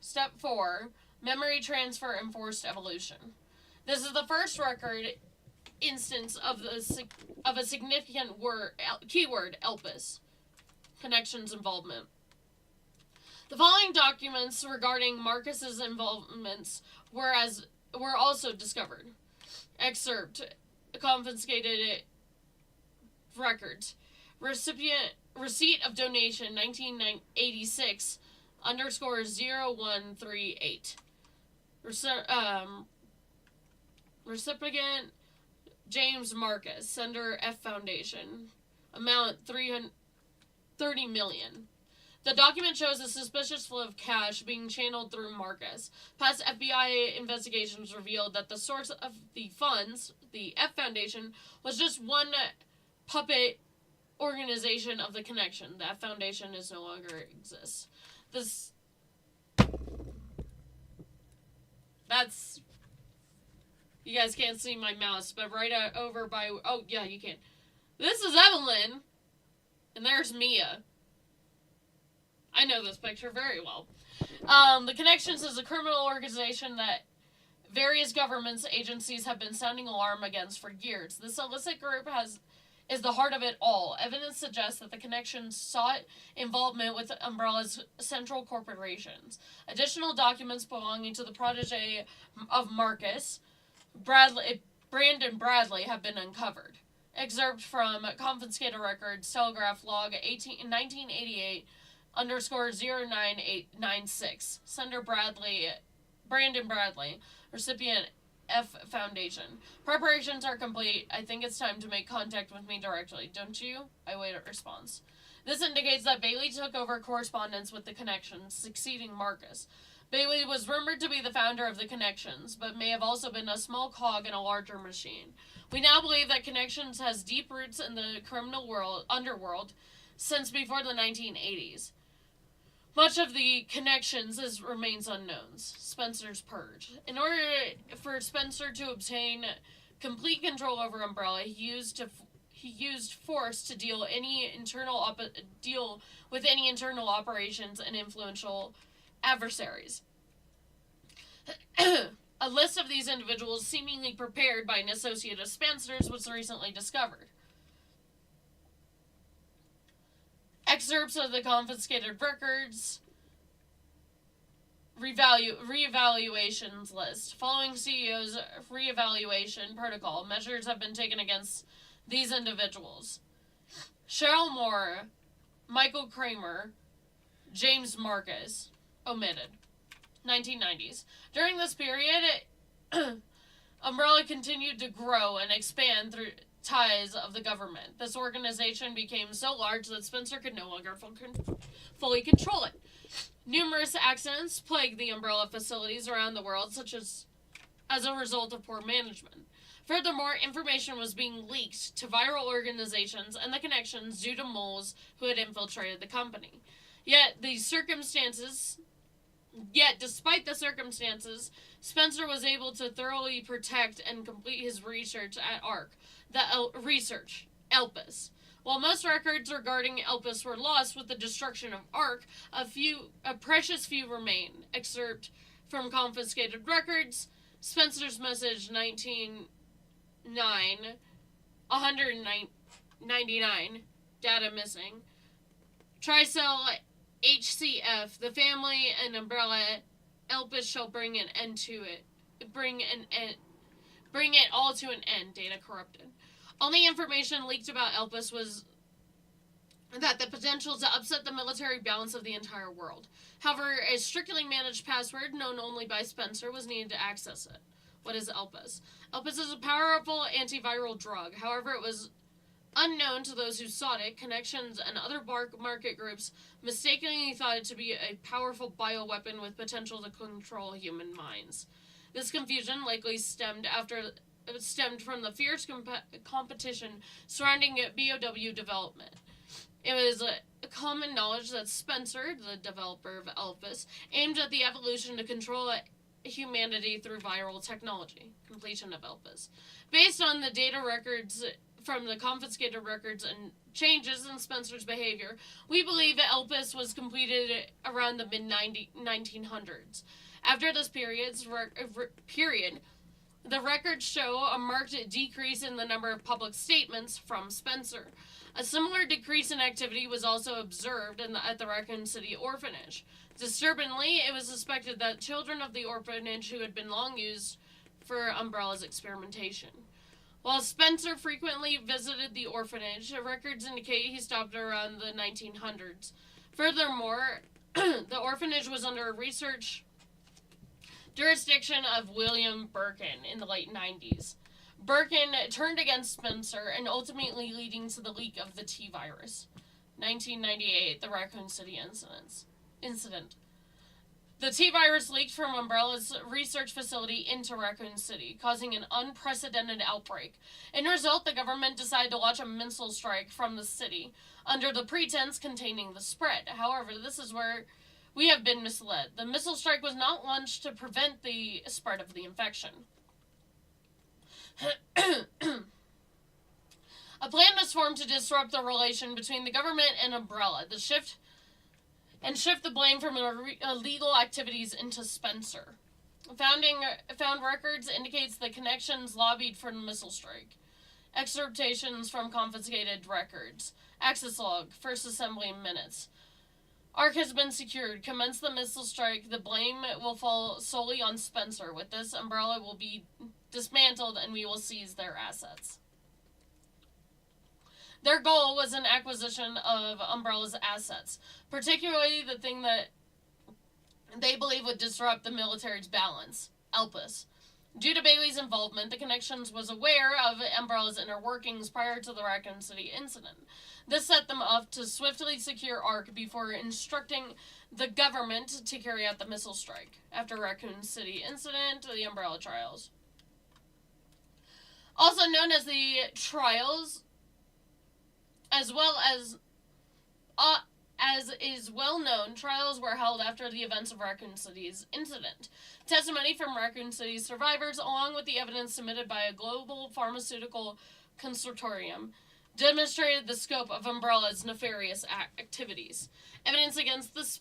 Step 4, memory transfer and forced evolution. This is the first record instance of a significant keyword, ELPIS. Connections involvement. The following documents regarding Marcus's involvements were also discovered. Excerpt, confiscated records. Receipt of donation, 1986_0138. Recipient, James Marcus, sender F Foundation. Amount $30 million. The document shows a suspicious flow of cash being channeled through Marcus. Past FBI investigations revealed that the source of the funds, the F Foundation, was just one puppet organization of the connection. That foundation no longer exists. That's... You guys can't see my mouse, but right over by... Oh, yeah, you can. This is Evelyn, and there's Mia. I know this picture very well. The Connections is a criminal organization that various governments agencies have been sounding alarm against for years. This illicit group is the heart of it all. Evidence suggests that the connections sought involvement with Umbrella's central corporations. Additional documents belonging to the protege of Marcus, Brandon Bradley, have been uncovered. Excerpt from confiscated records, Telegraph log 1988 underscore 09896. Sender Brandon Bradley, recipient F Foundation. Preparations are complete. I think it's time to make contact with me directly. Don't you? I wait a response. This indicates that Bailey took over correspondence with the Connections, succeeding Marcus. Bailey was rumored to be the founder of the Connections, but may have also been a small cog in a larger machine. We now believe that Connections has deep roots in the criminal underworld since before the 1980s. Much of the Connections remains unknown. Spencer's Purge. In order for Spencer to obtain complete control over Umbrella, he used force to deal with any internal operations and influential adversaries. A list of these individuals, seemingly prepared by an associate of Spencer's, was recently discovered. Excerpts of the confiscated records, reevaluations list. Following CEO's reevaluation protocol, measures have been taken against these individuals: Cheryl Moore, Michael Kramer, James Marcus, omitted. 1990s. During this period, Umbrella continued to grow and expand through ties of the government. This organization became so large that Spencer could no longer fully control it. Numerous accidents plagued the Umbrella facilities around the world, such as a result of poor management. Furthermore, information was being leaked to viral organizations and the Connections due to moles who had infiltrated the company. Yet, despite the circumstances, Spencer was able to thoroughly protect and complete his research at ARC, Elpis. While most records regarding Elpis were lost with the destruction of ARC, a precious few remain. Excerpt from confiscated records, Spencer's message 199, data missing. Tricell HCF, the family and Umbrella, Elpis shall bring an end to it. Bring it all to an end, data corrupted. Only information leaked about Elpis was that the potential to upset the military balance of the entire world. However, a strictly managed password, known only by Spencer, was needed to access it. What is Elpis? Elpis is a powerful antiviral drug. However, it was unknown to those who sought it. Connections and other market groups mistakenly thought it to be a powerful bioweapon with potential to control human minds. This confusion likely stemmed from the fierce competition surrounding BOW development. It was common knowledge that Spencer, the developer of Elpis, aimed at the evolution to control humanity through viral technology. Completion of Elpis. Based on the data records from the confiscated records and changes in Spencer's behavior, we believe Elpis was completed around the mid-1900s. After this period, the records show a marked decrease in the number of public statements from Spencer. A similar decrease in activity was also observed at the Raccoon City orphanage. Disturbingly, it was suspected that children of the orphanage who had been long used for Umbrella's experimentation. While Spencer frequently visited the orphanage, records indicate he stopped around the 1900s. Furthermore, the orphanage was under research jurisdiction of William Birkin in the late 90s. Birkin turned against Spencer and ultimately leading to the leak of the T-virus. 1998, the Raccoon City incident. The T-virus leaked from Umbrella's research facility into Raccoon City, causing an unprecedented outbreak. In result, the government decided to launch a missile strike from the city, under the pretense containing the spread. However, this is where we have been misled. The missile strike was not launched to prevent the spread of the infection. A plan was formed to disrupt the relation between the government and Umbrella, shift the blame from illegal activities into Spencer. Found records indicates the Connections lobbied for the missile strike. excerptations from confiscated records, access log, first assembly minutes. ARC has been secured. Commence the missile strike. The blame will fall solely on Spencer. With this, Umbrella will be dismantled and we will seize their assets. Their goal was an acquisition of Umbrella's assets, particularly the thing that they believe would disrupt the military's balance, Elpis. Due to Bailey's involvement, the Connections was aware of Umbrella's inner workings prior to the Raccoon City incident. This set them up to swiftly secure ARC before instructing the government to carry out the missile strike. After Raccoon City incident, the Umbrella Trials. Also known as the Trials, as is well known, trials were held after the events of Raccoon City's incident. Testimony from Raccoon City's survivors, along with the evidence submitted by a global pharmaceutical consortium, demonstrated the scope of Umbrella's nefarious activities. Evidence against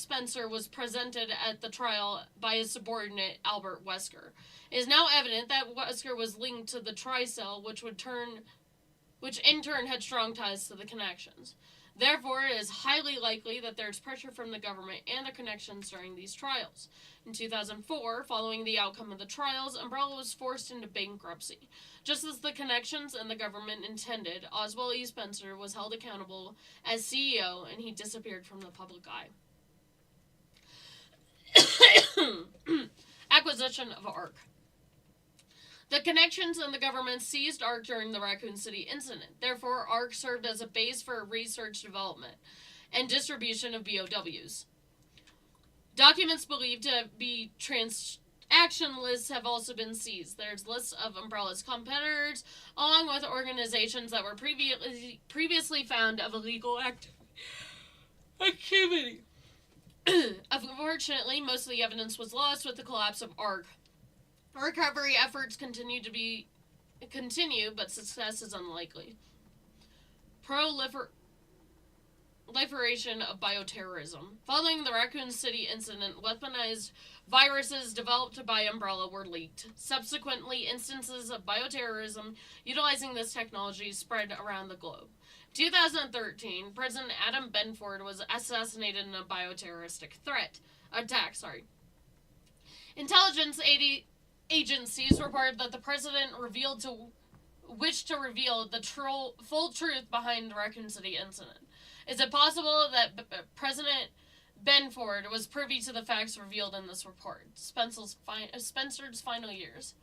Spencer was presented at the trial by his subordinate, Albert Wesker. It is now evident that Wesker was linked to the Tricell, which in turn had strong ties to the Connections. Therefore, it is highly likely that there is pressure from the government and the Connections during these trials. In 2004, following the outcome of the trials, Umbrella was forced into bankruptcy. Just as the Connections and the government intended, Oswald E. Spencer was held accountable as CEO and he disappeared from the public eye. Acquisition of ARC. The Connections and the government seized ARC during the Raccoon City incident. Therefore, ARC served as a base for research, development, and distribution of BOWs. Documents believed to be transaction lists have also been seized. There's lists of Umbrella's competitors, along with organizations that were previously found of illegal activity. Unfortunately, most of the evidence was lost with the collapse of ARC. Recovery efforts continue, but success is unlikely. Proliferation of bioterrorism. Following the Raccoon City incident, weaponized viruses developed by Umbrella were leaked. Subsequently, instances of bioterrorism utilizing this technology spread around the globe. 2013, President Adam Benford was assassinated in a bioterroristic attack. Intelligence agencies reported that the president wished to reveal the full truth behind the Raccoon City incident. Is it possible that President Benford was privy to the facts revealed in this report? Spencer's final years.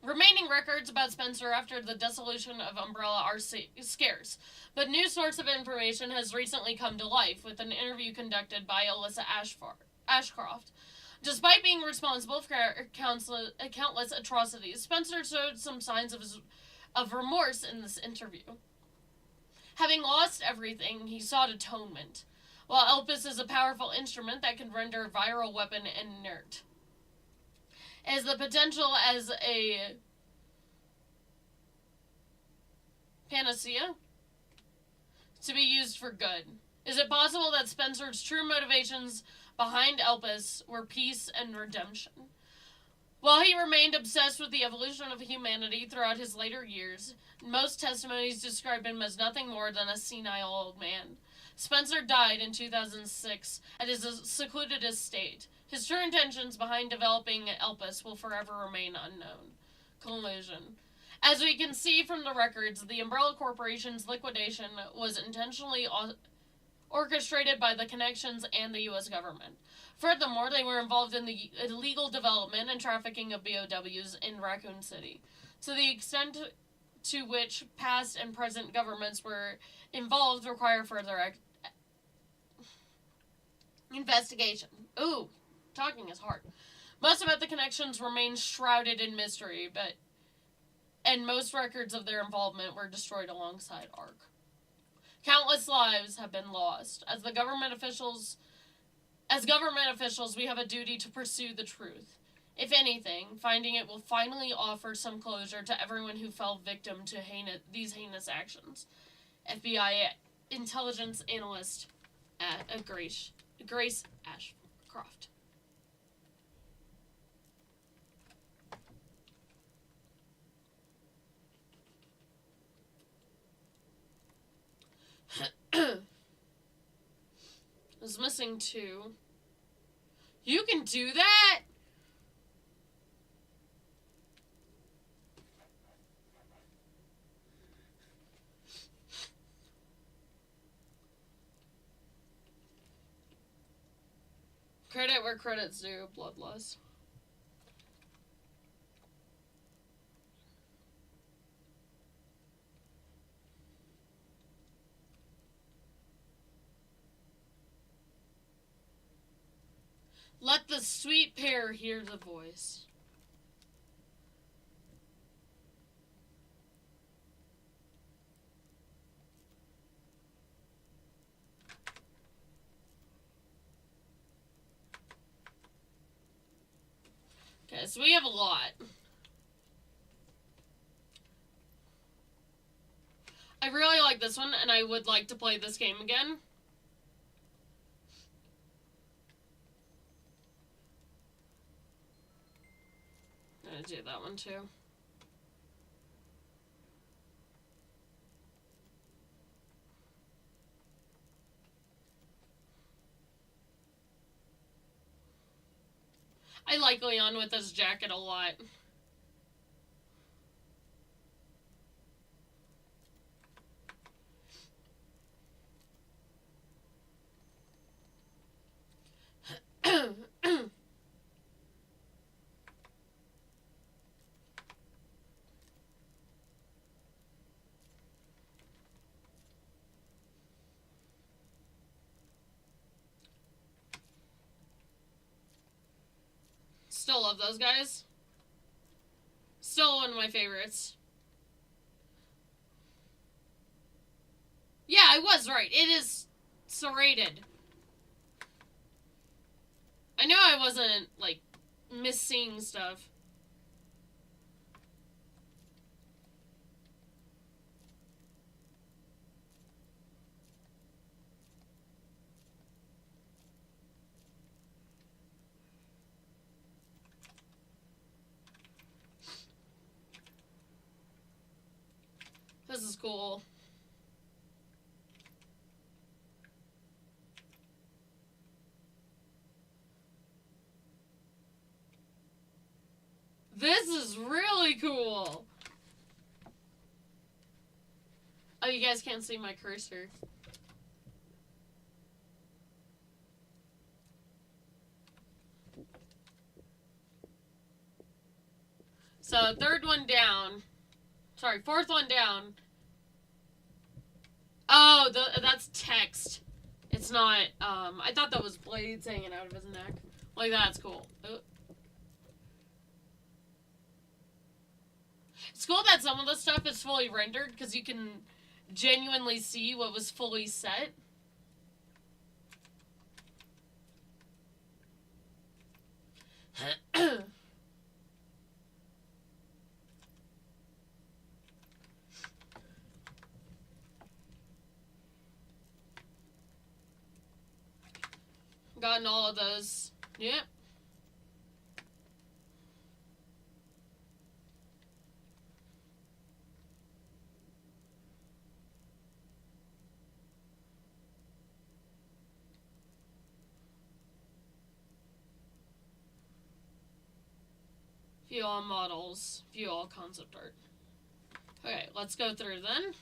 Remaining records about Spencer after the dissolution of Umbrella are scarce, but new source of information has recently come to life with an interview conducted by Alyssa Ashcroft. Despite being responsible for countless atrocities, Spencer showed some signs of remorse in this interview. Having lost everything, he sought atonement, while Elpis is a powerful instrument that can render a viral weapon inert. It has the potential as a panacea to be used for good. Is it possible that Spencer's true motivations behind Elpis were peace and redemption? While he remained obsessed with the evolution of humanity throughout his later years, most testimonies describe him as nothing more than a senile old man. Spencer died in 2006 at his secluded estate. His true intentions behind developing Elpis will forever remain unknown. Conclusion. As we can see from the records, the Umbrella Corporation's liquidation was intentionally orchestrated by the Connections and the U.S. government. Furthermore, they were involved in the illegal development and trafficking of BOWs in Raccoon City. To the extent to which past and present governments were involved require further investigation. Ooh, talking is hard. Most about the Connections remain shrouded in mystery, and most records of their involvement were destroyed alongside ARC. Countless lives have been lost. As government officials, we have a duty to pursue the truth. If anything, finding it will finally offer some closure to everyone who fell victim to these heinous actions. FBI intelligence analyst Grace Ashcroft. was missing 2. You can do that? Credit where credit's due, Bloodlust. Let the sweet pair hear the voice. Okay, so we have a lot. I really like this one, and I would like to play this game again. I'm gonna do that one too. I like Leon with his jacket a lot. Still love those guys. Still one of my favorites. Yeah, I was right. It is serrated. I know I wasn't, like, missing stuff. This is cool. This is really cool. Oh, you guys can't see my cursor. So, third one down. Sorry, fourth one down. Oh, that's text. It's not, I thought that was blades hanging out of his neck. Like, that's cool. Oh. It's cool that some of the stuff is fully rendered, because you can genuinely see what was fully set. Gotten all of those. Yep. View all models. View all concept art. Okay, let's go through then.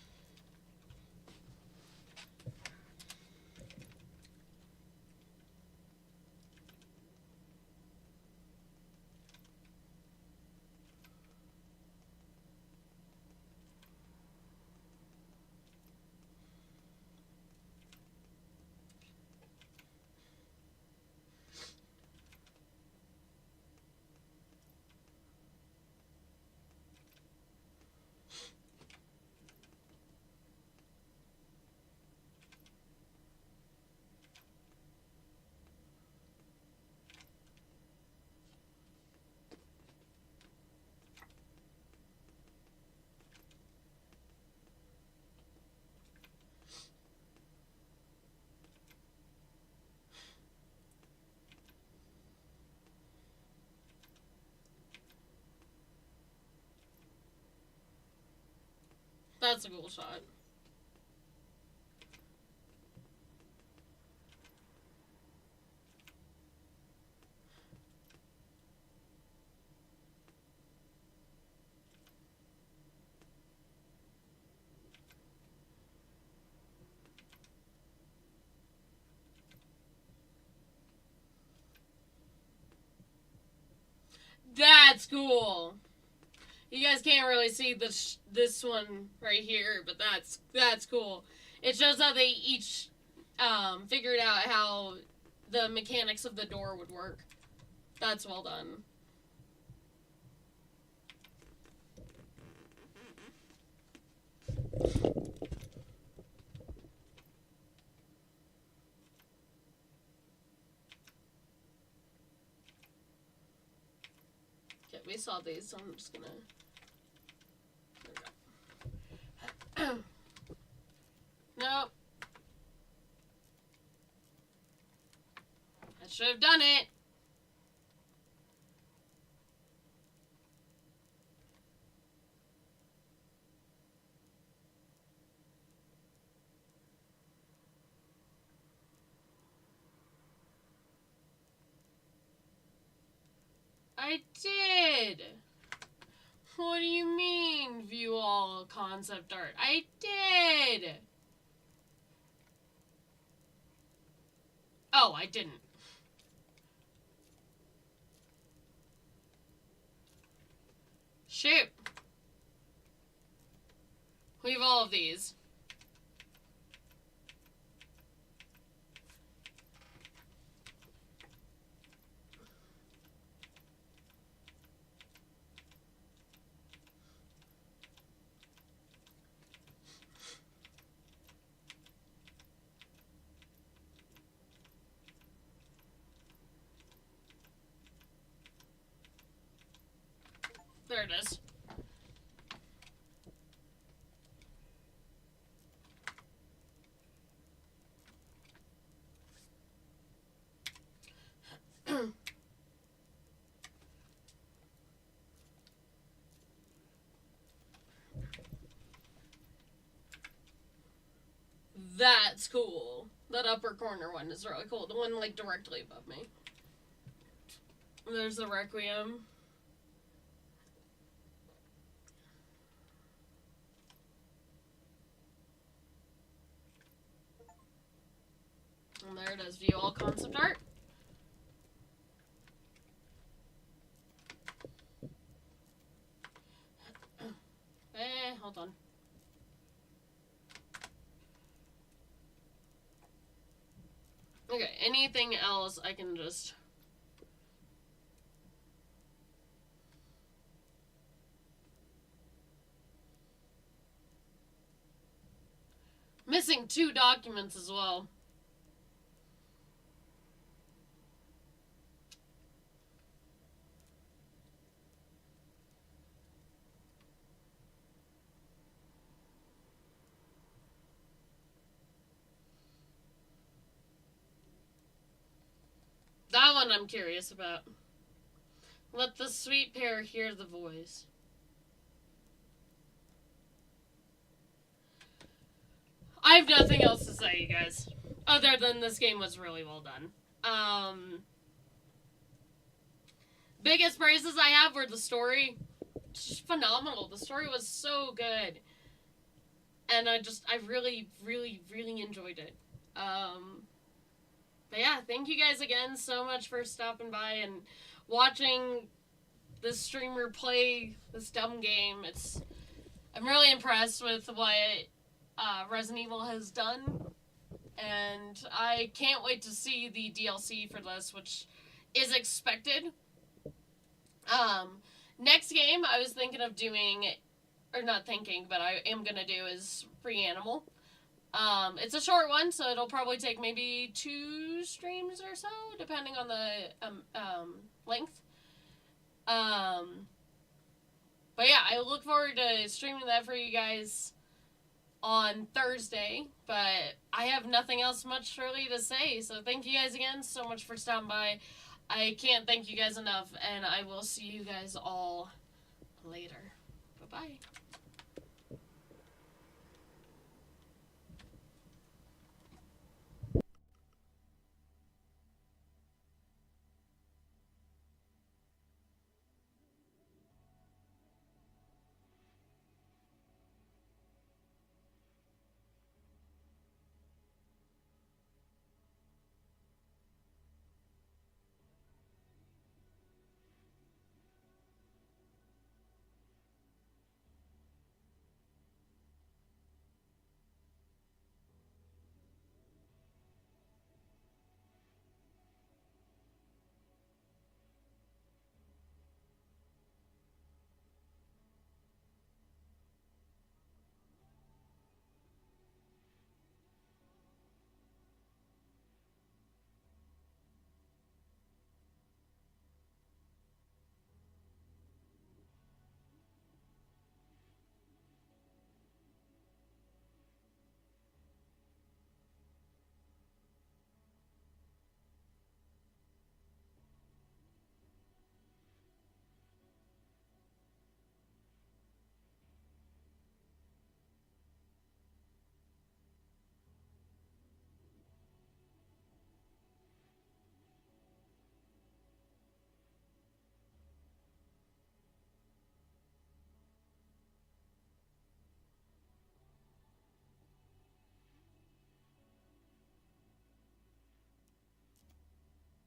That's a cool shot. That's cool. You guys can't really see this one right here, but that's cool. It shows how they each figured out how the mechanics of the door would work. That's well done. Okay, we saw these, so I'm just gonna... There we go. Nope. I should have done it. I did. What do you mean, view all concept art? I did. Oh, I didn't. Shoot. Leave all of these. There it is. That's cool. That upper corner one is really cool. The one, like, directly above me. There's the Requiem. And there it is. View all concept art. Hold on. Okay, anything else I can just... Missing 2 documents as well. That one I'm curious about. Let the sweet pair hear the voice. I have nothing else to say, you guys. Other than this game was really well done. Biggest praises I have were the story. Just phenomenal. The story was so good. And I really, really, really enjoyed it. But yeah, thank you guys again so much for stopping by and watching this streamer play this dumb game. I'm really impressed with what Resident Evil has done, and I can't wait to see the DLC for this, which is expected. Next game I was thinking of doing, or not thinking, but I am gonna do is Reanimal. It's a short one, so it'll probably take maybe 2 streams or so, depending on the length. But yeah, I look forward to streaming that for you guys on Thursday, but I have nothing else much really to say, so thank you guys again so much for stopping by. I can't thank you guys enough, and I will see you guys all later. Bye-bye.